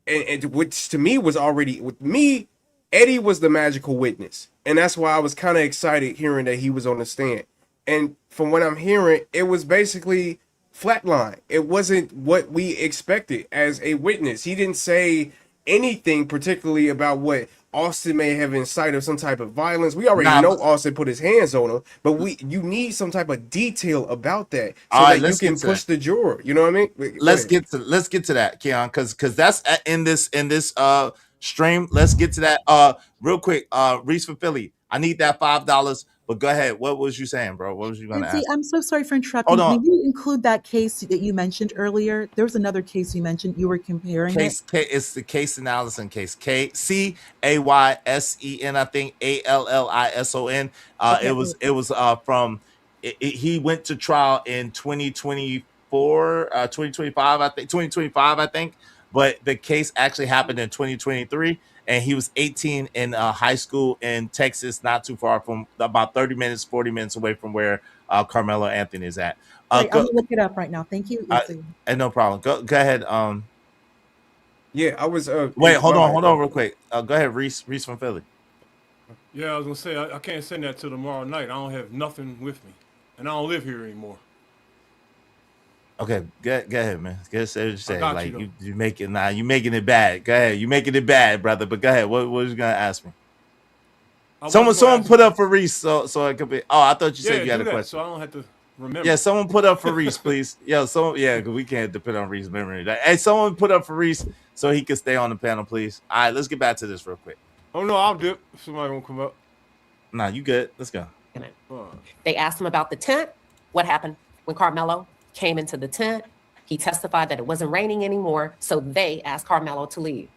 and which to me was already, with me, Eddie was the magical witness. And that's why I was kind of excited hearing that he was on the stand. And from what I'm hearing, it was basically flatline. It wasn't what we expected as a witness. He didn't say anything particularly about what Austin may have incited some type of violence. We already know Austin put his hands on him, but you need some type of detail about that so that you can push the juror. You know what I mean? Let's get to that, Keon, because that's in this stream. Let's get to that real quick. Reese for Philly, I need that $5. But go ahead. What was you saying, bro? What was you going to ask? I'm so sorry for interrupting. Hold on. Can you include that case that you mentioned earlier? There was another case you mentioned. You were comparing it's the Case Allison case. KCAYSEN, I think ALLISON. It was from. He went to trial in 2024, 2025. I think 2025. I think. but the case actually happened in 2023, and he was 18 in high school in Texas, not too far from, about 30 minutes, 40 minutes away from where Carmelo Anthony is at. Great, I'm gonna look it up right now. Thank you. And no problem. Go ahead. Yeah, I was. Wait, hold on, real quick. Go ahead, Reese from Philly. Yeah, I was gonna say I can't send that till tomorrow night. I don't have nothing with me, and I don't live here anymore. Okay, go ahead, man. Go ahead, say what you say. Like you making it bad. Go ahead, you making it bad, brother. But go ahead. What was you gonna ask me? Someone put up for Reese, so it could be. Oh, I thought you said you had a question. So I don't have to remember. Yeah, someone put up for Reese, please. Because we can't depend on Reese's memory. Hey, someone put up for Reese so he can stay on the panel, please. All right, let's get back to this real quick. Oh no, I'll dip. Somebody won't come up. Nah, you good. Let's go. They asked him about the tent. What happened when Carmelo came into the tent? He testified that it wasn't raining anymore, so they asked Carmelo to leave.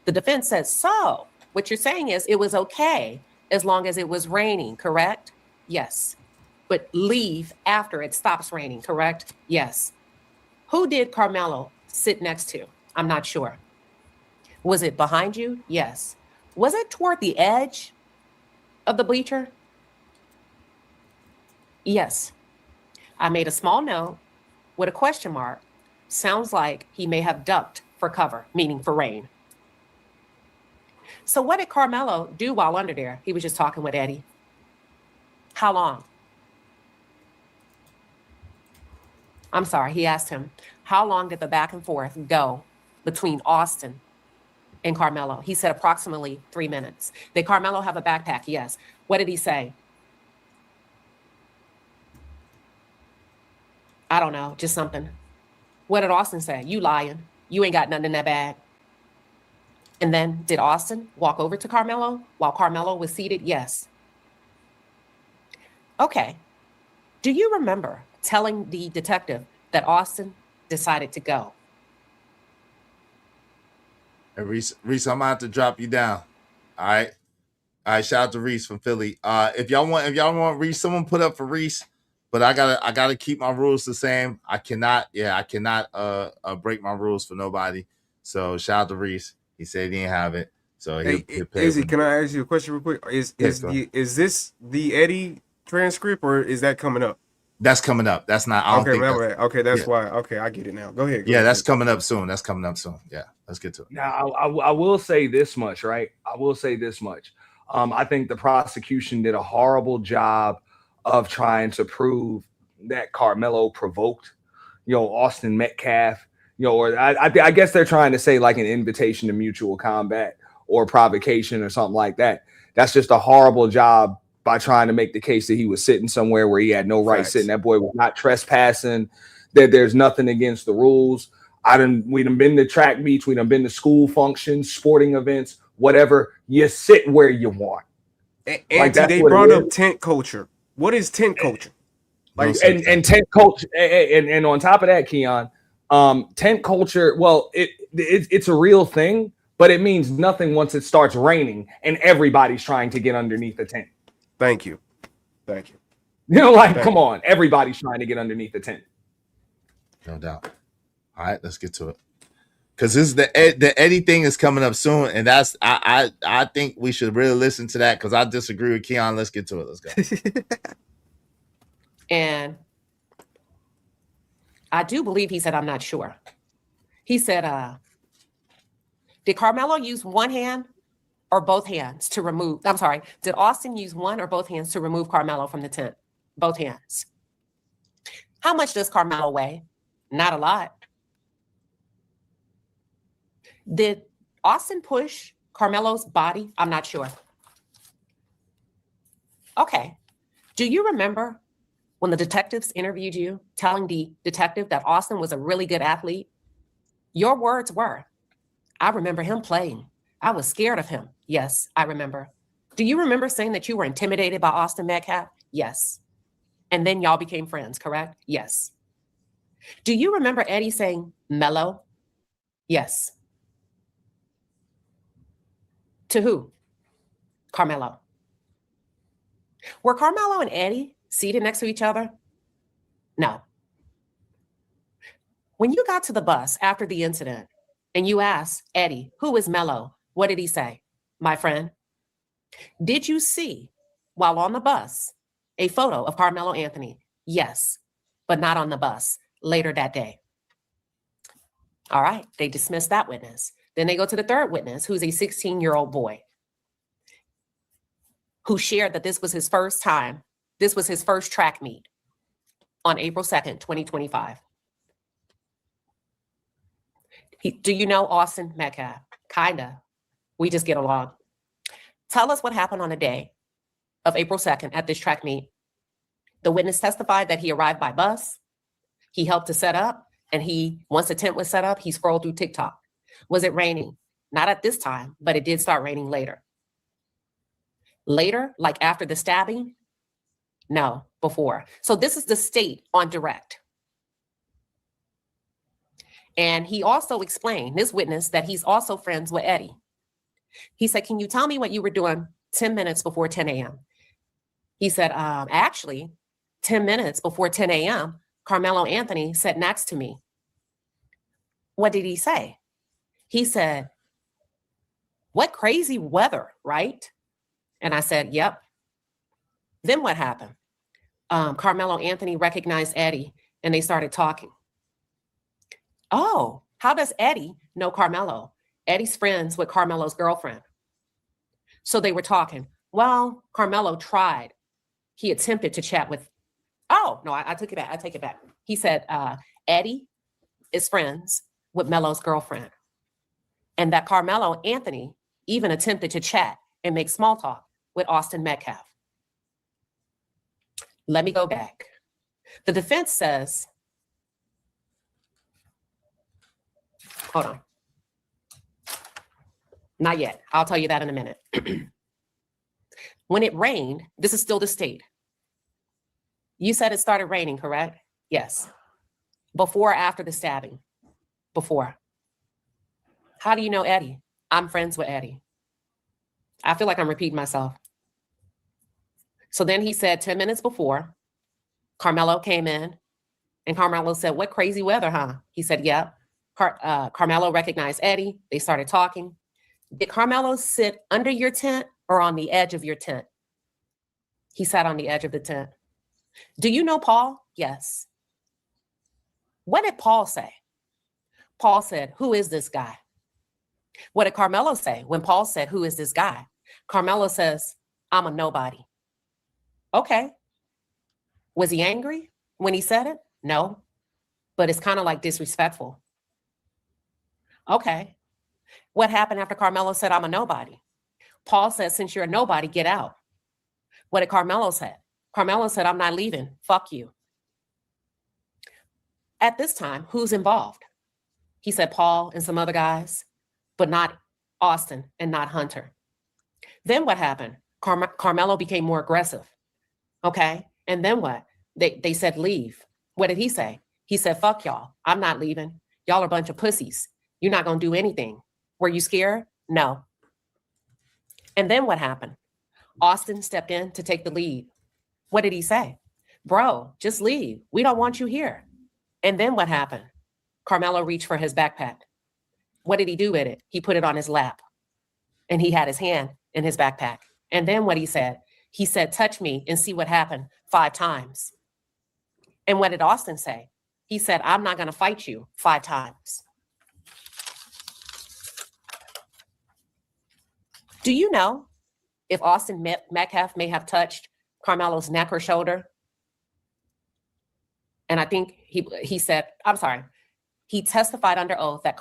The defense says, so what you're saying is it was okay as long as it was raining, correct? Yes. But leave after it stops raining, correct? Yes. Who did Carmelo sit next to? I'm not sure. Was it behind you? Yes. Was it toward the edge of the bleacher? Yes. I made a small note with a question mark. Sounds like he may have ducked for cover, meaning for rain. So what did Carmelo do while under there? He was just talking with Eddie. How long? I'm sorry, he asked him, how long did the back and forth go between Austin and Carmelo? He said approximately 3 minutes. Did Carmelo have a backpack? Yes. What did he say? I don't know, just something. What did Austin say? You lying. You ain't got nothing in that bag. And then did Austin walk over to Carmelo while Carmelo was seated? Yes. Okay. Do you remember telling the detective that Austin decided to go? Hey, Reese, I'm gonna have to drop you down. All right. Shout out to Reese from Philly. If y'all want Reese, someone put up for Reese. But I gotta keep my rules the same. I cannot break my rules for nobody. So shout out to Reese. He said he didn't have it. So hey, Izzy, can I ask you a question real quick? Is this the Eddie transcript or is that coming up? That's coming up. That's not. I don't think that's why. Okay, I get it now. Go ahead. That's coming up soon. Yeah, let's get to it. Now, I will say this much, right? I will say this much. I think the prosecution did a horrible job of trying to prove that Carmelo provoked, Austin Metcalf, or I guess they're trying to say like an invitation to mutual combat or provocation or something like that. That's just a horrible job by trying to make the case that he was sitting somewhere where he had no right sitting. That boy was not trespassing, that there's nothing against the rules. We done been to track meets, we done been to school functions, sporting events, whatever. You sit where you want. They brought up tent culture. What is tent culture? And tent culture, and on top of that, Keon, tent culture. Well, it's a real thing, but it means nothing once it starts raining and everybody's trying to get underneath the tent. Thank you. Come on, everybody's trying to get underneath the tent. No doubt. All right, let's get to it. Because this is the Eddie thing is coming up soon, and that's I think we should really listen to that because I disagree with Keon. Let's get to it. Let's go. And I do believe he said, I'm not sure. He said, did Carmelo use one hand or both hands to remove? I'm sorry. Did Austin use one or both hands to remove Carmelo from the tent? Both hands. How much does Carmelo weigh? Not a lot. Did Austin push Carmelo's body? I'm not sure. Okay. Do you remember when the detectives interviewed you, telling the detective that Austin was a really good athlete? Your words were, I remember him playing. I was scared of him. Yes, I remember. Do you remember saying that you were intimidated by Austin Metcalf? Yes. And then y'all became friends, correct? Yes. Do you remember Eddie saying, Mello? Yes. To who? Carmelo. Were Carmelo and Eddie seated next to each other? No. When you got to the bus after the incident and you ask Eddie, who is Melo? What did he say? My friend, did you see while on the bus a photo of Carmelo Anthony? Yes, but not on the bus. Later that day. All right, they dismiss that witness. Then they go to the third witness, who's a 16-year-old boy who shared that this was his first time. This was his first track meet on April 2nd, 2025. Do you know Austin Metcalf? Kinda. We just get along. Tell us what happened on the day of April 2nd at this track meet. The witness testified that he arrived by bus. He helped to set up, and once the tent was set up, he scrolled through TikTok. Was it raining? Not at this time, but it did start raining later. Later, like after the stabbing? No, before. So this is the state on direct. And he also explained, this witness, that he's also friends with Eddie. He said, can you tell me what you were doing 10 minutes before 10 a.m.? He said, actually, 10 minutes before 10 a.m., Carmelo Anthony sat next to me. What did he say? He said, what crazy weather, right? And I said, yep. Then what happened? Carmelo Anthony recognized Eddie and they started talking. Oh, how does Eddie know Carmelo? Eddie's friends with Carmelo's girlfriend. So they were talking. Well, Carmelo tried. He attempted to chat with, oh, no, I took it back. I take it back. He said, Eddie is friends with Melo's girlfriend. And that Carmelo Anthony even attempted to chat and make small talk with Austin Metcalf. Let me go back. The defense says, hold on. Not yet. I'll tell you that in a minute. When it rained, this is still the state. You said it started raining, correct? Yes. Before or after the stabbing? Before. How do you know Eddie? I'm friends with Eddie. I feel like I'm repeating myself. So then he said 10 minutes before, Carmelo came in and Carmelo said, what crazy weather, huh? He said, yep. Carmelo recognized Eddie. They started talking. Did Carmelo sit under your tent or on the edge of your tent? He sat on the edge of the tent. Do you know Paul? Yes. What did Paul say? Paul said, who is this guy? What did Carmelo say when Paul said, who is this guy? Carmelo says, I'm a nobody. Okay. Was he angry when he said it? No, but it's kind of like disrespectful. Okay. What happened after Carmelo said, I'm a nobody? Paul said, since you're a nobody, get out. What did Carmelo say? Carmelo said, I'm not leaving. Fuck you. At this time, who's involved? He said Paul and some other guys, but not Austin and not Hunter. Then what happened? Carmelo became more aggressive. Okay. And then what? They said leave. What did he say? He said, fuck y'all. I'm not leaving. Y'all are a bunch of pussies. You're not going to do anything. Were you scared? No. And then what happened? Austin stepped in to take the lead. What did he say? Bro, just leave. We don't want you here. And then what happened? Carmelo reached for his backpack. What did he do with it? He put it on his lap and he had his hand in his backpack. And then what he said? He said, touch me and see what happened 5 times. And what did Austin say? He said, I'm not going to fight you 5 times. Do you know if Austin Metcalf may have touched Carmelo's neck or shoulder? And I think he said, I'm sorry, he testified under oath that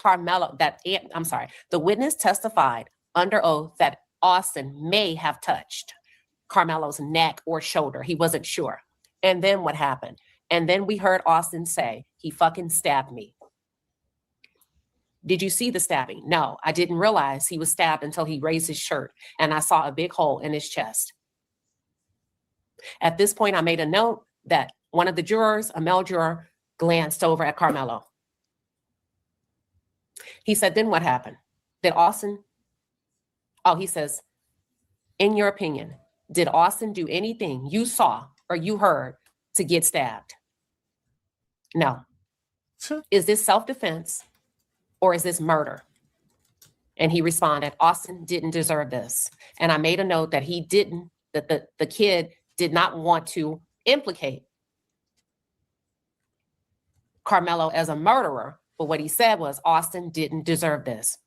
the witness testified under oath that Austin may have touched Carmelo's neck or shoulder. He wasn't sure. And then what happened? And then we heard Austin say, he fucking stabbed me. Did you see the stabbing? No, I didn't realize he was stabbed until he raised his shirt and I saw a big hole in his chest. At this point, I made a note that one of the jurors, a male juror, glanced over at Carmelo. He said, then what happened? Did Austin, he says, in your opinion, did Austin do anything you saw or you heard to get stabbed? No. Is this self-defense or is this murder? And he responded, Austin didn't deserve this. And I made a note that he didn't, that the kid did not want to implicate Karmelo as a murderer, but what he said was Austin didn't deserve this.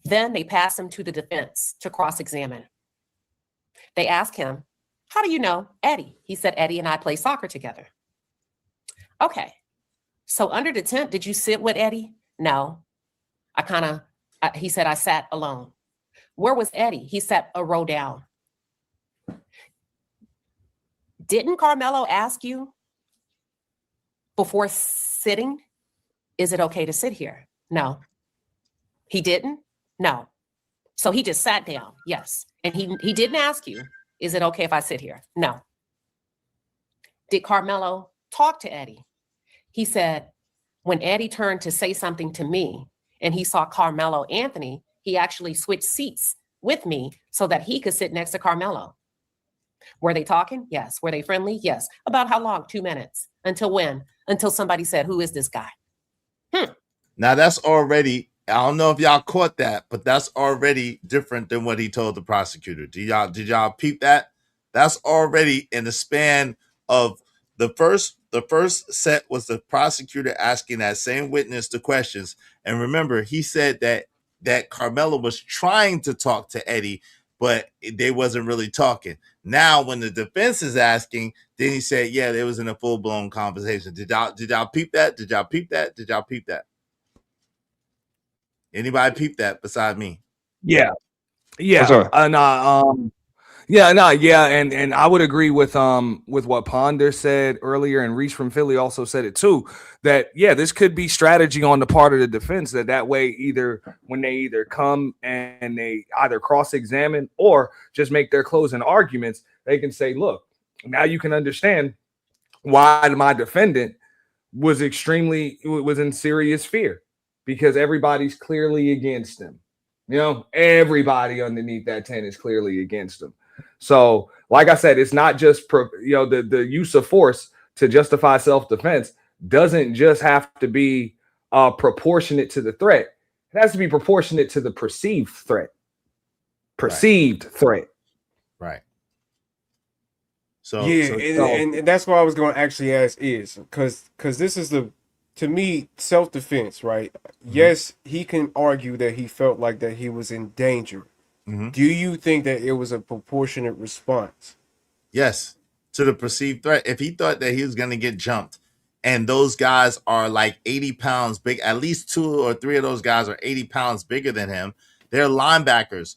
Then they passed him to the defense to cross-examine. They asked him, how do you know Eddie? He said, Eddie and I play soccer together. Okay, so under the tent, did you sit with Eddie? No, he said, I sat alone. Where was Eddie? He sat a row down. Didn't Karmelo ask you before sitting, is it okay to sit here? No. He didn't? No. So he just sat down, yes. And he didn't ask you, is it okay if I sit here? No. Did Karmelo talk to Eddie? He said, when Eddie turned to say something to me and he saw Karmelo Anthony, he actually switched seats with me so that he could sit next to Karmelo. Were they talking? Yes. Were they friendly? Yes. About how long? 2 minutes. Until when? Until somebody said, who is this guy? Now that's already, I don't know if y'all caught that, but that's already different than what he told the prosecutor. Did y'all peep that? That's already in the span of the first set was the prosecutor asking that same witness the questions. And remember, he said that Karmelo was trying to talk to Eddie, but they wasn't really talking. Now, when the defense is asking, then he said, yeah, there was in a full-blown conversation. Did y'all peep that? Did y'all peep that? Did y'all peep that? Anybody peep that beside me? Yeah. And I would agree with what Ponder said earlier, and Reese from Philly also said it too, that this could be strategy on the part of the defense, that way either when they either come and they either cross-examine or just make their closing arguments, they can say, look, now you can understand why my defendant was in serious fear, because everybody's clearly against him. Everybody underneath that tent is clearly against him. So, like I said, it's not just the use of force to justify self-defense doesn't just have to be proportionate to the threat. It has to be proportionate to the perceived threat. Threat. Right. And that's what I was going to actually ask is because this is to me, self-defense, right? Mm-hmm. Yes, he can argue that he felt like that he was in danger. Mm-hmm. Do you think that it was a proportionate response? Yes, to the perceived threat. If he thought that he was going to get jumped, and those guys are like 80 pounds big, at least 2 or 3 of those guys are 80 pounds bigger than him. They're linebackers.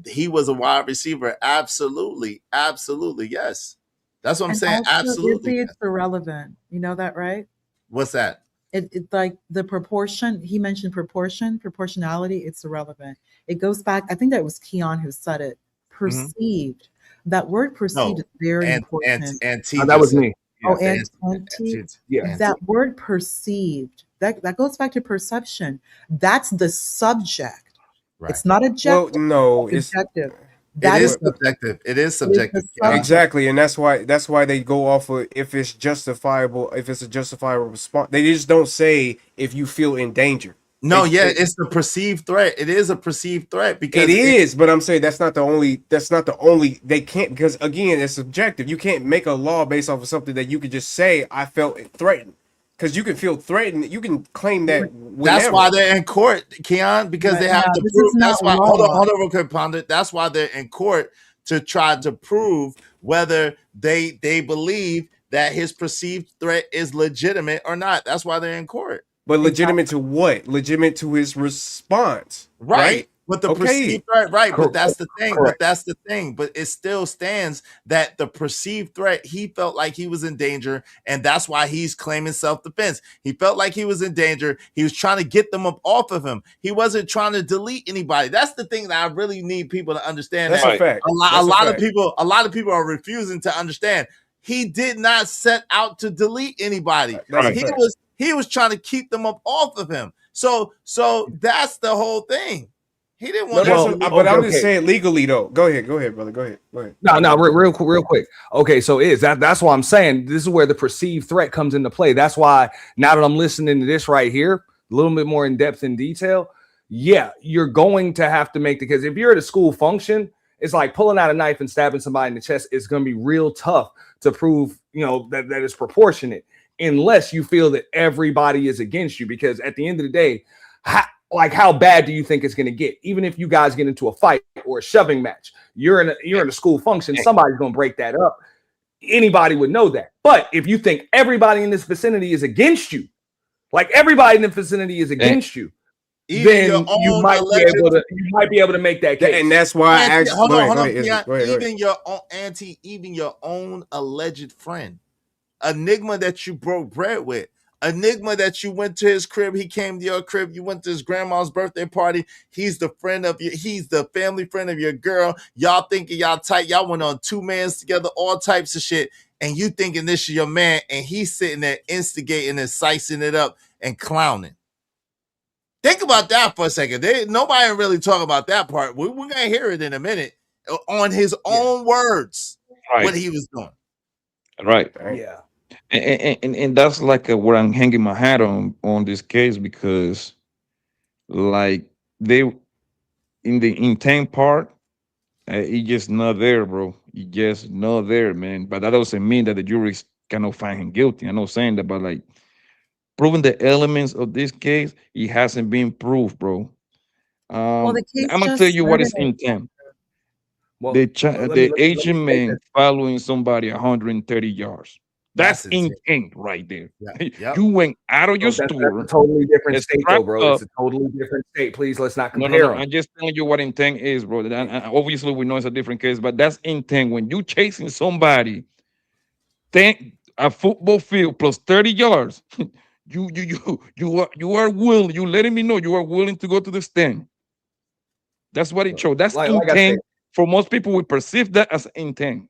He was a wide receiver. Absolutely. Absolutely. Yes. That's what I'm saying. Also, absolutely. It's irrelevant. You know that, right? What's that? It's like the proportion. He mentioned proportionality. It's irrelevant. It goes back. I think that was Keon who said it. Perceived. Mm-hmm. That word perceived is very important. And that was me. That word perceived. That goes back to perception. That's the subject. Right. It's not objective. Well, no, it's subjective. It is subjective. It is subjective. Exactly, and that's why they go off of if it's justifiable, if it's a justifiable response. They just don't say if you feel in danger. No, it's the perceived threat. It is a perceived threat because it is, but I'm saying that's not the only. They can't, because again, it's subjective. You can't make a law based off of something that you could just say I felt threatened. Because you can feel threatened, you can claim that. Whenever. That's why they're in court, Keon, because they have to prove. That's why. Hold on, real quick, Ponder. That's why they're in court, to try to prove whether they believe that his perceived threat is legitimate or not. That's why they're in court. But legitimate to what? Legitimate to his response, right? But the perceived threat, right? But that's the thing. Correct. But that's the thing. But it still stands that the perceived threat, he felt like he was in danger, and that's why he's claiming self-defense. He felt like he was in danger. He was trying to get them up off of him. He wasn't trying to delete anybody. That's the thing that I really need people to understand. That's a fact. A lot of people are refusing to understand. He did not set out to delete anybody. He was trying to keep them up off of him. So that's the whole thing. He didn't want but I'm just saying legally though. Go ahead, brother. Go ahead. No, real quick. Okay, so that's why I'm saying this is where the perceived threat comes into play. That's why now that I'm listening to this right here, a little bit more in depth and detail, yeah, you're going to have to make the, because if you're at a school function, it's like pulling out a knife and stabbing somebody in the chest. It's going to be real tough to prove, that it's proportionate, unless you feel that everybody is against you. Because at the end of the day, how bad do you think it's going to get? Even if you guys get into a fight or a shoving match, you're in a school function, somebody's going to break that up. Anybody would know that. But if you think everybody in this vicinity is against you, like everybody in the vicinity is against you, then you might be able to make that case. And that's why I asked. Hold on. Go ahead. Even your own alleged friend, Enigma that you broke bread with, Enigma that you went to his crib, he came to your crib, you went to his grandma's birthday party, he's the family friend of your girl, y'all thinking y'all tight, y'all went on 2 mans together, all types of shit, and you thinking this is your man, and he's sitting there instigating and slicing it up and clowning. Think about that for a second. Nobody really talk about that part. We're going to hear it in a minute on his own words, what he was doing. Right. Yeah. And that's like where I'm hanging my hat on this case, because like they in the intent part, it's just not there, bro. It's just not there, man. But that doesn't mean that the jury cannot find him guilty. I'm not saying that, but like proving the elements of this case, it hasn't been proved, bro. Well, the case I'm gonna tell you what is intent. Well, the Asian man following somebody 130 yards. That's intent right there. Yep. You went out of your store. That's a totally different state, though, bro. It's a totally different state. Please, let's not compare them. I'm just telling you what intent is, bro. And obviously, we know it's a different case, but that's intent. When you chasing somebody, a football field plus 30 yards, you are willing. You letting me know you are willing to go to the stand. That's what it shows. That's intent. For most people, we perceive that as intent.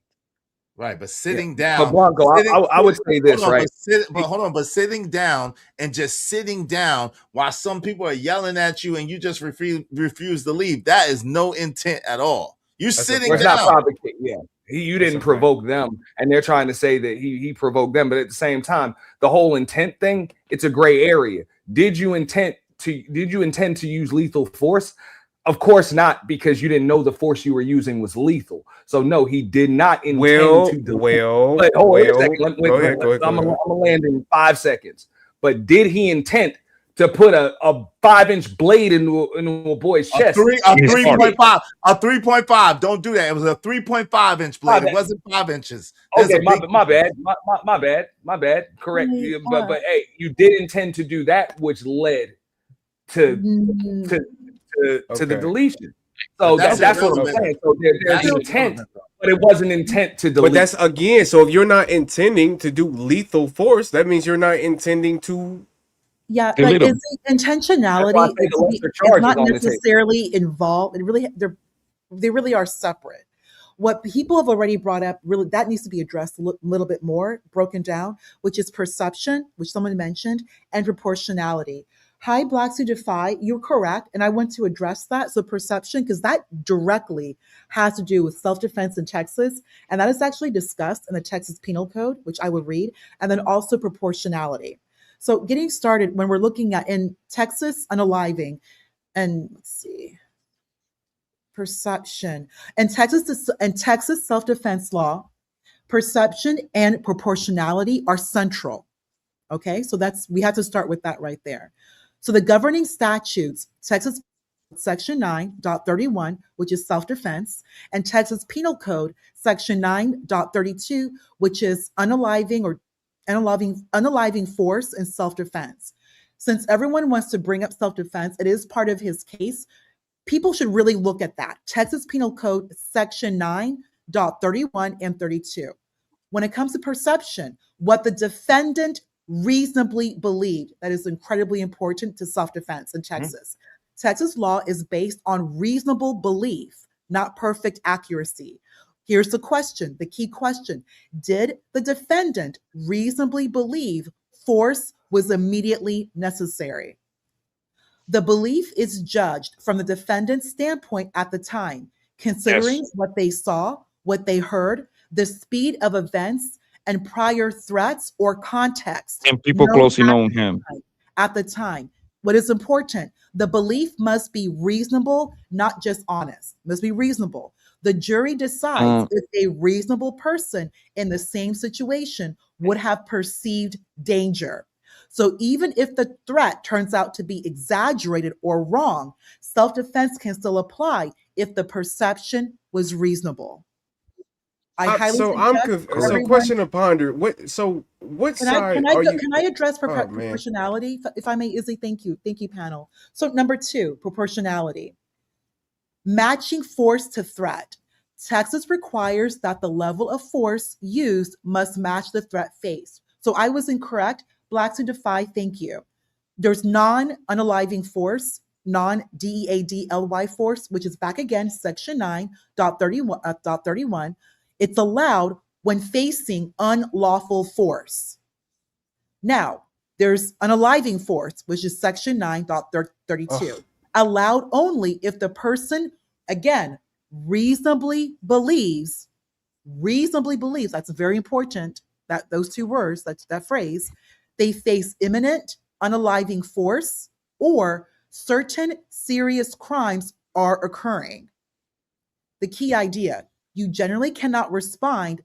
Right, but sitting down. But Blanco, I would say this, right? But sitting down and just sitting down while some people are yelling at you and you just refuse to leave, that is no intent at all. You're sitting down. It's not provoking. Yeah, you didn't provoke them, and they're trying to say that he provoked them. But at the same time, the whole intent thing, it's a gray area. Did you intend to use lethal force? Of course not, because you didn't know the force you were using was lethal. So no, he did not intend to do it. Go ahead. I'm gonna land in 5 seconds. But did he intend to put a 5-inch blade into a boy's chest? A 3.5. A 3.5. Don't do that. It was a 3.5-inch blade. It wasn't 5 inches. Okay, my bad. Correct. But hey, you did intend to do that, which led to the deletion. So that's what I'm saying. So there's intent, but it wasn't intent to delete. But that's again, so if you're not intending to do lethal force, that means you're not intending to. Yeah, like it's intentionality. It's not necessarily involved. They really are separate. What people have already brought up, really, that needs to be addressed a little bit more, broken down, which is perception, which someone mentioned, and proportionality. Hi, Blacks Who Defy, you're correct. And I want to address that. So perception, because that directly has to do with self-defense in Texas. And that is actually discussed in the Texas Penal Code, which I would read. And then also proportionality. So getting started, when we're looking at in Texas unaliving, and let's see, perception. And Texas self-defense law, perception and proportionality are central. Okay, so we have to start with that right there. So the governing statutes, Texas Section 9.31, which is self-defense, and Texas Penal Code Section 9.32, which is unaliving force and self-defense. Since everyone wants to bring up self-defense, it is part of his case. People should really look at that. Texas Penal Code Section 9.31 and 32. When it comes to perception, what the defendant reasonably believed, that is incredibly important to self-defense in Texas. Texas law is based on reasonable belief, not perfect accuracy. Here's the question, the key question. Did the defendant reasonably believe force was immediately necessary? The belief is judged from the defendant's standpoint at the time, considering what they saw, what they heard, the speed of events, and prior threats or context. And people closing on him. At the time. what is important? The belief must be reasonable, not just honest. It must be reasonable. The jury decides if a reasonable person in the same situation would have perceived danger. So even if the threat turns out to be exaggerated or wrong, self-defense can still apply if the perception was reasonable. I highly So suggest so everyone. question to ponder. What side are you? Can I address Oh man. proportionality, if I may, Izzy? Thank you, panel. So number 2, proportionality. Matching force to threat. Texas requires that the level of force used must match the threat faced. So I was incorrect. Blacks Who Defy, thank you. There's non-unaliving force, non-DEADLY force, which is back again, section 9.31. It's allowed when facing unlawful force. Now, there's unaliving force, which is section 9.32. Allowed only if the person, again, reasonably believes, that's very important, that those 2 words, that phrase, they face imminent unaliving force or certain serious crimes are occurring. The key idea, you generally cannot respond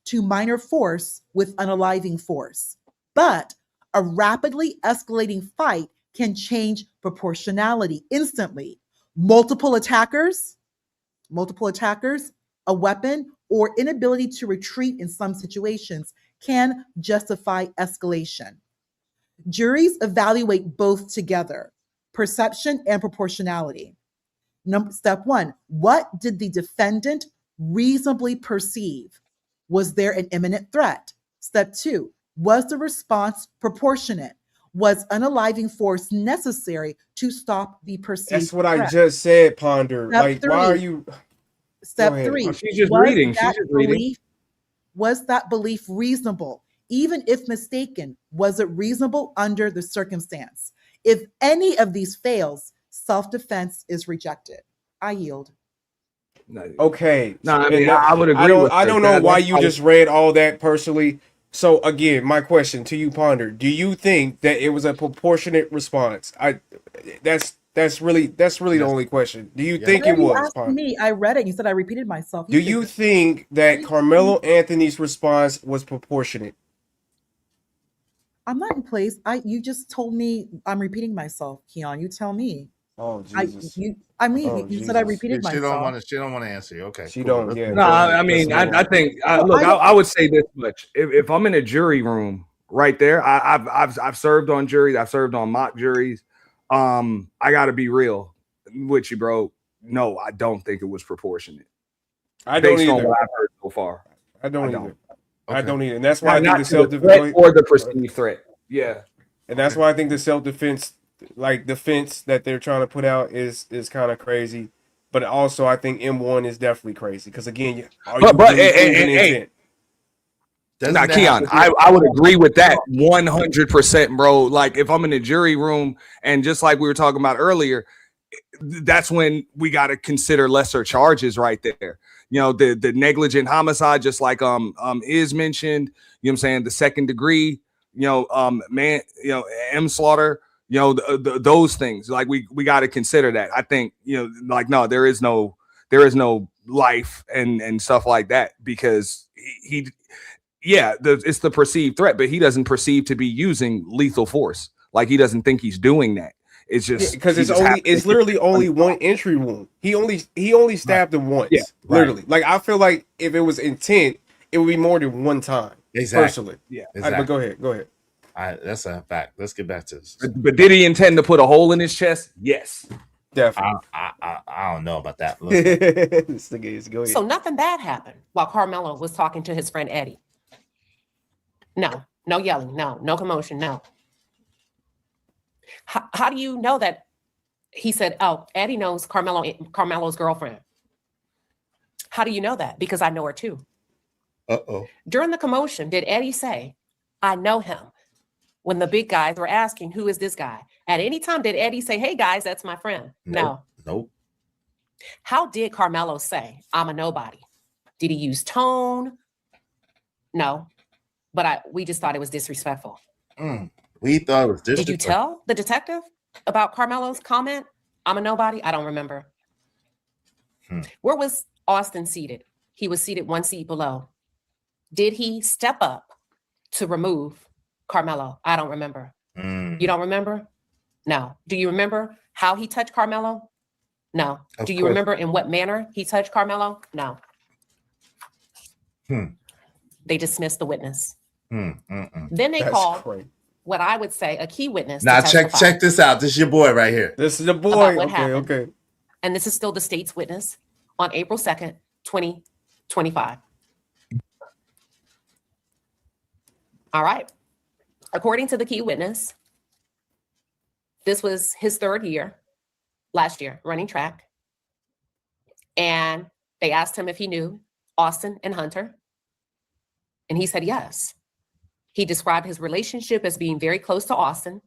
to minor force with unaliving force, but a rapidly escalating fight can change proportionality instantly. Multiple attackers, a weapon, or inability to retreat in some situations can justify escalation. Juries evaluate both together, perception and proportionality. Step 1, what did the defendant reasonably perceive? Was there an imminent threat? Step 2, was the response proportionate? Was unaliving force necessary to stop the perceived That's what I threat? just said, Ponder. Step Like, 3, why are you? Step Go ahead. 3, She's just reading. She's just reading. Was that belief reasonable? Even if mistaken, was it reasonable under the circumstance? If any of these fails, self-defense is rejected. I yield. Okay. No, I mean, I would agree with I don't know why you just read all that personally. So again, my question to you, Ponder: do you think that it was a proportionate response? That's really the only question. Do you think Why it are you was, asking Ponder? me? I read it. You said I repeated myself. Do you think that Carmelo Anthony's response was proportionate? I'm not in place. You just told me I'm repeating myself, Keon. You tell me. Oh Jesus! You said I repeated She don't myself. want to. She don't want to answer you. Okay, she cool. don't. Yeah. No, I mean, I think. Look, I would say this much: if I'm in a jury room, right there, I've served on juries. I've served on mock juries. I got to be real with you, bro. No, I don't think it was proportionate. I don't based either. on what I've heard so far. I don't either. Okay. I don't either, and that's why I think not the to self the threat or the perceived threat. Yeah, and that's why I think the self-defense, like defense that they're trying to put out, is kind of crazy. But also, I think M1 is definitely crazy because again, are you really proving intent? Now, Keon, I would agree with that 100%, bro. Like if I'm in a jury room and just like we were talking about earlier, that's when we got to consider lesser charges right there. You know, the negligent homicide, just like is mentioned, you know what I'm saying, the second degree, manslaughter, those things. Like we got to consider that. I think, like no, there is no life and stuff like that because it's the perceived threat, but he doesn't perceive to be using lethal force. Like he doesn't think he's doing that. It's just because it's literally only one entry wound. He only stabbed him once. Yeah, literally. Like I feel like if it was intent, it would be more than one time. Exactly. Personally. Yeah. Exactly. But go ahead. All right, that's a fact. Let's get back to this. But did he intend to put a hole in his chest? Yes. Definitely. I don't know about that. Go ahead. So nothing bad happened while Karmelo was talking to his friend Eddie. No yelling, no commotion, no. How do you know that? He said, oh, Eddie knows Carmelo's girlfriend. How do you know that? Because I know her too. Uh-oh. During the commotion, did Eddie say, I know him? When the big guys were asking, who is this guy? At any time, did Eddie say, hey guys, that's my friend? No. Nope. How did Karmelo say, I'm a nobody? Did he use tone? No. But we just thought it was disrespectful. We thought it was district. Did you tell the detective about Karmelo's comment? I'm a nobody. I don't remember. Where was Austin seated? He was seated one seat below. Did he step up to remove Karmelo? I don't remember. You don't remember? No. Do you remember how he touched Karmelo? No. Do you remember in what manner he touched Karmelo? No. They dismissed the witness. Then they called what I would say a key witness. Now to testify. check this out. This is your boy right here. This is the boy. What Okay, happened. okay. And this is still the state's witness on April 2nd, 2025. All right. According to the key witness, this was his third year, last year, running track. And they asked him if he knew Austin and Hunter. And he said yes. He described his relationship as being very close to Austin.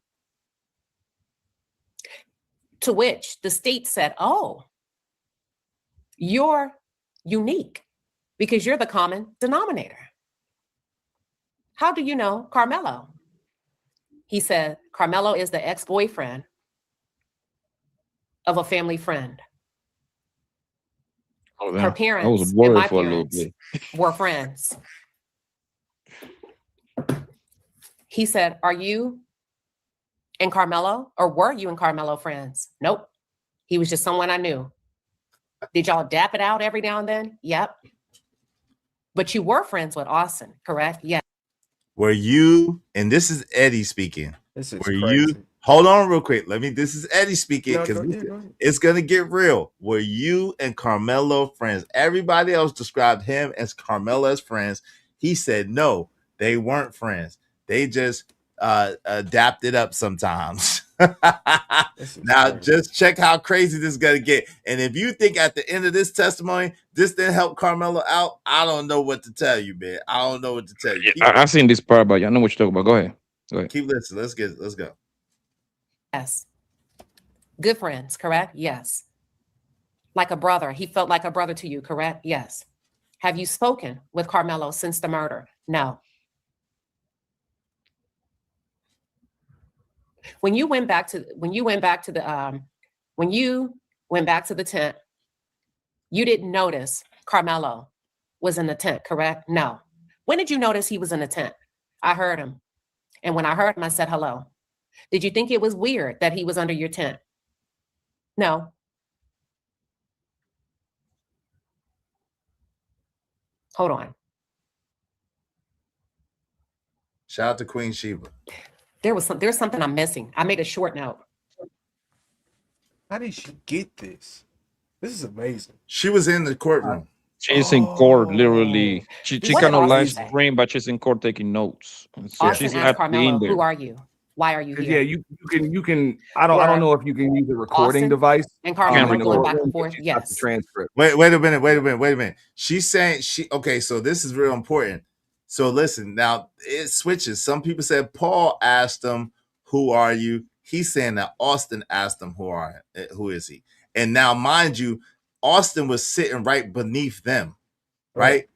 To which the state said, oh, you're unique because you're the common denominator. How do you know Karmelo? He said, Karmelo is the ex-boyfriend of a family friend. Oh, Her parents and my parents were friends. He said, are you and Karmelo, or were you and Karmelo friends? Nope. He was just someone I knew. Did y'all dap it out every now and then? Yep. But you were friends with Austin, correct? Yeah. Were you, and this is Eddie speaking. This is were crazy. You, hold on real quick. This is Eddie speaking because go it's going to get real. Were you and Karmelo friends? Everybody else described him as Karmelo as friends. He said, no, they weren't friends. They just adapted up sometimes. Now, just check how crazy this is going to get. And if you think at the end of this testimony, this didn't help Karmelo out, I don't know what to tell you, man. I don't know what to tell you. Yeah, I've seen this part, but I know what you're talking about. Go ahead. Go ahead. Keep listening. Let's go. Yes. Good friends, correct? Yes. Like a brother. He felt like a brother to you, correct? Yes. Have you spoken with Karmelo since the murder? No. When you went back to the tent, you didn't notice Karmelo was in the tent, correct? No. When did you notice he was in the tent? I heard him. And when I heard him, I said hello. Did you think it was weird that he was under your tent? No. Hold on. Shout out to Queen Sheba. There's something I'm missing. I made a short note. How did she get this? This is amazing. She was in the courtroom. She's in court, literally. She cannot live stream, but she's in court taking notes. So Austin she's asked not being Karmelo, there. who are you? Why are you here? Yeah, you can. I don't know if you can use a recording Austin device. And Karmelo in the going back courtroom, and forth. but she's got Yes. the transcript. Wait a minute. She's saying okay, so this is real important. So listen, now it switches. Some people said Paul asked him, who are you? He's saying that Austin asked him, who is he? And now, mind you, Austin was sitting right beneath them, right?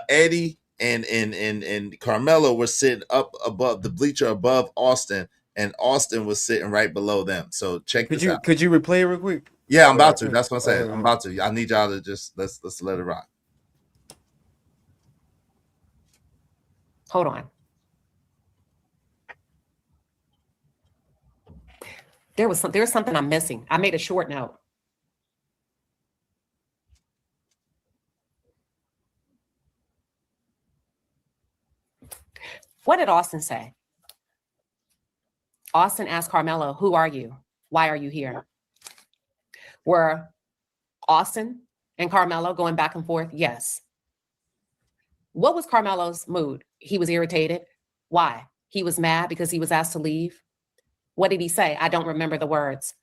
Eddie and Karmelo were sitting up above the bleacher above Austin, and Austin was sitting right below them. So check this out. Could you replay it real quick? Yeah, I'm about to. That's what I'm saying. I'm about to. I need y'all to just let's let it rock. Hold on. There's something I'm missing. I made a short note. What did Austin say? Austin asked Karmelo, who are you? Why are you here? Were Austin and Karmelo going back and forth? Yes. What was Karmelo's mood? He was irritated. Why? He was mad because he was asked to leave. What did he say? I don't remember the words.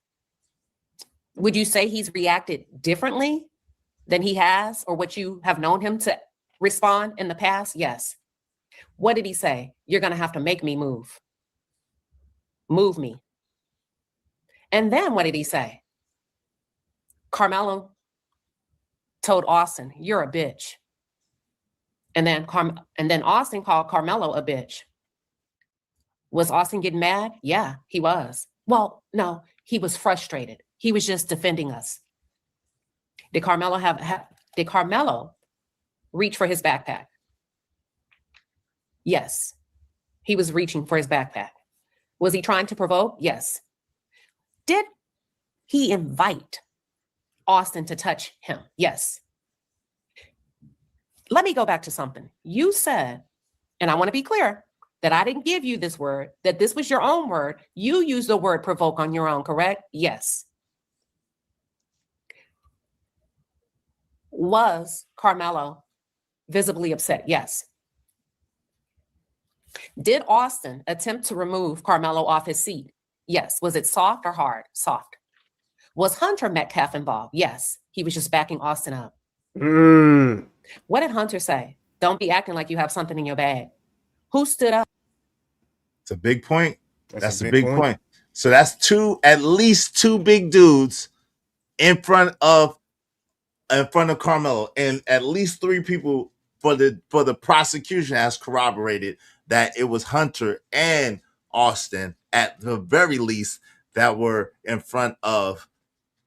Would you say he's reacted differently than he has, or what you have known him to respond in the past? Yes. What did he say? You're going to have to make me move. Move me. And then what did he say? Karmelo told Austin, you're a bitch. And then Austin called Karmelo a bitch. Was Austin getting mad? Yeah, he was. Well, no, he was frustrated. He was just defending us. Did Karmelo reach for his backpack? Yes, he was reaching for his backpack. Was he trying to provoke? Yes. Did he invite Austin to touch him? Yes. Let me go back to something. You said, and I want to be clear, that I didn't give you this word, that this was your own word. You used the word provoke on your own, correct? Yes. Was Karmelo visibly upset? Yes. Did Austin attempt to remove Karmelo off his seat? Yes. Was it soft or hard? Soft. Was Hunter Metcalf involved? Yes. He was just backing Austin up. What did Hunter say? Don't be acting like you have something in your bag. Who stood up? It's a big point. That's a big point. So that's at least two big dudes in front of Karmelo, and at least three people for the prosecution has corroborated that it was Hunter and Austin at the very least that were in front of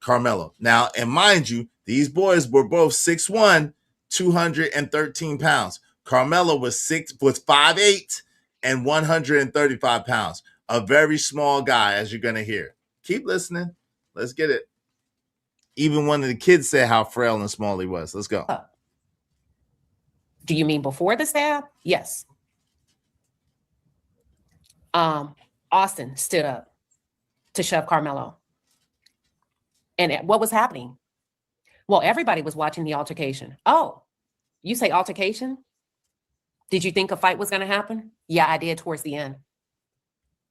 Karmelo. Now, and mind you, these boys were both 6'1", 213 pounds. Karmelo was 5'8" and 135 pounds. A very small guy, as you're gonna hear. Keep listening. Let's get it. Even one of the kids said how frail and small he was. Let's go. Do you mean before the stab? Yes. Austin stood up to shove Karmelo. And what was happening? Well, everybody was watching the altercation. Oh, you say altercation? Did you think a fight was going to happen? Yeah, I did towards the end.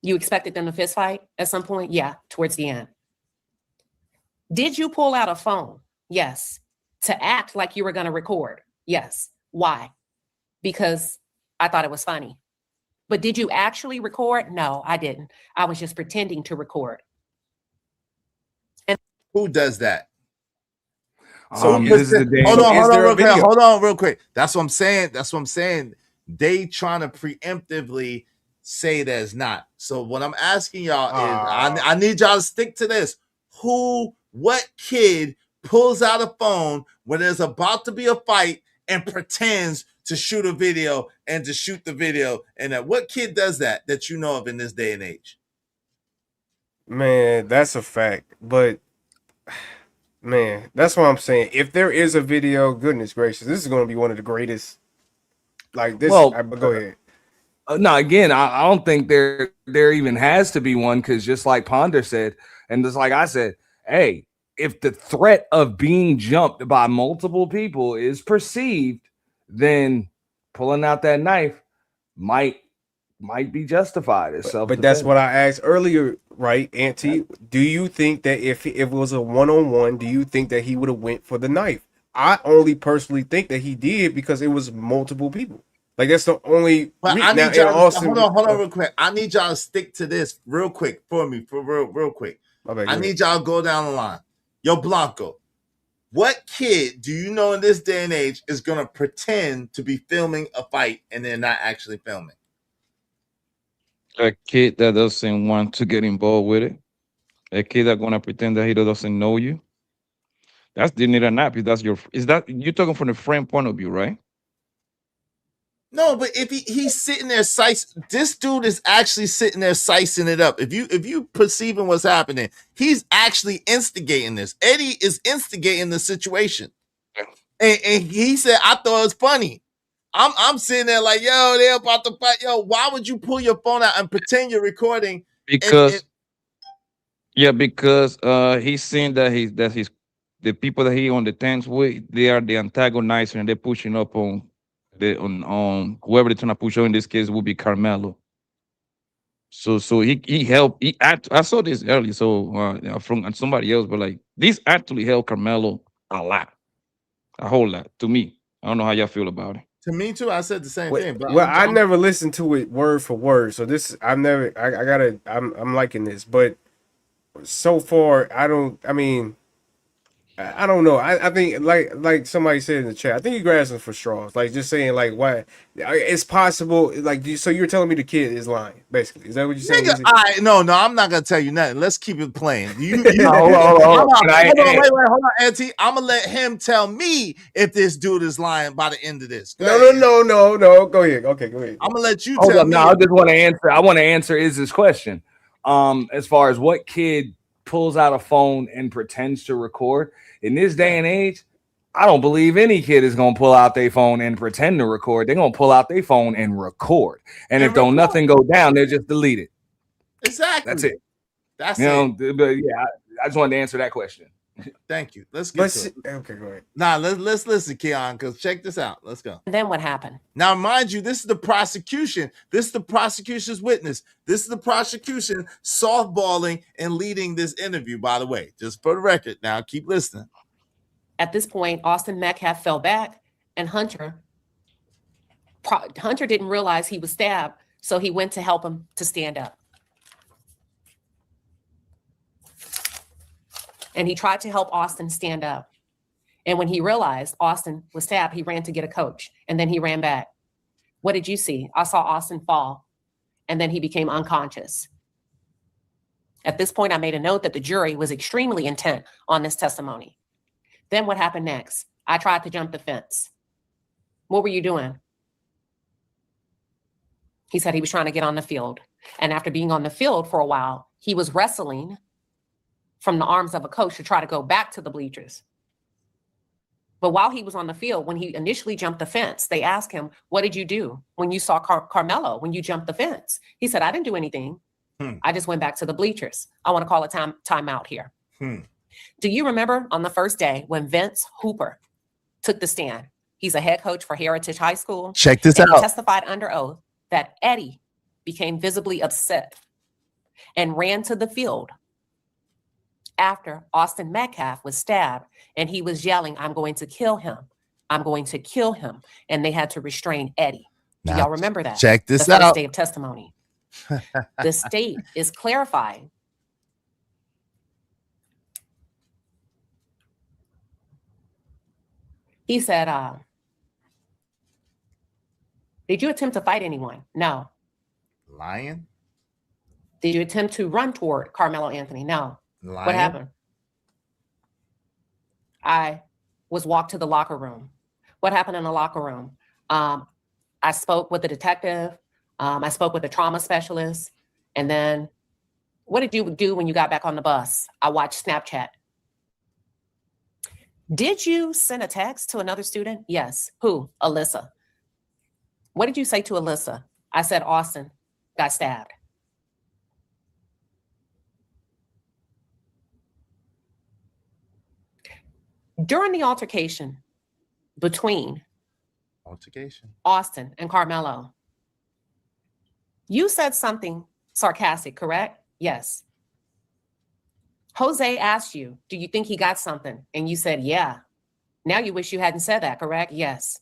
You expected them to fist fight at some point? Yeah, towards the end. Did you pull out a phone? Yes. To act like you were going to record? Yes. Why? Because I thought it was funny. But did you actually record? No, I didn't. I was just pretending to record. And who does that? So this is the day. Hold on, real quick. That's what I'm saying. They trying to preemptively say that it's not. So what I'm asking y'all is, I need y'all to stick to this. What kid pulls out a phone when there's about to be a fight and pretends to shoot a video and to shoot the video? And what kid does that you know of in this day and age? Man, that's a fact. But man, that's what I'm saying. If there is a video, goodness gracious, this is going to be one of the greatest. Like this. Well, go ahead. No, again, I don't think there even has to be one, because just like Ponder said, and just like I said, hey, if the threat of being jumped by multiple people is perceived, then pulling out that knife might be justified as self-defense. But that's what I asked earlier, right, Auntie? Do you think that if it was a one-on-one, do you think that he would have went for the knife? I only personally think that he did because it was multiple people. Like, that's the only. But I need y'all. Hold on, real quick. I need y'all to stick to this real quick for me, real quick. I need y'all to go down the line. Yo, Blanco, what kid do you know in this day and age is gonna pretend to be filming a fight and they're not actually filming? A kid that doesn't want to get involved with it. A kid that's gonna pretend that he doesn't know you. That's the need a nap. That's you're talking from the friend point of view, right? No, but if he's sitting there this dude is actually sitting there sicing it up. If you perceiving what's happening, he's actually instigating this. Eddie is instigating the situation. And he said, I thought it was funny. I'm sitting there like, yo, they're about to fight. Yo, why would you pull your phone out and pretend you're recording? Because he's saying that the people that he on the tanks with, they are the antagonizer and they're pushing up on whoever they're trying to push on. In this case would be Karmelo. So he helped. I saw this early, so from somebody else, but like this actually helped Karmelo a lot, a whole lot to me. I don't know how y'all feel about it. To me too, I said the same thing. But I never listened to it word for word, so this I'm liking this, but so far I mean, I don't know. I think like somebody said in the chat. I think you're grasping for straws. Like just saying like why it's possible. Like so you're telling me the kid is lying. Basically, is that what you're saying? Nigga, no, I'm not gonna tell you nothing. Let's keep it playing. Hold on, Auntie. I'm gonna let him tell me if this dude is lying by the end of this. No. Go ahead. Okay, go ahead. I'm gonna let you Hold tell up, me. no, I just want to answer. I want to answer Iz's question. As far as what kid pulls out a phone and pretends to record in this day and age, I don't believe any kid is gonna pull out their phone and pretend to record. They're gonna pull out their phone and record. And if don't nothing go down, they'll just delete it. Exactly. That's it. That's it. But yeah, I just wanted to answer that question. Thank you. Let's get to it. Okay, go ahead. Nah, let's listen, Keon, because check this out. Let's go. And then what happened? Now, mind you, this is the prosecution. This is the prosecution's witness. This is the prosecution softballing and leading this interview, by the way, just for the record. Now, keep listening. At this point, Austin Metcalf fell back, and Hunter didn't realize he was stabbed, so he went to help him to stand up. And he tried to help Austin stand up. And when he realized Austin was stabbed, he ran to get a coach, and then he ran back. What did you see? I saw Austin fall, and then he became unconscious. At this point, I made a note that the jury was extremely intent on this testimony. Then what happened next? I tried to jump the fence. What were you doing? He said he was trying to get on the field. And after being on the field for a while, he was wrestling from the arms of a coach to try to go back to the bleachers. But while he was on the field, when he initially jumped the fence, they asked him, what did you do when you saw Karmelo, when you jumped the fence? He said, I didn't do anything. I just went back to the bleachers. I want to call a timeout here. Do you remember on the first day when Vince Hooper took the stand? He's a head coach for Heritage High School. Check this and out. He testified under oath that Eddie became visibly upset and ran to the field after Austin Metcalf was stabbed, and he was yelling, I'm going to kill him. I'm going to kill him. And they had to restrain Eddie. Do y'all remember that? Check this the first out. day of testimony. The state is clarifying. He said, did you attempt to fight anyone? No. Lying? Did you attempt to run toward Karmelo Anthony? No. Lying? What happened? I was walked to the locker room. What happened in the locker room? I spoke with the detective. I spoke with the trauma specialist. And then what did you do when you got back on the bus? I watched Snapchat. Did you send a text to another student? Yes. Who? Alyssa. What did you say to Alyssa? I said, Austin got stabbed. During the altercation between Austin and Karmelo, you said something sarcastic, correct? Yes. Jose asked you, do you think he got something? And you said, yeah. Now you wish you hadn't said that, correct? Yes.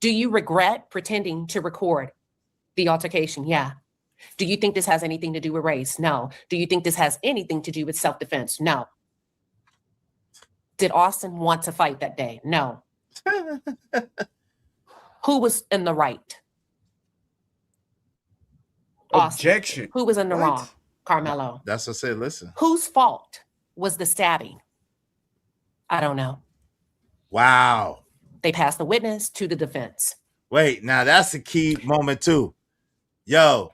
Do you regret pretending to record the altercation? Yeah. Do you think this has anything to do with race? No. Do you think this has anything to do with self-defense? No. Did Austin want to fight that day? No. Who was in the right? Austin. Objection. Who was in the wrong? Karmelo. That's what I said. Listen. Whose fault was the stabbing? I don't know. Wow. They passed the witness to the defense. Wait, now that's a key moment too. Yo,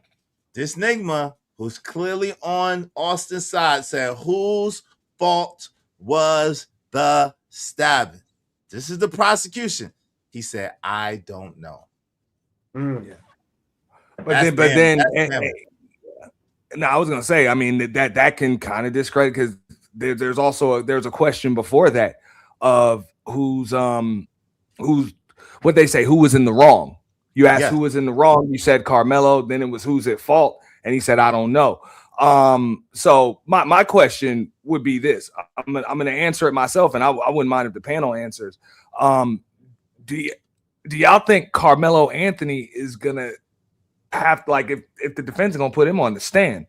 this Nigma, who's clearly on Austin's side, said, whose fault was the stabbing? This is the prosecution. He said, I don't know. Yeah. But then no, I was gonna say, I mean, that can kind of discredit, because there's also there's a question before that of who's what they say, who was in the wrong. You asked who was in the wrong, you said Karmelo, then it was who's at fault, and he said, I don't know. So my question would be this. I'm gonna answer it myself, and I wouldn't mind if the panel answers. Do y'all think Karmelo Anthony is gonna have, like, if the defense is gonna put him on the stand?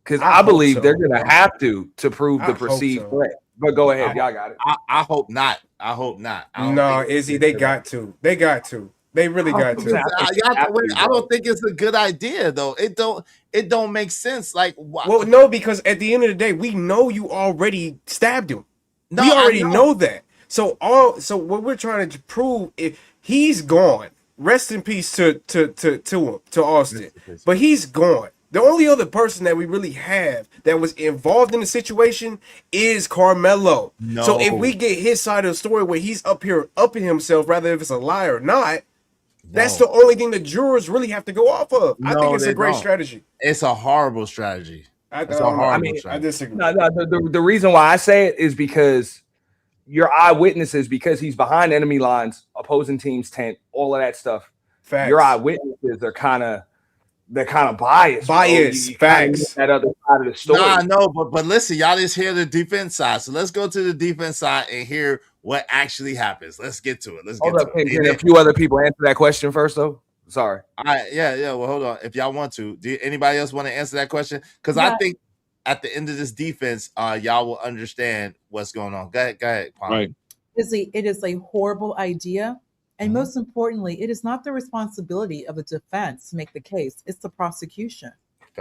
Because I believe they're gonna have to prove the perceived threat. But go ahead, y'all got it. I hope not. I hope not. I don't No, think Izzy, they got to. They got to. They really got to. I don't think it's a good idea though. It don't make sense. Like, well, no, because at the end of the day, we know you already stabbed him. No, we already I know. know that. So what we're trying to prove is he's gone. Rest in peace to Austin. But he's gone. The only other person that we really have that was involved in the situation is Karmelo. No. So if we get his side of the story where he's up here upping himself, rather if it's a lie or not, that's the only thing the jurors really have to go off of. I think it's a great strategy. It's a horrible strategy. It's a horrible strategy. I disagree. No, the reason why I say it is because your eyewitnesses, because he's behind enemy lines, opposing team's tent, all of that stuff. Facts. Your eyewitnesses are kind of biased. Facts. That other side of the story. Nah, no, but listen, y'all just hear the defense side. So let's go to the defense side and hear what actually happens. Let's get to it. Can a few other people answer that question first, though? Sorry. All right, yeah. Well, hold on. If y'all want to, do anybody else want to answer that question? Because I think at the end of this defense, y'all will understand what's going on. Go ahead, Kwame. Right. It is a horrible idea. And most importantly, it is not the responsibility of the defense to make the case. It's the prosecution.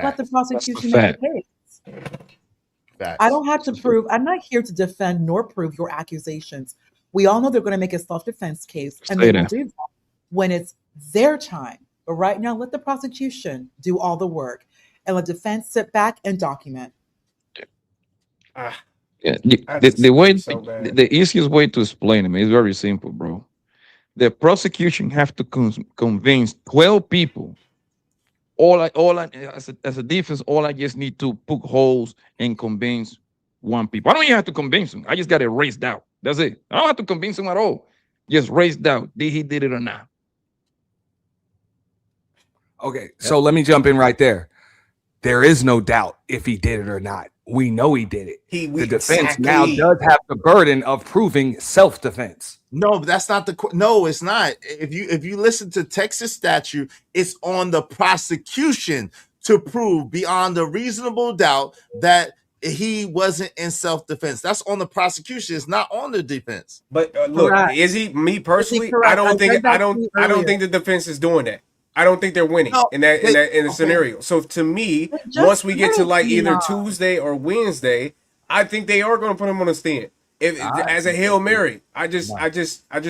Let the prosecution make the case. I don't have to prove. I'm not here to defend nor prove your accusations. We all know they're going to make a self-defense case, and they will do that when it's their time. But right now, let the prosecution do all the work, and let defense sit back and document. Yeah, the way the easiest way to explain it is very simple, bro. The prosecution have to convince 12 people. As a defense, all I just need to poke holes and convince one people. I don't even have to convince them. I just got to raise doubt. That's it. I don't have to convince them at all. Just raise doubt. Did he did it or not? Okay, so let me jump in right there. There is no doubt if he did it or not. We know he did it. The defense now does have the burden of proving self-defense. No, but that's not no, it's not. If you listen to Texas statute, it's on the prosecution to prove beyond a reasonable doubt that he wasn't in self-defense. That's on the prosecution. It's not on the defense. But look, is he? Me personally, I don't think the defense is doing that. I don't think they're winning in the scenario. So to me, once we get to like either Tuesday or Wednesday, I think they are going to put him on the stand. As a Hail Mary. I just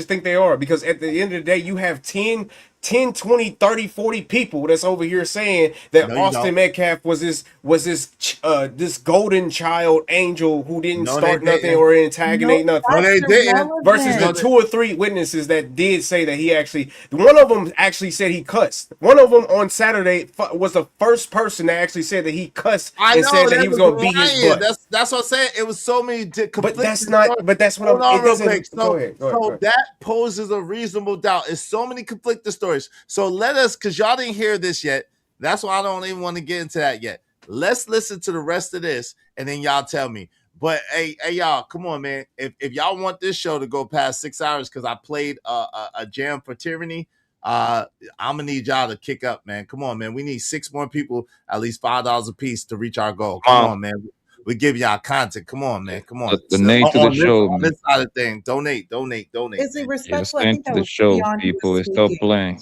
think they are, because at the end of the day, you have 10, 20, 30, 40 people that's over here saying that Austin Metcalf was this golden child angel who didn't start nothing or antagonate nothing. No, they didn't. Versus the 2 or 3 witnesses that did say that he actually, one of them actually said he cussed. One of them on Saturday was the first person that actually said that he cussed and said that he was going to beat his butt. That's what I'm saying. It was so many but that's not. But that's what I'm. It doesn't. Go ahead. So that poses a reasonable doubt. It's so many conflicting stories. So let us, because y'all didn't hear this yet. That's why I don't even want to get into that yet. Let's listen to the rest of this, and then y'all tell me. But hey, y'all, come on, man. If y'all want this show to go past 6 hours, because I played a jam for tyranny, I'm gonna need y'all to kick up, man. Come on, man. We need 6 more people, at least $5 a piece, to reach our goal. Come on, man. We give y'all content. Come on, man. Come on. Donate to the show. On this side of thing. Donate. Is it respectful? I think that was show, people. Stop playing.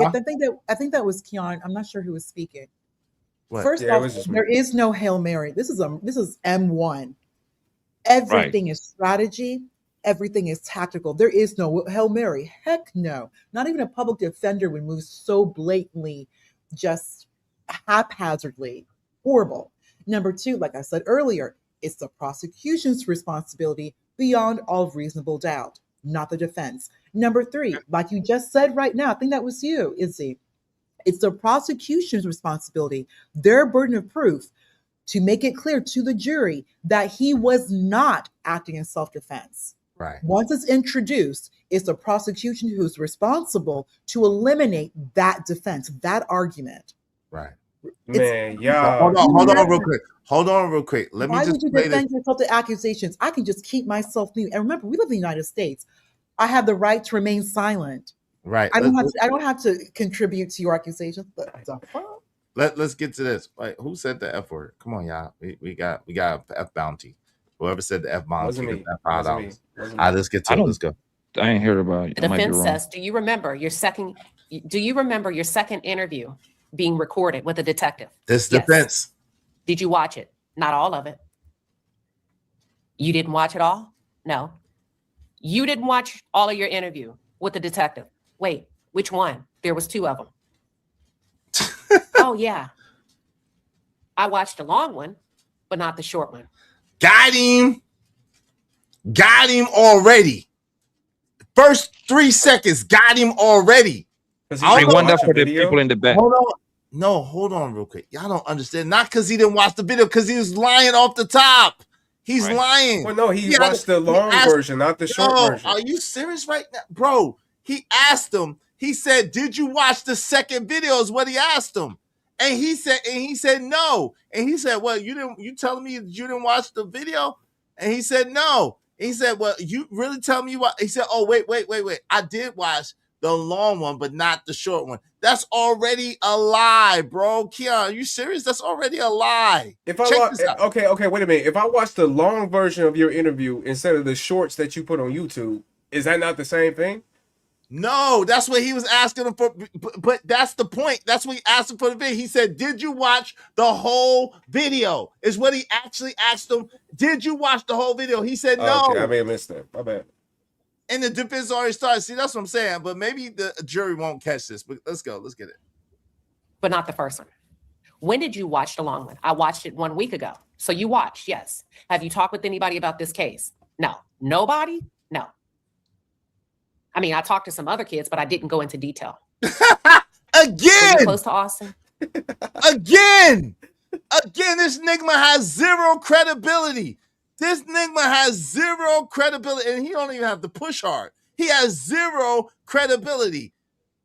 I think that was Keon. I'm not sure who was speaking. What? First off, there is no Hail Mary. This is M1. Everything is strategy. Everything is tactical. There is no Hail Mary. Heck no. Not even a public defender would move so blatantly, just haphazardly. Horrible. Number 2, like I said earlier, it's the prosecution's responsibility beyond all reasonable doubt, not the defense. Number 3, like you just said right now, I think that was you, Izzy. It's the prosecution's responsibility, their burden of proof, to make it clear to the jury that he was not acting in self-defense. Right. Once it's introduced, it's the prosecution who's responsible to eliminate that defense, that argument. Right. Man, yeah. Hold on real quick. Why would you defend yourself to accusations? I can just keep myself mute. And remember, we live in the United States. I have the right to remain silent. Right. I don't have to contribute to your accusations. Let's get to this. Wait, who said the F word? Come on, y'all. We got a F bounty. Whoever said the F-bomb, Wasn't kick us me. that Wasn't $5. me. Wasn't All right, me. let's get to it. Let's go. I ain't heard about it. The I might be defense wrong. says, do you remember your second interview being recorded with a detective? This Yes. defense. Did you watch it? Not all of it. You didn't watch it all? No. You didn't watch all of your interview with the detective. Wait, which one? There was 2 of them. Oh, yeah. I watched the long one, but not the short one. Got him. Got him already. First 3 seconds, got him already. I wonder for the people in the back. Hold on. No, hold on real quick. Y'all don't understand. Not because he didn't watch the video, because he was lying off the top. He's lying. Well, no, he watched the long version, not the short version. Are you serious right now? Bro, he asked him. He said, did you watch the second video is what he asked him. And he said no. And he said, well, you telling me you didn't watch the video? And he said no. And he said, well, you really tell me what? He said, oh, wait. I did watch the long one, but not the short one. That's already a lie, bro. Keon, are you serious? That's already a lie. If I okay, wait a minute. If I watch the long version of your interview instead of the shorts that you put on YouTube, is that not the same thing? No, that's what he was asking him for. But that's the point. That's what he asked him for the video. He said, did you watch the whole video? Is what he actually asked him. Did you watch the whole video? He said no. Okay, I may have missed that. My bad. And the defense already started. See, that's what I'm saying. But maybe the jury won't catch this. But let's go. Let's get it. But not the first one. When did you watch the long one? I watched it 1 week ago. So you watched, yes. Have you talked with anybody about this case? No. Nobody? No. I mean, I talked to some other kids, but I didn't go into detail. Again! Were you close to Austin? Again, this Nigma has zero credibility. This Nigma has zero credibility, and he don't even have to push hard. He has zero credibility.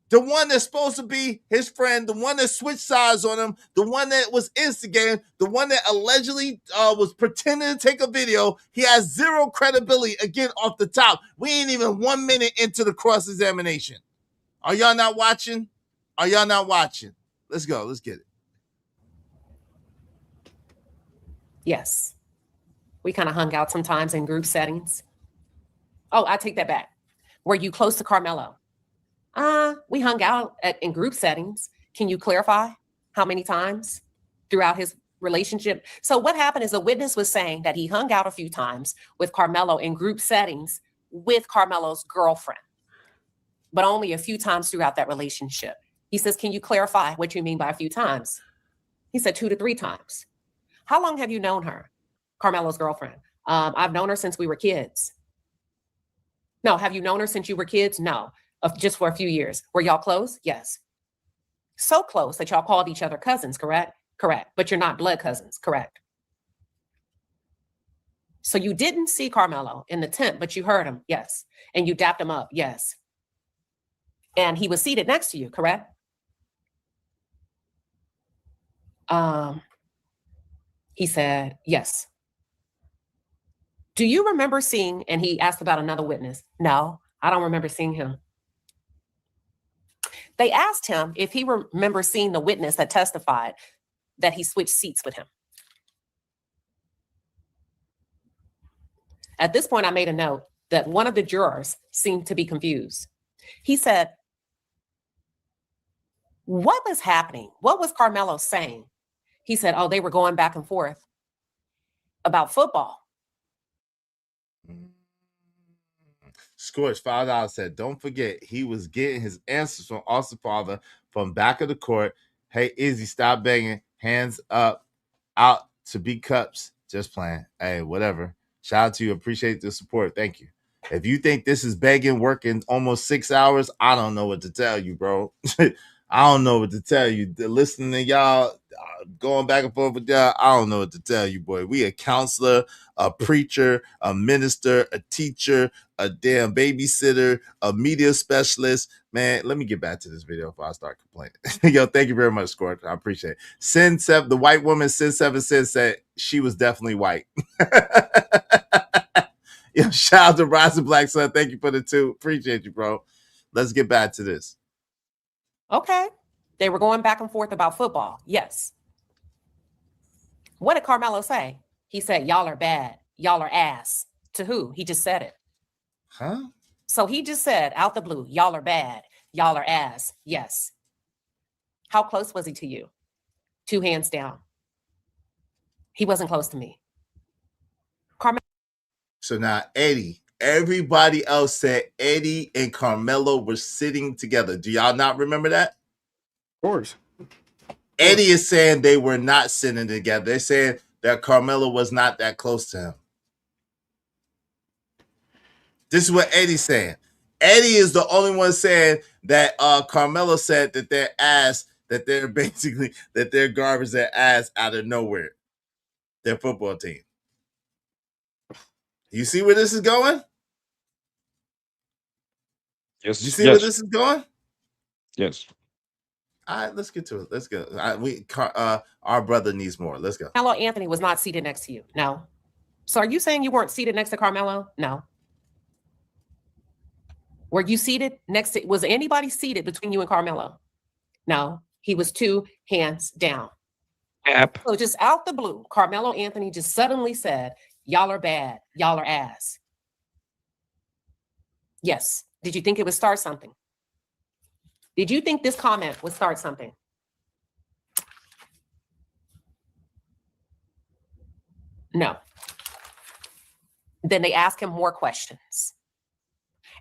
The one that's supposed to be his friend, the one that switched sides on him, the one that was instigating, the one that allegedly was pretending to take a video, he has zero credibility, again, off the top. We ain't even 1 minute into the cross-examination. Are y'all not watching? Are y'all not watching? Let's go. Let's get it. Yes. We kind of hung out sometimes in group settings. Oh, I take that back. Were you close to Karmelo? We hung out in group settings. Can you clarify how many times throughout his relationship? So what happened is a witness was saying that he hung out a few times with Karmelo in group settings with Karmelo's girlfriend, but only a few times throughout that relationship. He says, can you clarify what you mean by a few times? He said 2 to 3 times. How long have you known her, Karmelo's girlfriend? I've known her since we were kids. No, have you known her since you were kids? No. Just for a few years. Were y'all close? Yes. So close that y'all called each other cousins, correct? Correct. But you're not blood cousins, correct? So you didn't see Karmelo in the tent, but you heard him, yes. And you dapped him up, yes. And he was seated next to you, correct? He said, yes. Do you remember seeing, and he asked about another witness. No, I don't remember seeing him. They asked him if he remembers seeing the witness that testified that he switched seats with him. At this point, I made a note that one of the jurors seemed to be confused. He said, what was happening? What was Karmelo saying? He said, oh, they were going back and forth about football. Scorch $5 said, don't forget, he was getting his answers from Austin Father from back of the court. Hey, Izzy, stop banging. Hands up, out to be cups. Just playing. Hey, whatever. Shout out to you. Appreciate the support. Thank you. If you think this is begging, working almost 6 hours, I don't know what to tell you, bro. I don't know what to tell you. Listening to y'all, going back and forth with y'all, I don't know what to tell you, boy. We a counselor, a preacher, a minister, a teacher, a damn babysitter, a media specialist. Man, let me get back to this video before I start complaining. Yo, thank you very much, Scorch. I appreciate it. Sin7, the white woman, Sin7 said she was definitely white. Yo, shout out to Rising Black Sun. Thank you for the 2. Appreciate you, bro. Let's get back to this. Okay. They were going back and forth about football. Yes. What did Karmelo say? He said, y'all are bad. y'all are ass. To who? He just said it. Huh? So he just said out the blue, y'all are bad. Y'all are ass. Yes. How close was he to you? 2 hands down. He wasn't close to me. Carmelo. So now Eddie, everybody else said Eddie and Carmelo were sitting together. Do y'all not remember that? Of course. Eddie is saying they were not sitting together. They're saying that Carmelo was not that close to him. This is what Eddie's saying. Eddie is the only one saying that Carmelo said that they're ass, that they're basically, that they're garbage their ass out of nowhere. Their football team. You see where this is going? Yes. You see where this is going? Yes. All right, let's get to it. Let's go. Our brother needs more. Let's go. Carmelo Anthony was not seated next to you. No. So are you saying you weren't seated next to Carmelo? No. Were you seated next to, was anybody seated between you and Carmelo? No. He was 2 hands down. App. So just out the blue, Carmelo Anthony just suddenly said, y'all are bad. Y'all are ass. Yes. Did you think it would start something? Did you think this comment would start something? No. Then they asked him more questions.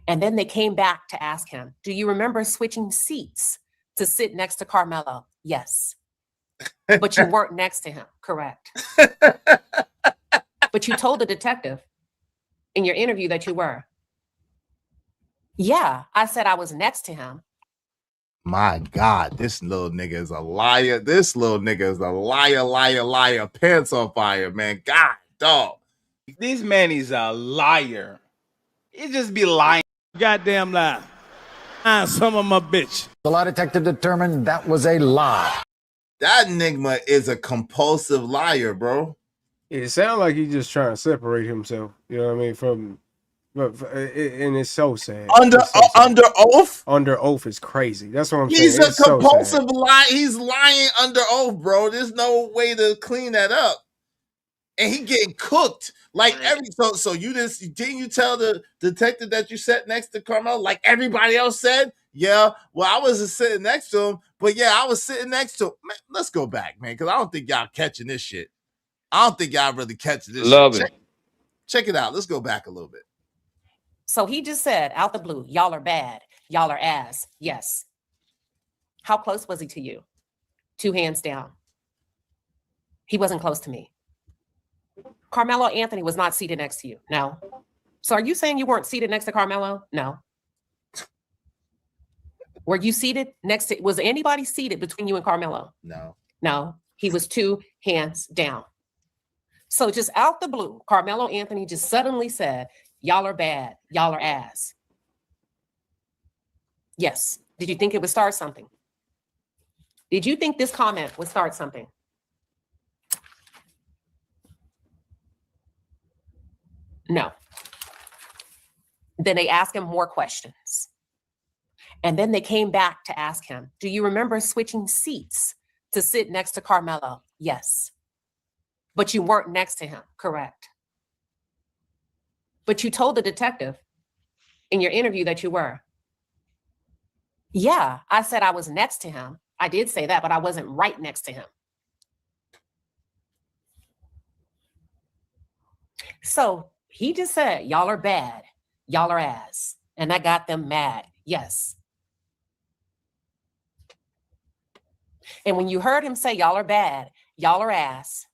And then they came back to ask him, do you remember switching seats to sit next to Carmelo? Yes. But you weren't next to him, correct? But you told the detective in your interview that you were. Yeah, I said I was next to him. My God, this little nigga is a liar. This little nigga is a liar, liar, liar. Pants on fire, man. God, dog. This man is a liar. He just be lying. Goddamn lie. Some of my bitch. The lie detector determined that was a lie. That Enigma is a compulsive liar, bro. It sounds like he's just trying to separate himself. You know what I mean? And it's so sad. Under oath? Under oath is crazy. That's what I'm saying. He's It's a compulsive so lie. He's lying under oath, bro. There's no way to clean that up. And he getting cooked. Like so you didn't you tell the detective that you sat next to Carmelo like everybody else said? Yeah, well, I wasn't sitting next to him, but yeah, I was sitting next to him. Man, let's go back, man, because I don't think y'all catching this shit. I don't think y'all really catching this shit. Check it out. Let's go back a little bit. So he just said out the blue, y'all are bad. Y'all are ass. Yes. How close was he to you? 2 hands down. He wasn't close to me. Carmelo Anthony was not seated next to you. No. So are you saying you weren't seated next to Carmelo? No. Were you seated next to, was anybody seated between you and Carmelo? No. No. He was 2 hands down. So just out the blue, Carmelo Anthony just suddenly said, y'all are bad. Y'all are ass. Yes. Did you think it would start something? Did you think this comment would start something? No. Then they asked him more questions. And then they came back to ask him, do you remember switching seats to sit next to Carmelo? Yes. But you weren't next to him, correct? But you told the detective in your interview that you were. Yeah, I said I was next to him. I did say that, but I wasn't right next to him. So he just said, y'all are bad. Y'all are ass. And that got them mad. Yes. And when you heard him say, y'all are bad, y'all are ass,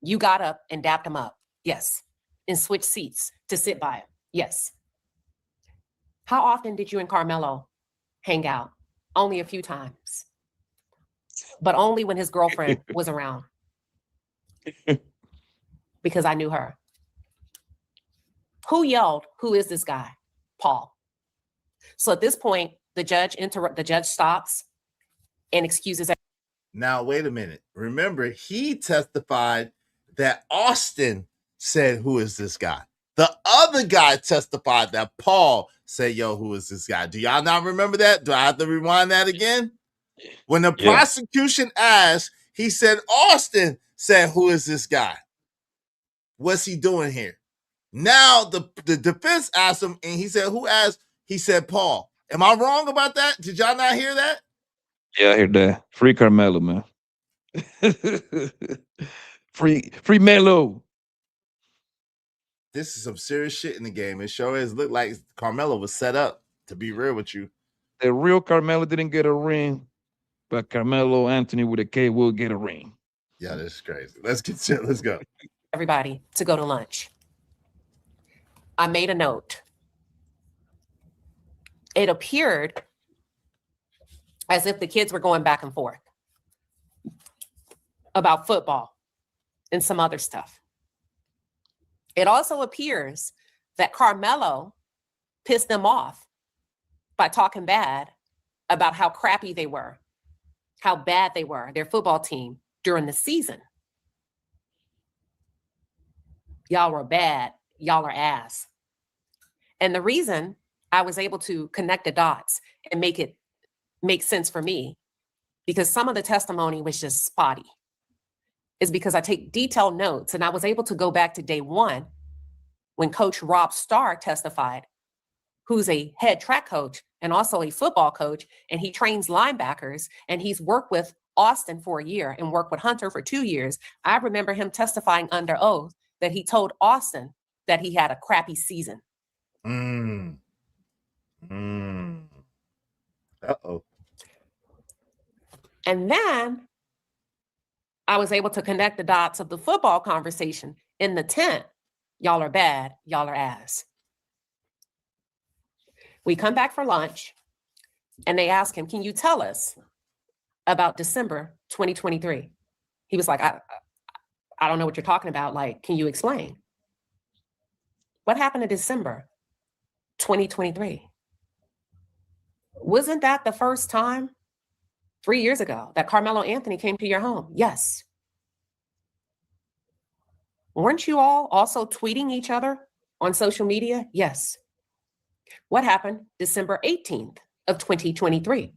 you got up and dapped him up. Yes. And switched seats to sit by him. Yes. How often did you and Carmelo hang out? Only a few times. But only when his girlfriend was around. Because I knew her. Who yelled, who is this guy? Paul. So at this point, the judge stops and excuses. Now, wait a minute. Remember, he testified that Austin said, who is this guy? The other guy testified that Paul said, yo, who is this guy? Do y'all not remember that? Do I have to rewind that again? When the prosecution asked, he said, Austin said, who is this guy? What's he doing here? Now the defense asked him, and he said, who asked? He said, Paul. Am I wrong about that? Did y'all not hear that? Yeah, I hear that. Free Carmelo, man. free Melo. This is some serious shit in the game. It sure is looked like Carmelo was set up, to be real with you. The real Carmelo didn't get a ring, but Carmelo Anthony with a K will get a ring. Yeah, this is crazy. Let's go. Everybody to go to lunch. I made a note. It appeared as if the kids were going back and forth about football and some other stuff. It also appears that Karmelo pissed them off by talking bad about how crappy they were, how bad they were, their football team during the season. Y'all were bad. Y'all are ass. And the reason I was able to connect the dots and make it make sense for me, because some of the testimony was just spotty, is because I take detailed notes, and I was able to go back to day one when Coach Rob Starr testified, who's a head track coach and also a football coach, and he trains linebackers, and he's worked with Austin for a year and worked with Hunter for 2 years. I remember him testifying under oath that he told Austin that he had a crappy season. Uh-oh. And then I was able to connect the dots of the football conversation in the tent. Y'all are bad. Y'all are ass. We come back for lunch and they ask him, can you tell us about December 2023? He was like, I don't know what you're talking about. Like, can you explain? What happened in December 2023? Wasn't that the first time 3 years ago that Carmelo Anthony came to your home? Yes. Weren't you all also tweeting each other on social media? Yes. What happened December 18th of 2023?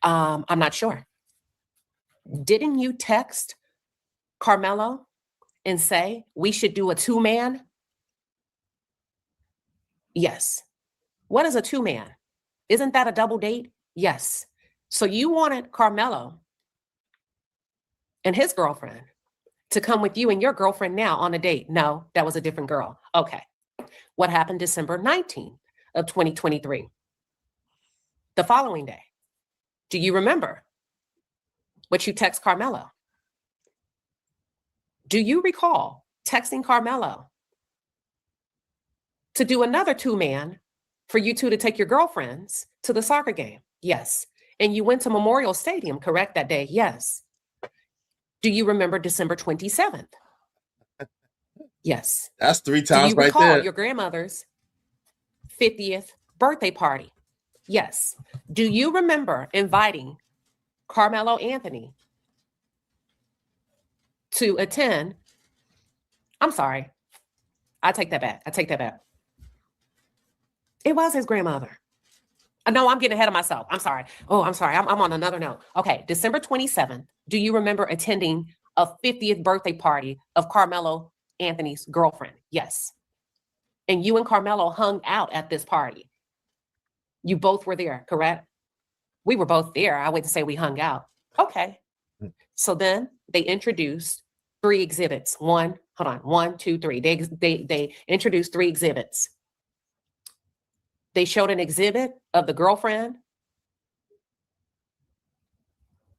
I'm not sure. Didn't you text Carmelo and say we should do a 2-man? Yes. What is a 2-man? Isn't that a double date? Yes. So you wanted Carmelo and his girlfriend to come with you and your girlfriend now on a date. No, that was a different girl. Okay. What happened December 19th of 2023? The following day. Do you remember what you text Carmelo? Do you recall texting Carmelo to do another 2-man for you two to take your girlfriends to the soccer game? Yes. And you went to Memorial Stadium, correct, that day? Yes. Do you remember December 27th? Yes. That's 3 times right there. Do you recall your grandmother's 50th birthday party? Yes. Do you remember inviting Carmelo Anthony to attend? I'm sorry. I take that back. It was his grandmother. No, I'm getting ahead of myself. I'm sorry. Oh, I'm sorry. I'm on another note. Okay, December 27th. Do you remember attending a 50th birthday party of Carmelo Anthony's girlfriend? Yes. And you and Carmelo hung out at this party. You both were there, correct? We were both there. I wouldn't say we hung out. Okay. So then they introduced 3 exhibits. 1, 2, 3. They introduced 3 exhibits. They showed an exhibit of the girlfriend,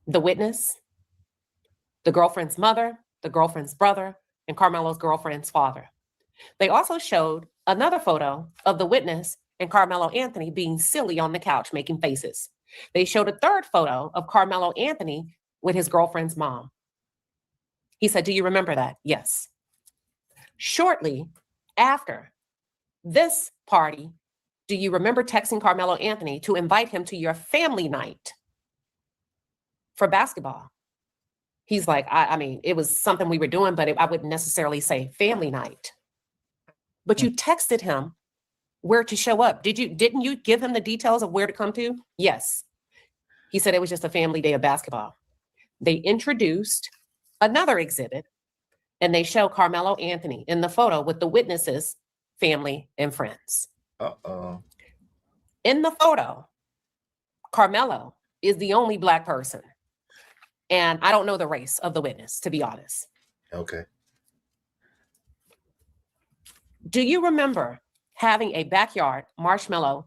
the witness, the girlfriend's mother, the girlfriend's brother, and Carmelo's girlfriend's father. They also showed another photo of the witness and Carmelo Anthony being silly on the couch, making faces. They showed a third photo of Carmelo Anthony with his girlfriend's mom. He said, do you remember that? Yes. Shortly after this party, do you remember texting Carmelo Anthony to invite him to your family night for basketball? He's like, I mean, it was something we were doing, but I wouldn't necessarily say family night. But you texted him where to show up. Didn't you give him the details of where to come to? Yes. He said it was just a family day of basketball. They introduced another exhibit and they show Carmelo Anthony in the photo with the witnesses, family, and friends. Uh-oh. In the photo, Carmelo is the only Black person. And I don't know the race of the witness, to be honest. Okay. Do you remember having a backyard marshmallow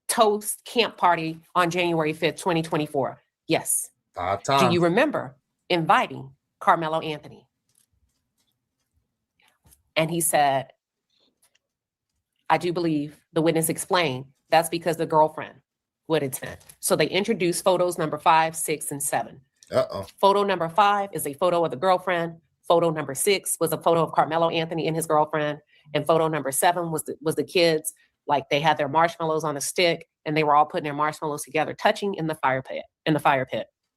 toast camp party on January 5th, 2024? Yes. 5 times. Do you remember inviting Carmelo Anthony? And he said, I do believe the witness explained that's because the girlfriend would attend. So they introduced photos number 5, 6, and 7. Uh-oh. Photo number 5 is a photo of the girlfriend. Photo number 6 was a photo of Carmelo Anthony and his girlfriend. And photo number 7 was the kids, like they had their marshmallows on a stick and they were all putting their marshmallows together, touching in the fire pit.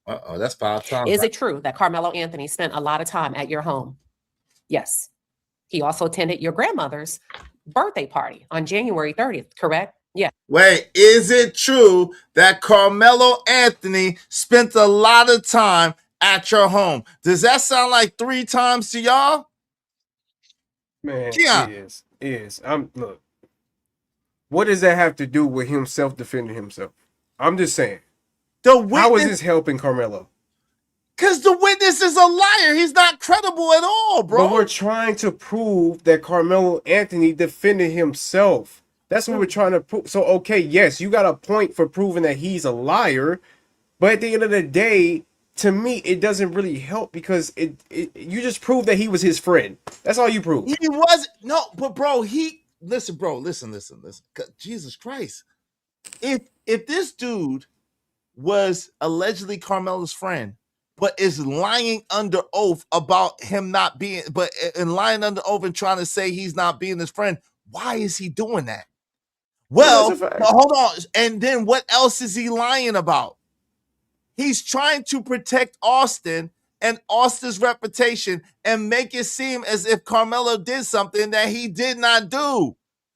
Uh-oh, that's 5 times. Is it true that Carmelo Anthony spent a lot of time at your home? Yes. He also attended your grandmother's birthday party on January 30th, correct? Yeah. Wait, is it true that Carmelo Anthony spent a lot of time at your home? Does that sound like 3 times to y'all? Man, Yeah. it is. Look. What does that have to do with him self-defending himself? I'm just saying. How is this helping Carmelo? Because the witness is a liar. He's not credible at all, bro. But we're trying to prove that Carmelo Anthony defended himself. That's what we're trying to prove. So, okay, yes, you got a point for proving that he's a liar. But at the end of the day, to me, it doesn't really help because you just proved that he was his friend. That's all you proved. He was no, but bro, listen. Jesus Christ. If this dude was allegedly Carmelo's friend, but is lying under oath about him not being, and lying under oath and trying to say he's not being his friend, why is he doing that? Well, hold on. And then what else is he lying about? He's trying to protect Austin and Austin's reputation and make it seem as if Carmelo did something that he did not do.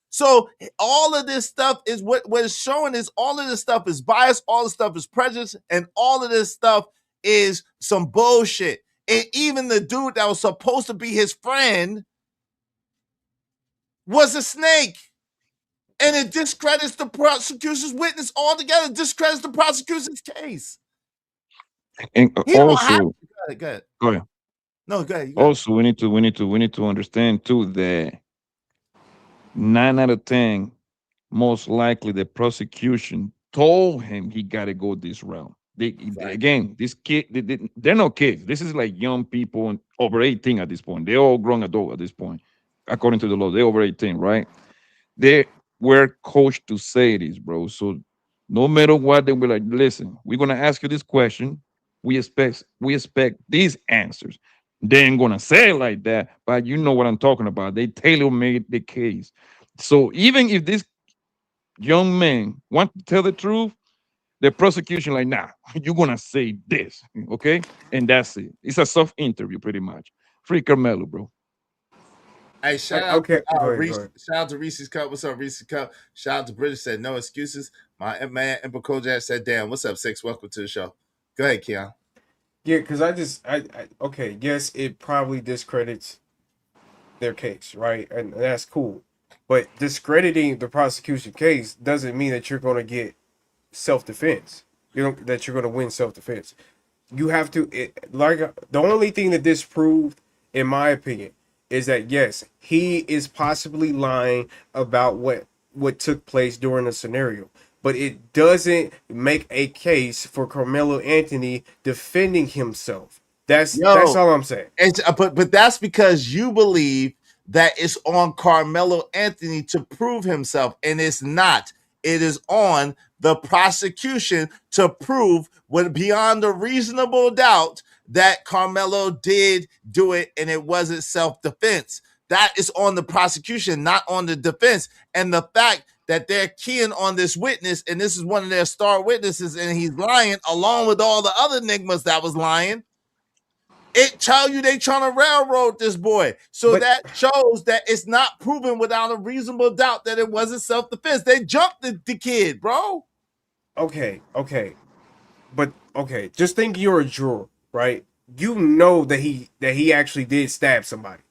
So all of this stuff is what it's showing is all of this stuff is bias, all this stuff is prejudice, and all of this stuff is some bullshit. And even the dude that was supposed to be his friend was a snake. And it discredits the prosecution's witness altogether, discredits the prosecution's case. And also, go ahead. Go ahead. No, go ahead. Also, we need to understand too that 9 out of 10, most likely the prosecution told him he got to go this route. Again, this kid, they're not kids. This is like young people over 18 at this point. They're all grown adult at this point, according to the law. They're over 18, right? They were coached to say this, bro. So no matter what, they were like, listen, we're gonna ask you this question. We expect these answers. They ain't gonna say it like that, but you know what I'm talking about. They tailor-made the case. So even if this young man want to tell the truth, the prosecution like, nah, you're gonna say this, okay? And that's it. It's a soft interview, pretty much. Free Carmelo, bro. Hey, shout out to Reese's Cup. What's up, Reese's Cup? Shout out to British, said no excuses. My man Emperor Kojak said, damn, what's up, Six? Welcome to the show. Go ahead, Keon. Yeah, because okay, yes, it probably discredits their case, right? And that's cool. But discrediting the prosecution case doesn't mean that you're going to get self-defense. That you're going to win self-defense. You have to, the only thing that this proved, in my opinion, is that yes, he is possibly lying about what took place during the scenario, but it doesn't make a case for Carmelo Anthony defending himself. That's all I'm saying. But that's because you believe that it's on Carmelo Anthony to prove himself, and it's not. It is on the prosecution to prove beyond a reasonable doubt that Carmelo did do it and it wasn't self-defense. That is on the prosecution, not on the defense. And the fact that they're keying on this witness, and this is one of their star witnesses, and he's lying along with all the other enigmas that was lying, it tell you they trying to railroad this boy. So that shows that it's not proven without a reasonable doubt that it wasn't self-defense. They jumped the kid, bro. Okay. But okay, just think you're a juror, right? you know that he actually did stab somebody,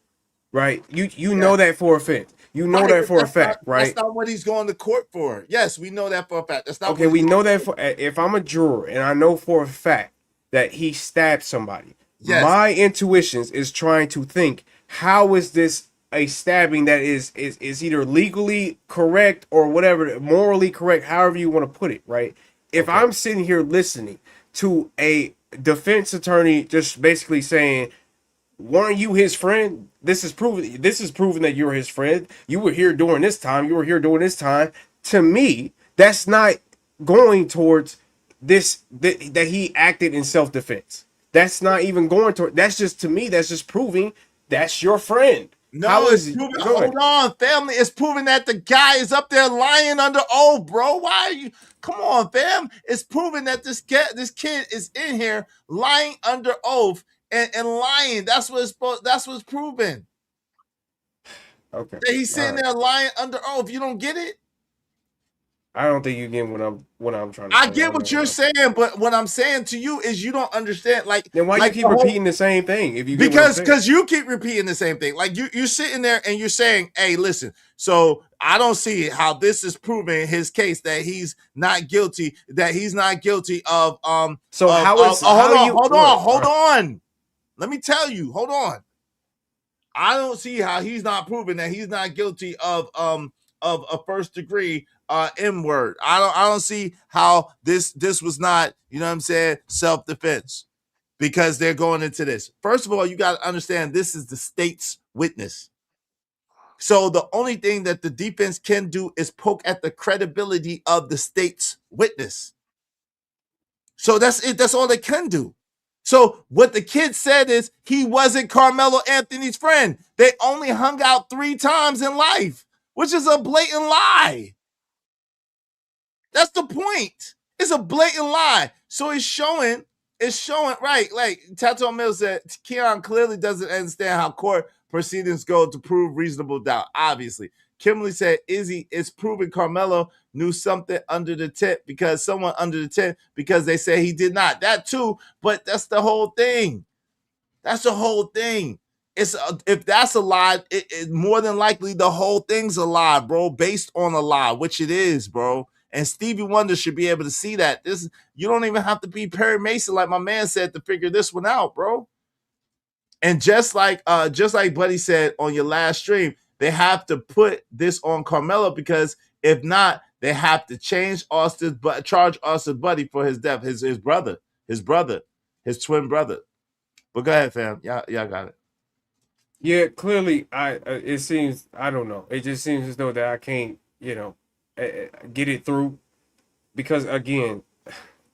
right? You know that for a fact. You know Right, that but for a fact, right? that's not what he's going to court for. Yes, we know that for a fact. That's not Okay, what we he's know that for if I'm a juror and I know for a fact that he stabbed somebody, Yes. my intuitions is trying to think, how is this a stabbing that is either legally correct or whatever, morally correct, however you want to put it, right? If I'm sitting here listening to a defense attorney just basically saying, weren't you his friend? This is proven that you're his friend. You were here during this time. You were here during this time. To me, that's not going towards that he acted in self-defense. That's not even going toward. That's just, to me, that's just proving that's your friend. No, How it's is proving, go ahead. hold on, family. It's proving that the guy is up there lying under oath, bro. Why are you? Come on, fam. It's proving that this kid is in here lying under oath and lying. That's what it's proven. Okay. That he's sitting there lying under oath. You don't get it? I don't think you get what I'm trying to I say. get what you're saying, but what I'm saying to you is you don't understand. Like, then why like you keep repeating the same thing? If you get what I'm saying? because you keep repeating the same thing. Like you're sitting there and you're saying, "Hey, listen." So I don't see how this is proving his case that he's not guilty. That he's not guilty of So of, how is hold on. Let me tell you. Hold on. I don't see how he's not proving that he's not guilty of a first degree M word. I don't see how this was not, you know what I'm saying, self-defense, because they're going into this. First of all, you got to understand this is the state's witness. So the only thing that the defense can do is poke at the credibility of the state's witness. So that's it. That's all they can do. So what the kid said is he wasn't Carmelo Anthony's friend. They only hung out 3 times in life, which is a blatant lie. That's the point. It's a blatant lie. So it's showing, right? Like Tato Mills said, Keon clearly doesn't understand how court proceedings go to prove reasonable doubt. Obviously. Kimberly said, Izzy, it's proven Carmelo knew something under the tent because someone under the tent, because they say he did not. That too, but that's the whole thing. That's the whole thing. It's if that's a lie, it more than likely the whole thing's a lie, bro, based on a lie, which it is, bro. And Stevie Wonder should be able to see that. You don't even have to be Perry Mason, like my man said, to figure this one out, bro. And just like Buddy said on your last stream, they have to put this on Carmelo, because if not, they have to charge Austin's buddy for his death, his brother, his twin brother. But go ahead, fam. Y'all got it. Yeah, clearly, it seems, I don't know. It just seems as though that I can't, get it through, because again,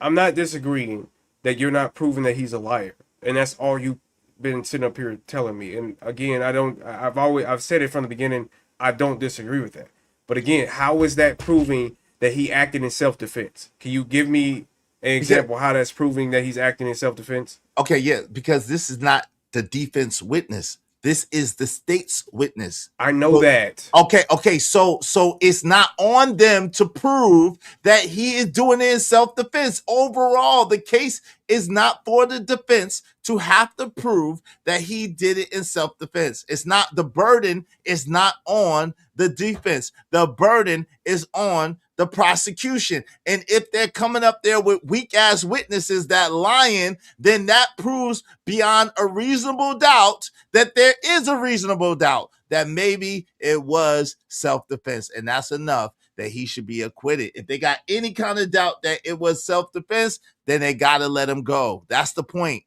I'm not disagreeing that you're not proving that he's a liar, and that's all you've been sitting up here telling me. And again, I've said it from the beginning. I don't disagree with that. But again, how is that proving that he acted in self-defense? Can you give me an example how that's proving that he's acting in self-defense? Okay, yeah, because this is not the defense witness. This is the state's witness. I know that. Okay. So it's not on them to prove that he is doing it in self-defense. Overall, the case is not for the defense to have to prove that he did it in self-defense. It's not, the burden is not on the defense. The burden is on the prosecution. And if they're coming up there with weak ass witnesses that lying, then that proves beyond a reasonable doubt that there is a reasonable doubt that maybe it was self-defense. And that's enough that he should be acquitted. If they got any kind of doubt that it was self-defense, then they got to let him go. That's the point.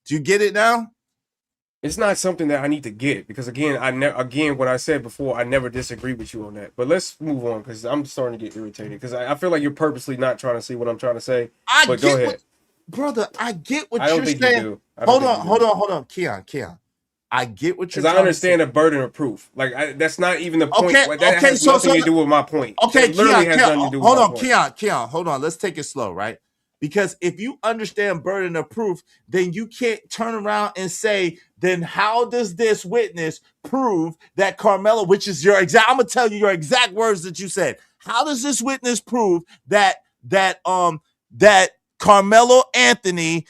Do you get it now? It's not something that I need to get, because again, what I said before, I never disagree with you on that. But let's move on, because I'm starting to get irritated, because I feel like you're purposely not trying to see what I'm trying to say. But go ahead. Brother, I get what I don't you're think saying. you do. Hold on. Keon. I get what you're saying. Because I understand the burden of proof. Like, that's not even the point. Okay, Like, that has nothing to do with my point. Okay, it literally has nothing to do with my point. Keon, hold on. Let's take it slow, right? Because if you understand burden of proof, then you can't turn around and say, then how does this witness prove that Carmelo, which is your exact, I'm gonna tell you your exact words that you said. How does this witness prove that Karmelo Anthony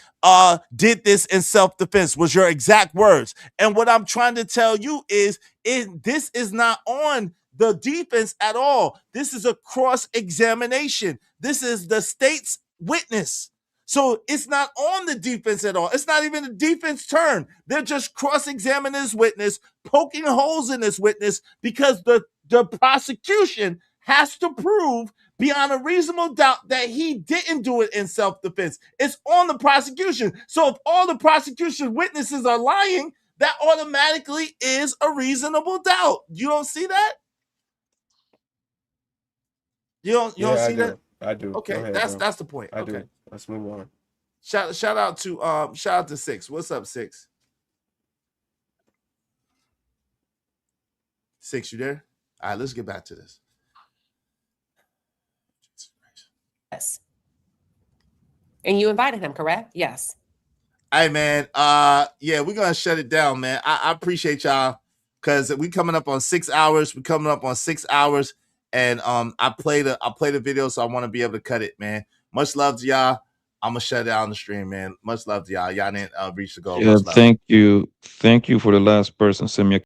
did this in self-defense, was your exact words. And what I'm trying to tell you is this is not on the defense at all. This is a cross-examination. This is the state's witness. So it's not on the defense at all. It's not even a defense turn. They're just cross-examining this witness, poking holes in this witness, because the prosecution has to prove beyond a reasonable doubt that he didn't do it in self-defense. It's on the prosecution. So if all the prosecution witnesses are lying, that automatically is a reasonable doubt. You don't see that? You don't see that? I do. Okay, ahead, that's the point. I Okay. do. Let's move on. Shout out to Six. What's up, Six? Six, you there? All right, let's get back to this. Yes. And you invited him, correct? Yes. Hey man, yeah, we're gonna shut it down, man. I appreciate y'all, because we coming up on 6 hours. We're coming up on 6 hours, and I play the video, so I want to be able to cut it, man. Much love to y'all. I'm gonna shut down the stream, man. Much love to y'all. Y'all didn't reach the goal. Yeah, thank you for the last person. Send me a